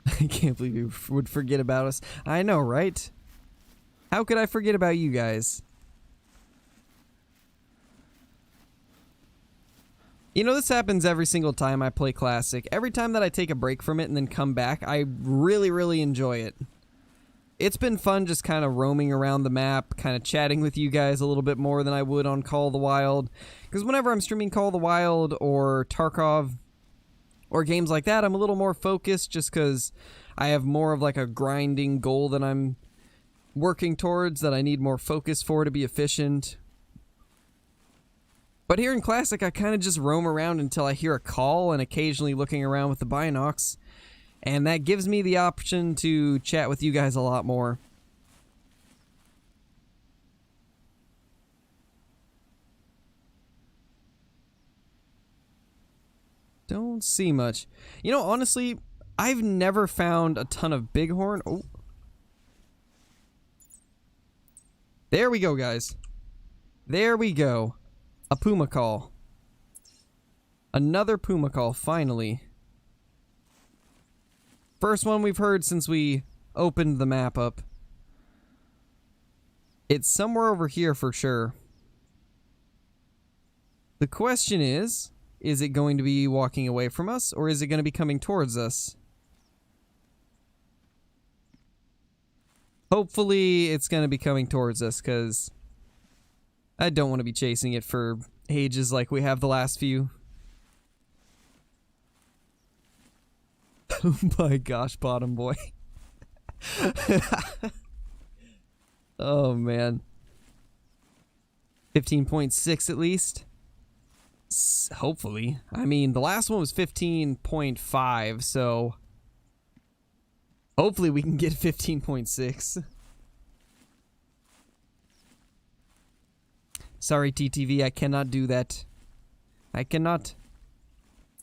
I can't believe you would forget about us. I know, right? How could I forget about you guys? You know, this happens every single time I play Classic. Every time that I take a break from it and then come back, I really, really enjoy it. it's been fun just kind of roaming around the map, kind of chatting with you guys a little bit more than I would on Call of the Wild. Because whenever I'm streaming Call of the Wild or Tarkov or games like that, I'm a little more focused just because I have more of like a grinding goal that I'm working towards, that I need more focus for to be efficient. But here in Classic, I kind of just roam around until I hear a call and occasionally looking around with the binocs. And that gives me the option to chat with you guys a lot more. Don't see much. You know, honestly, I've never found a ton of bighorn. Oh. There we go, guys. There we go. A puma call. Another puma call, finally. First one we've heard since we opened the map up. It's somewhere over here for sure. The question is it going to be walking away from us, or is it going to be coming towards us? Hopefully it's going to be coming towards us, because I don't want to be chasing it for ages like we have the last few. Oh my gosh, bottom boy. Oh man. 15.6 at least. Hopefully. I mean, the last one was 15.5, so hopefully we can get 15.6. Sorry, TTV, I cannot do that. I cannot.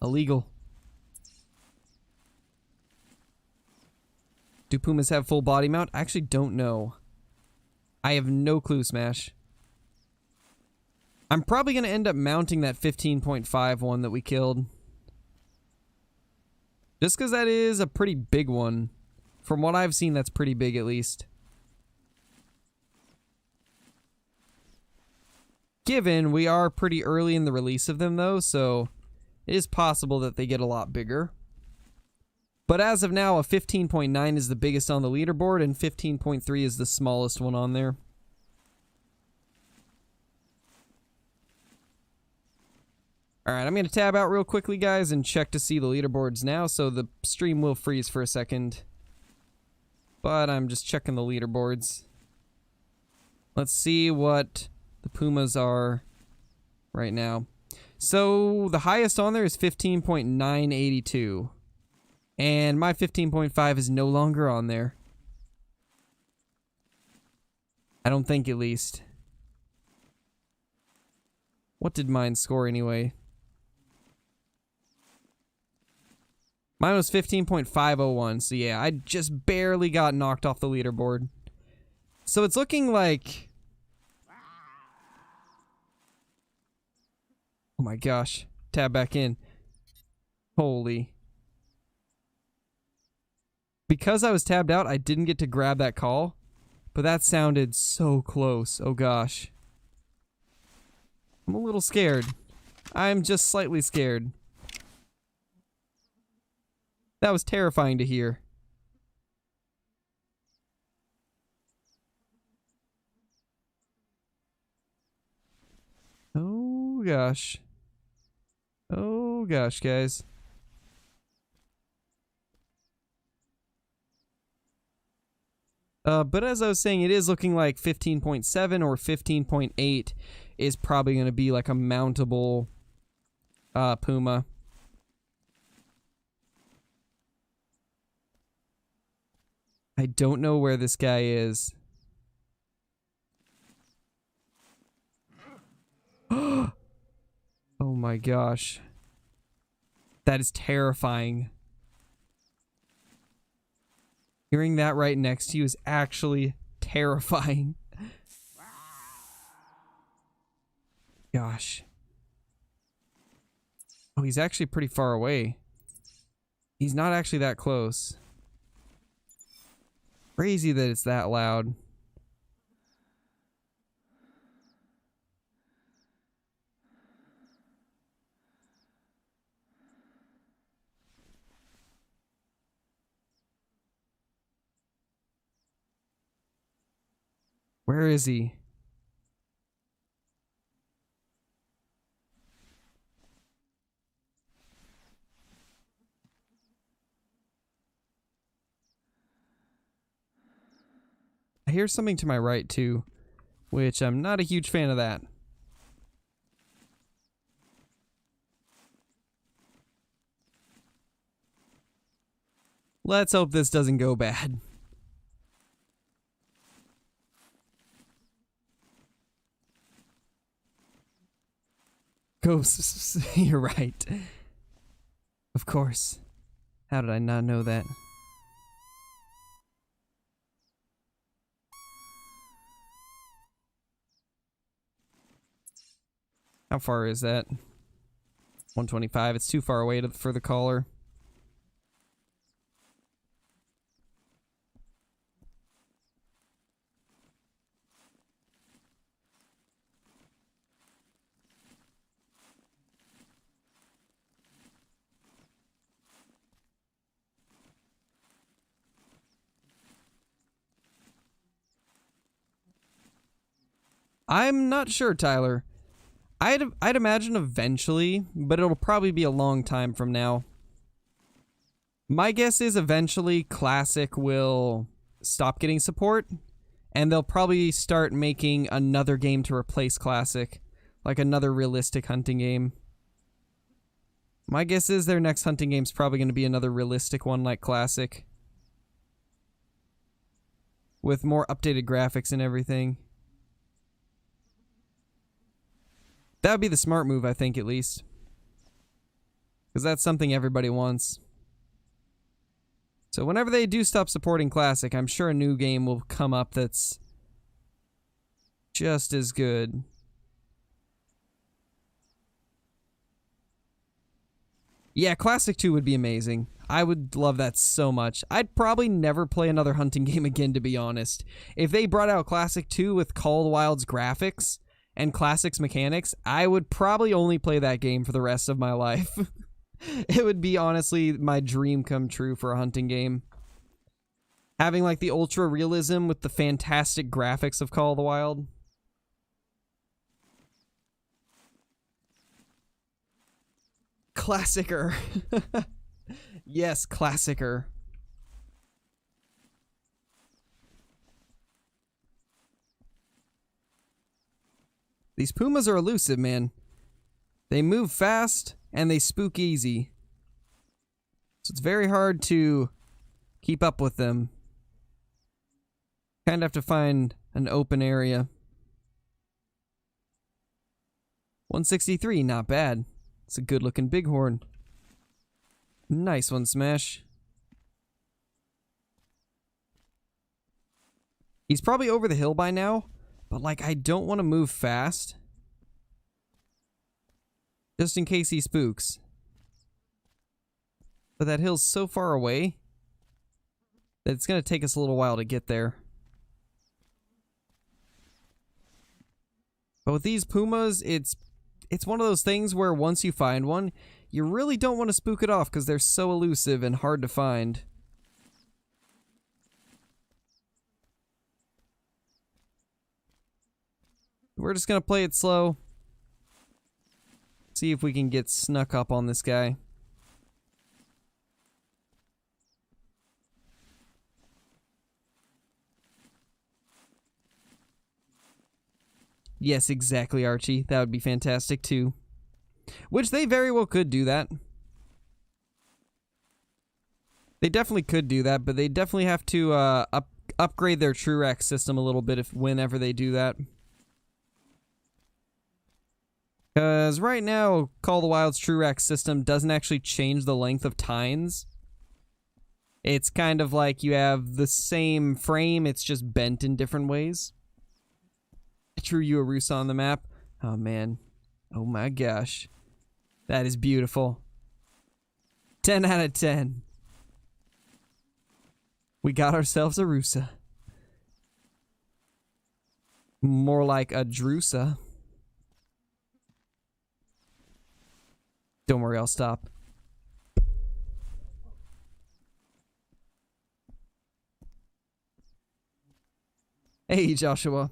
Illegal. Do Pumas have full body mount? I actually don't know. I have no clue, Smash. I'm probably going to end up mounting that 15.5 one that we killed. Just because that is a pretty big one. From what I've seen, that's pretty big at least. Given we are pretty early in the release of them though, so it is possible that they get a lot bigger. But as of now, a 15.9 is the biggest on the leaderboard, and 15.3 is the smallest one on there. Alright, I'm going to tab out real quickly, guys, and check to see the leaderboards now, so the stream will freeze for a second. But I'm just checking the leaderboards. Let's see what the Pumas are right now. So, the highest on there is 15.982. And my 15.5 is no longer on there. I don't think, at least. What did mine score anyway? Mine was 15.501, so yeah, I just barely got knocked off the leaderboard. So it's looking like... Oh my gosh. Tab back in. Holy... Because I was tabbed out, I didn't get to grab that call. But that sounded so close. Oh gosh. I'm a little scared. I'm just slightly scared. That was terrifying to hear. Oh gosh. Oh gosh, guys. But as I was saying, it is looking like 15.7 or 15.8 is probably going to be like a mountable Puma. I don't know where this guy is. Oh my gosh. That is terrifying. Hearing that right next to you is actually terrifying. Gosh. Oh, he's actually pretty far away. He's not actually that close. Crazy that it's that loud. Where is he? I hear something to my right too, which I'm not a huge fan of that. Let's hope this doesn't go bad. Ghosts. You're right. Of course. How did I not know that? How far is that? 125. It's too far away for the caller. I'm not sure, Tyler. I'd imagine eventually, but it'll probably be a long time from now. My guess is eventually Classic will stop getting support, and they'll probably start making another game to replace Classic, like another realistic hunting game. My guess is their next hunting game's probably going to be another realistic one like Classic, with more updated graphics and everything. That would be the smart move, I think, at least. Because that's something everybody wants. So whenever they do stop supporting Classic, I'm sure a new game will come up that's just as good. Yeah, Classic 2 would be amazing. I would love that so much. I'd probably never play another hunting game again, to be honest. If they brought out Classic 2 with Call of the Wild's graphics and Classic's mechanics, I would probably only play that game for the rest of my life. It would be honestly my dream come true for a hunting game. Having like the ultra realism with the fantastic graphics of Call of the Wild. Classicer. Yes, Classicer. These Pumas are elusive, man. They move fast, and they spook easy. So it's very hard to keep up with them. Kind of have to find an open area. 163, not bad. It's a good-looking bighorn. Nice one, Smash. He's probably over the hill by now. But, like, I don't want to move fast. Just in case he spooks. But that hill's so far away that it's going to take us a little while to get there. But with these Pumas, it's one of those things where once you find one, you really don't want to spook it off because they're so elusive and hard to find. We're just going to play it slow. See if we can get snuck up on this guy. Yes, exactly, Archie. That would be fantastic, too. Which they very well could do that. They definitely could do that, but they definitely have to upgrade their true rack system a little bit whenever they do that. Because right now, Call of the Wild's True Rack system doesn't actually change the length of tines. It's kind of like you have the same frame, it's just bent in different ways. I drew you a Rusa on the map. Oh man. Oh my gosh. That is beautiful. 10 out of 10. We got ourselves a Rusa. More like a Drusa. Don't worry, I'll stop. Hey, Joshua.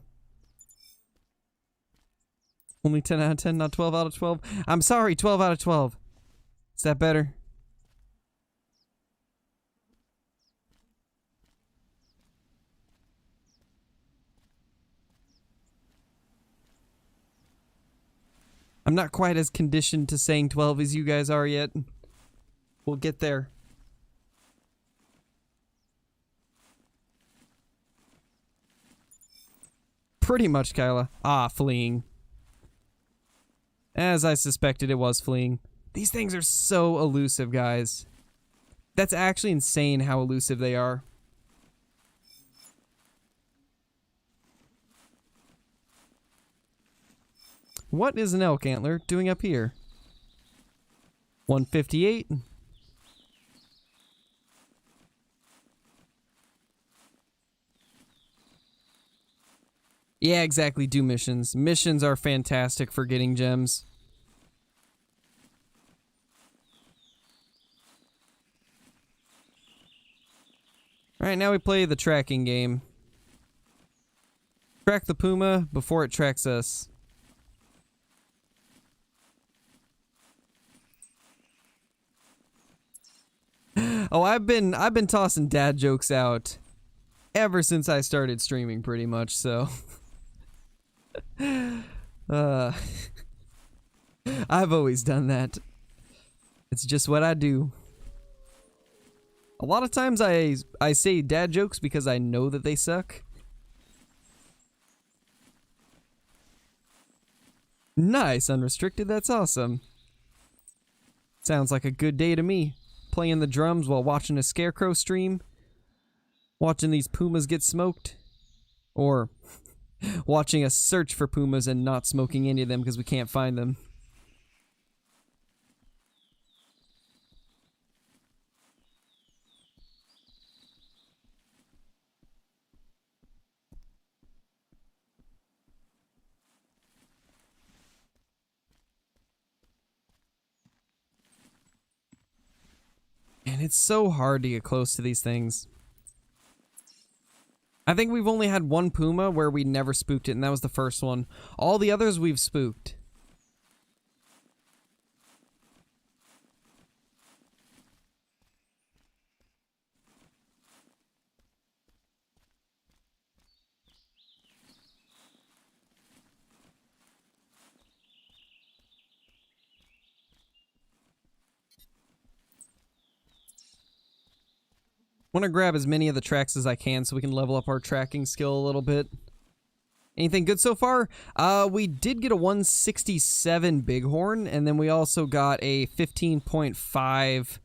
Only 10 out of 10, not 12 out of 12. I'm sorry, 12 out of 12. Is that better? I'm not quite as conditioned to saying 12 as you guys are yet. We'll get there. Pretty much, Kyla. Ah, fleeing. As I suspected, it was fleeing. These things are so elusive, guys. That's actually insane how elusive they are. What is an elk antler doing up here? 158. Yeah, exactly. Do missions. Missions are fantastic for getting gems. Alright, now we play the tracking game. Track the Puma before it tracks us. Oh, I've been tossing dad jokes out ever since I started streaming, pretty much, so. I've always done that. It's just what I do. A lot of times I say dad jokes because I know that they suck. Nice, unrestricted, that's awesome. Sounds like a good day to me. Playing the drums while watching a Scarecrow stream. Watching these Pumas get smoked. Or watching us search for Pumas and not smoking any of them because we can't find them. And it's so hard to get close to these things. I think we've only had one Puma where we never spooked it, and that was the first one. All the others we've spooked. I want to grab as many of the tracks as I can so we can level up our tracking skill a little bit. Anything good so far? We did get a 167 bighorn, and then we also got a 15.5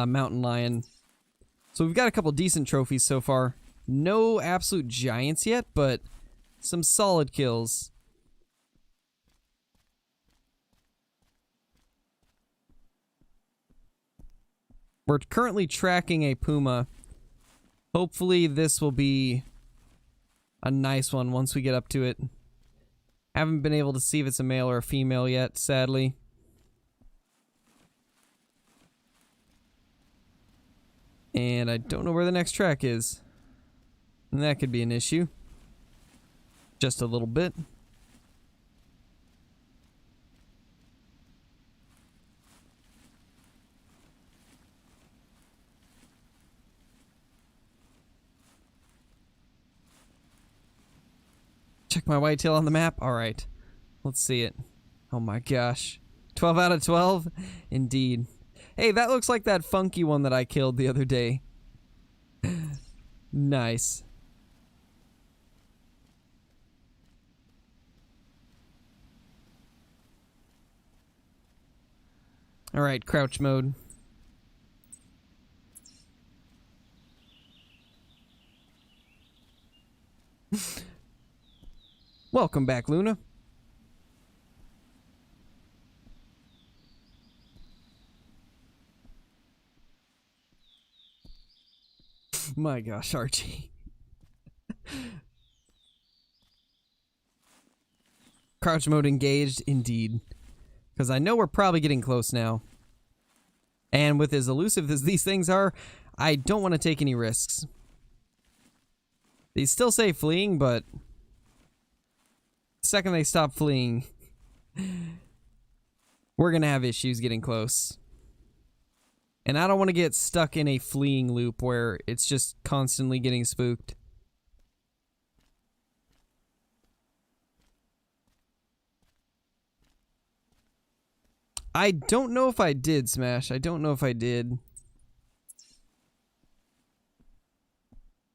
mountain lion. So we've got a couple decent trophies so far. No absolute giants yet, but some solid kills. We're currently tracking a Puma. Hopefully this will be a nice one once we get up to it. Haven't been able to see if it's a male or a female yet, sadly. And I don't know where the next track is. And that could be an issue. Just a little bit. Check my whitetail on the map. Alright. Let's see it. Oh my gosh. 12 out of 12? Indeed. Hey, that looks like that funky one that I killed the other day. Nice. Alright, crouch mode. Welcome back, Luna. My gosh, Archie. Crouch mode engaged, indeed. Because I know we're probably getting close now. And with as elusive as these things are, I don't want to take any risks. They still say fleeing, but the second they stop fleeing, We're gonna have issues getting close. And I don't want to get stuck in a fleeing loop where it's just constantly getting spooked. I don't know if I did, Smash. I don't know if I did.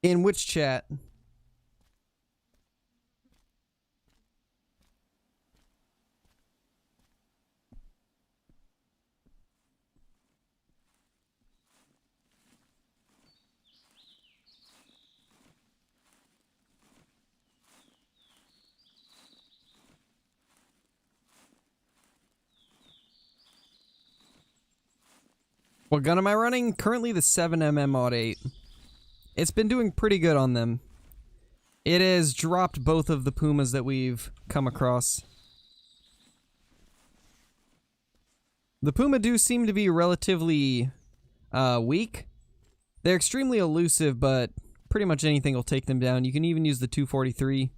In which chat? What gun am I running? Currently the 7mm Mod 8. It's been doing pretty good on them. It has dropped both of the Pumas that we've come across. The Puma do seem to be relatively weak. They're extremely elusive, but pretty much anything will take them down. You can even use the 243.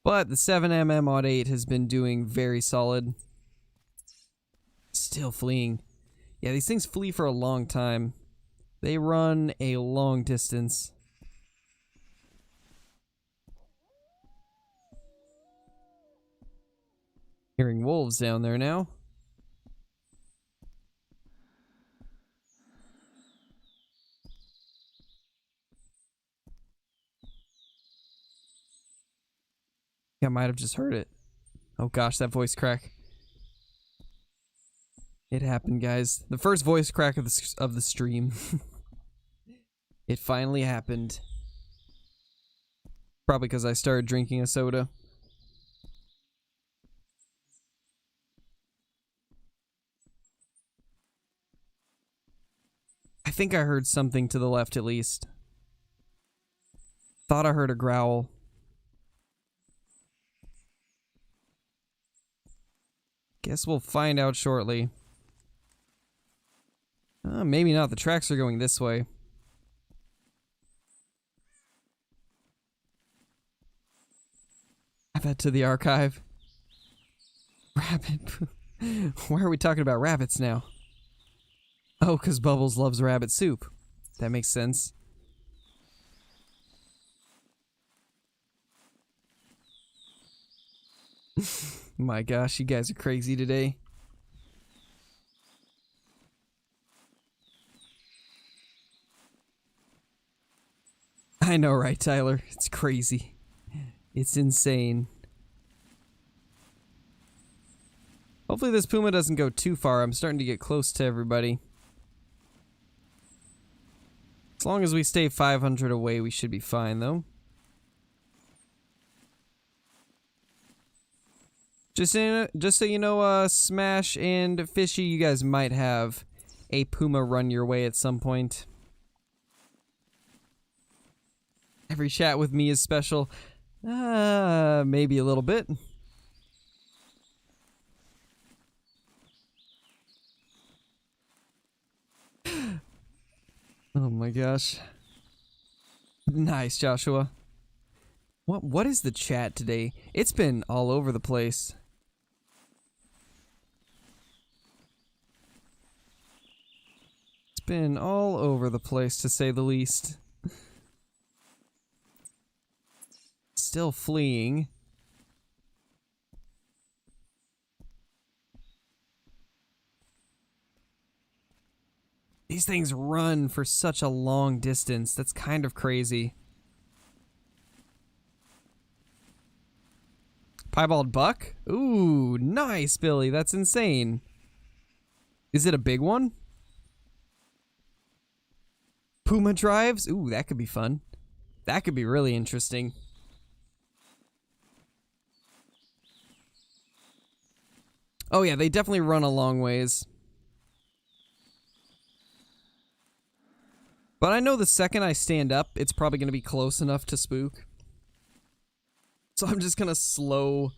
But the 7mm Mod 8 has been doing very solid. Still fleeing. Yeah, these things flee for a long time. They run a long distance. Hearing wolves down there now. I might have just heard it. Oh gosh, that voice crack. It happened, guys. The first voice crack of the stream. It finally happened. Probably because I started drinking a soda. I think I heard something to the left at least. Thought I heard a growl. Guess we'll find out shortly. Maybe not. The tracks are going this way. Add that to the archive. Rabbit. Why are we talking about rabbits now? Oh, because Bubbles loves rabbit soup. That makes sense. My gosh, you guys are crazy today. I know, right, Tyler? It's crazy. It's insane. Hopefully this Puma doesn't go too far. I'm starting to get close to everybody. As long as we stay 500 away, we should be fine, though. Just so you know, Smash and Fishy, you guys might have a Puma run your way at some point. Every chat with me is special. Maybe a little bit. Oh my gosh. Nice, Joshua. What is the chat today? It's been all over the place. It's been all over the place, to say the least. Still fleeing. These things run for such a long distance. That's kind of crazy. Piebald buck? Ooh, nice, Billy. That's insane. Is it a big one? Puma drives? Ooh, that could be fun. That could be really interesting. Oh yeah, they definitely run a long ways. But I know the second I stand up, it's probably going to be close enough to spook. So I'm just going to slow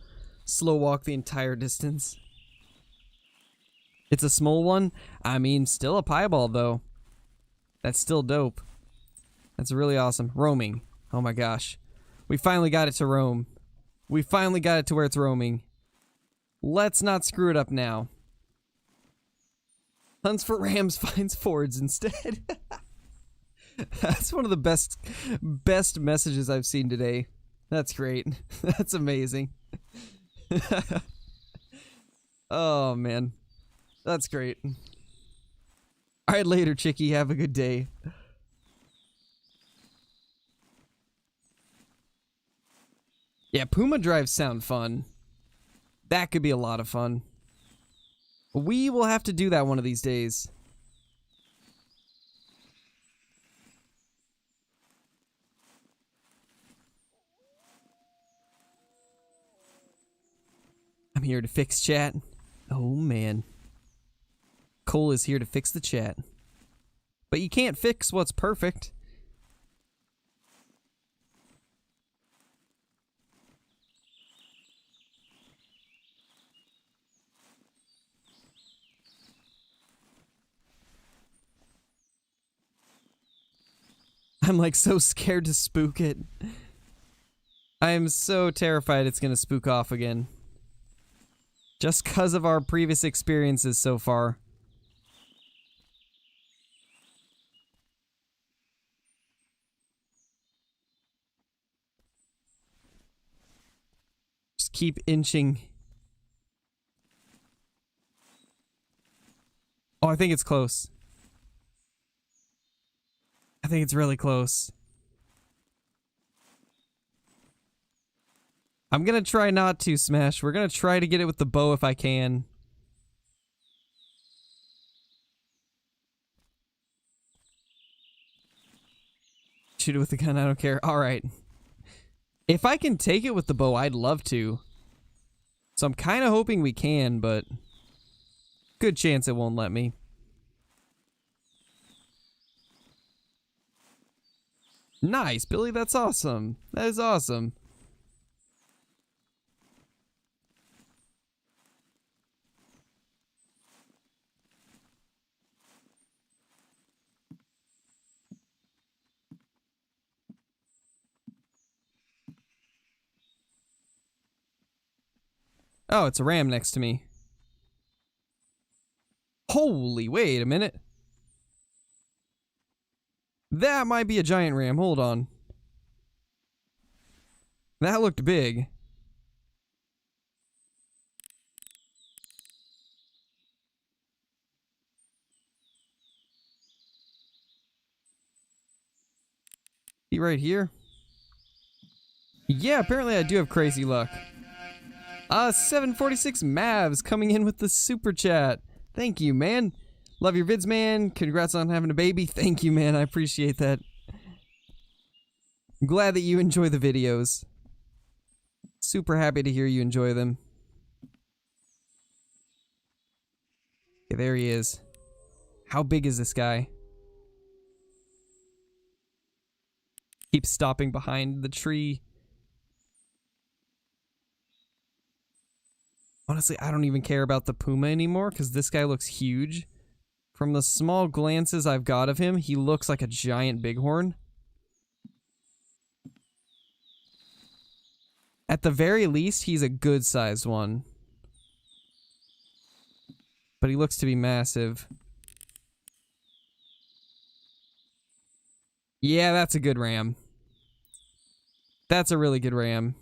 walk the entire distance. It's a small one. I mean, still a piebald though. That's still dope. That's really awesome. Roaming. Oh my gosh. We finally got it to roam. We finally got it to where it's roaming. Let's not screw it up now. Hunts for rams, finds fords instead. That's one of the best messages I've seen today. That's great. That's amazing. Oh, man. That's great. Alright, later, chickie. Have a good day. Yeah, Puma drives sound fun. That could be a lot of fun. We will have to do that one of these days. I'm here to fix chat. Oh, man. Cole is here to fix the chat. But you can't fix what's perfect. I'm like so scared to spook it. I am so terrified it's gonna spook off again. Just because of our previous experiences so far. Just keep inching. Oh, I think it's close. I think it's really close. I'm gonna try not to smash. We're gonna try to get it with the bow if I can. Shoot it with the gun, I don't care. Alright. If I can take it with the bow, I'd love to. So I'm kind of hoping we can, but good chance it won't let me. Nice, Billy, that's awesome. That is awesome. Oh, it's a ram next to me. Holy, wait a minute. That might be a giant ram. Hold on. That looked big. Be right here. Yeah, apparently I do have crazy luck. 746 Mavs coming in with the super chat. Thank you, man. Love your vids, man. Congrats on having a baby. Thank you, man. I appreciate that. I'm glad that you enjoy the videos. Super happy to hear you enjoy them. Okay, there he is. How big is this guy? Keeps stopping behind the tree. Honestly, I don't even care about the Puma anymore because this guy looks huge. From the small glances I've got of him, he looks like a giant bighorn. At the very least, he's a good-sized one. But he looks to be massive. Yeah, that's a good ram. That's a really good ram.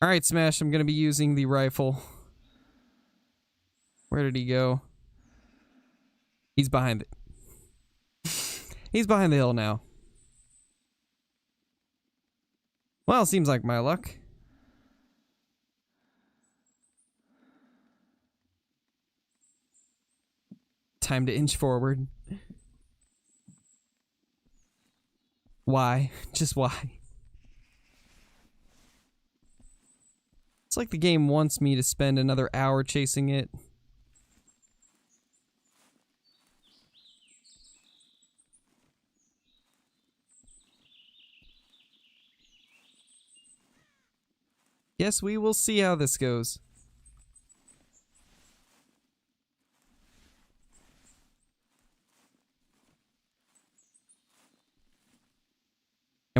Alright, Smash, I'm gonna be using the rifle. Where did he go? He's behind it. He's behind the hill now. Well, seems like my luck. Time to inch forward. Why? Just why? It's like the game wants me to spend another hour chasing it. Yes, we will see how this goes.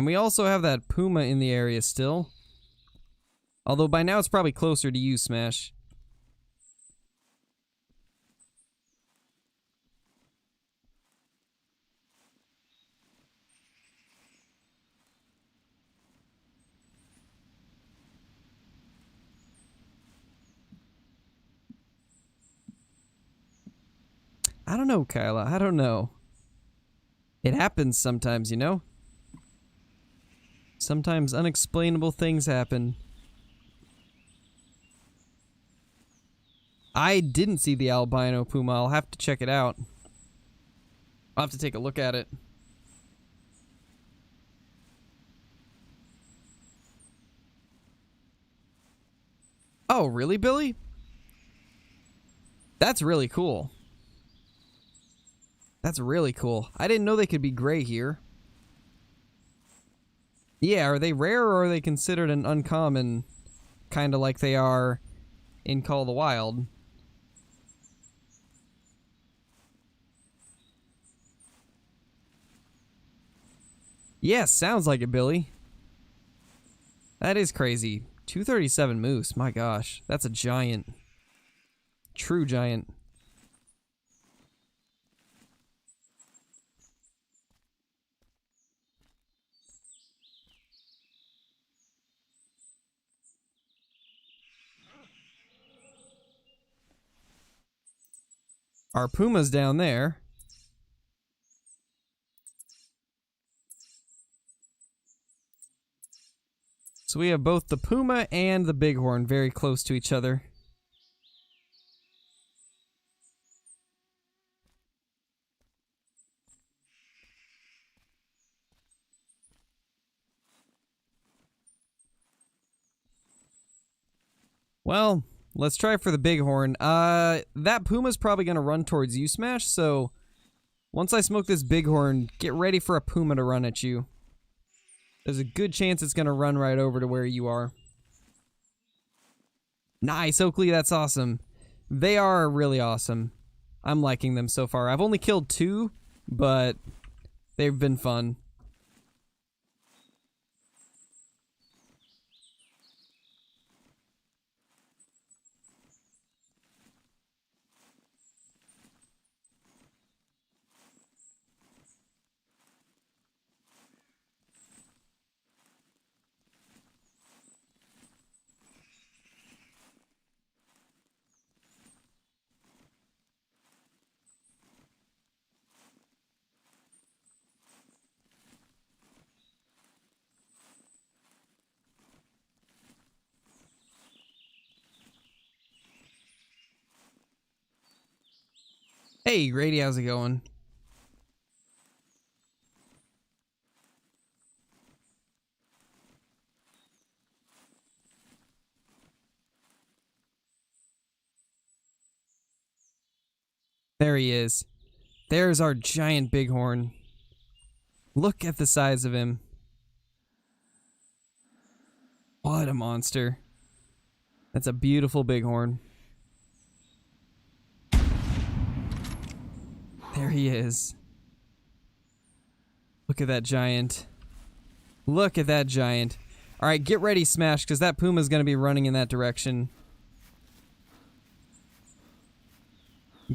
And we also have that Puma in the area still. Although by now it's probably closer to you, Smash. I don't know, Kyla. I don't know. It happens sometimes, you know? Sometimes unexplainable things happen. I didn't see the Albino Puma. I'll have to check it out. I'll have to take a look at it. Oh, really, Billy? That's really cool. That's really cool. I didn't know they could be gray here. Yeah, are they rare or are they considered an uncommon? Kind of like they are in Call of the Wild. Yeah, sounds like it, Billy. That is crazy. 237 moose, my gosh. That's a giant. True giant. Our Puma's down there. So we have both the Puma and the Bighorn very close to each other. Well, let's try for the Bighorn. That Puma's probably going to run towards you, Smash, so once I smoke this Bighorn, get ready for a Puma to run at you. There's a good chance it's going to run right over to where you are. Nice, Oakley, that's awesome. They are really awesome. I'm liking them so far. I've only killed 2, but they've been fun. Hey, Grady, how's it going? There he is. There's our giant Bighorn. Look at the size of him. What a monster. That's a beautiful Bighorn. There he is. Look at that giant. Look at that giant. Alright, get ready, Smash, because that Puma's going to be running in that direction.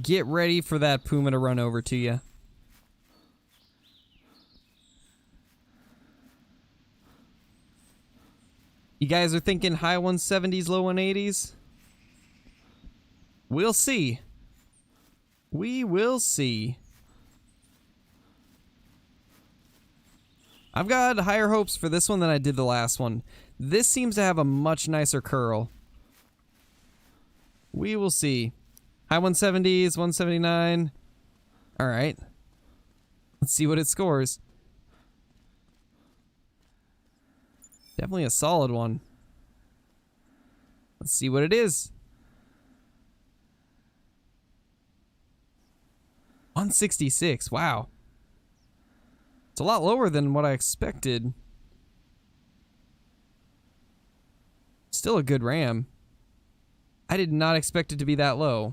Get ready for that Puma to run over to you. You guys are thinking high 170s, low 180s? We'll see. We will see. I've got higher hopes for this one than I did the last one. This seems to have a much nicer curl. We will see. High 170s, 179. Alright. Let's see what it scores. Definitely a solid one. Let's see what it is. 166, wow. It's a lot lower than what I expected. Still a good RAM. I did not expect it to be that low.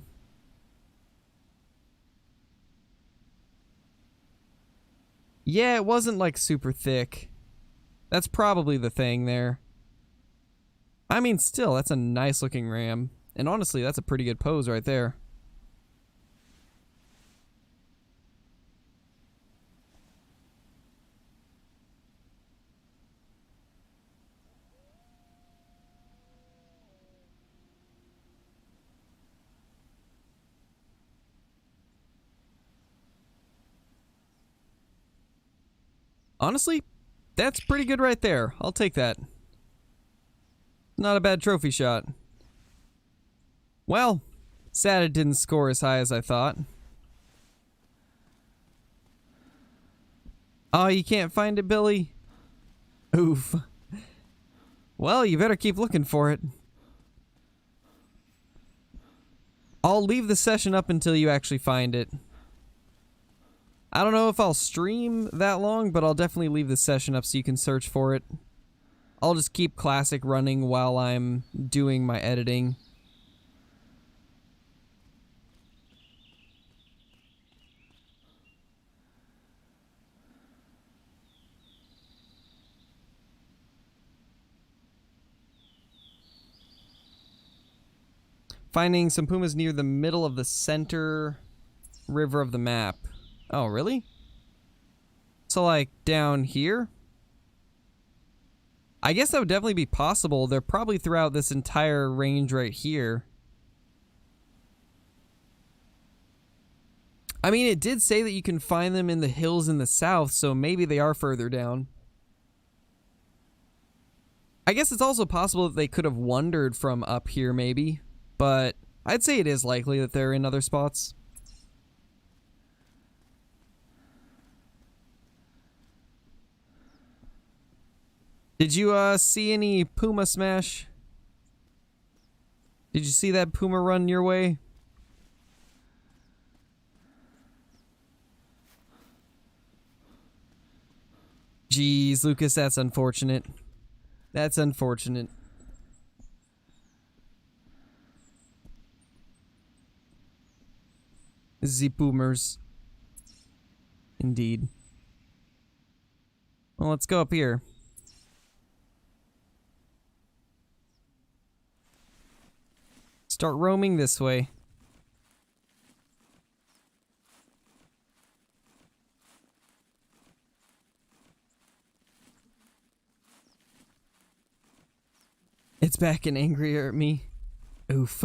Yeah, it wasn't like super thick. That's probably the thing there. I mean, still, that's a nice looking ram. And honestly, that's a pretty good pose right there. Honestly, that's pretty good right there. I'll take that. Not a bad trophy shot. Well, sad it didn't score as high as I thought. Oh, you can't find it, Billy? Oof. Well, you better keep looking for it. I'll leave the session up until you actually find it. I don't know if I'll stream that long, but I'll definitely leave the session up so you can search for it. I'll just keep Classic running while I'm doing my editing. Finding some pumas near the middle of the center river of the map. Oh, really? So, like, down here? I guess that would definitely be possible. They're probably throughout this entire range right here. I mean, it did say that you can find them in the hills in the south, so maybe they are further down. I guess it's also possible that they could have wandered from up here, maybe. But I'd say it is likely that they're in other spots. Did you see any Puma smash? Did you see that Puma run your way? Jeez, Lucas, that's unfortunate. That's unfortunate. The Boomers. Indeed. Well, let's go up here. Start roaming this way. It's back and angrier at me. Oof.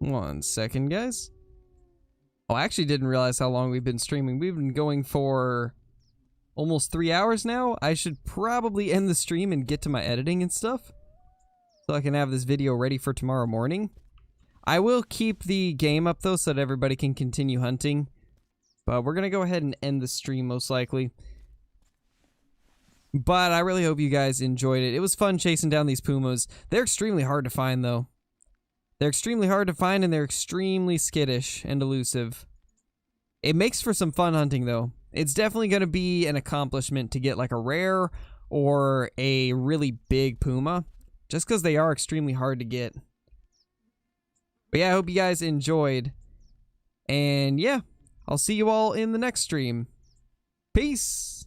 One second, guys. Oh, I actually didn't realize how long we've been streaming. We've been going for almost 3 hours now. I should probably end the stream and get to my editing and stuff, so I can have this video ready for tomorrow morning. I will keep the game up, though, so that everybody can continue hunting. But we're going to go ahead and end the stream, most likely. But I really hope you guys enjoyed it. It was fun chasing down these pumas. They're extremely hard to find, though. They're extremely hard to find, and they're extremely skittish and elusive. It makes for some fun hunting, though. It's definitely going to be an accomplishment to get, like, a rare or a really big puma, just because they are extremely hard to get. But yeah, I hope you guys enjoyed. And yeah, I'll see you all in the next stream. Peace!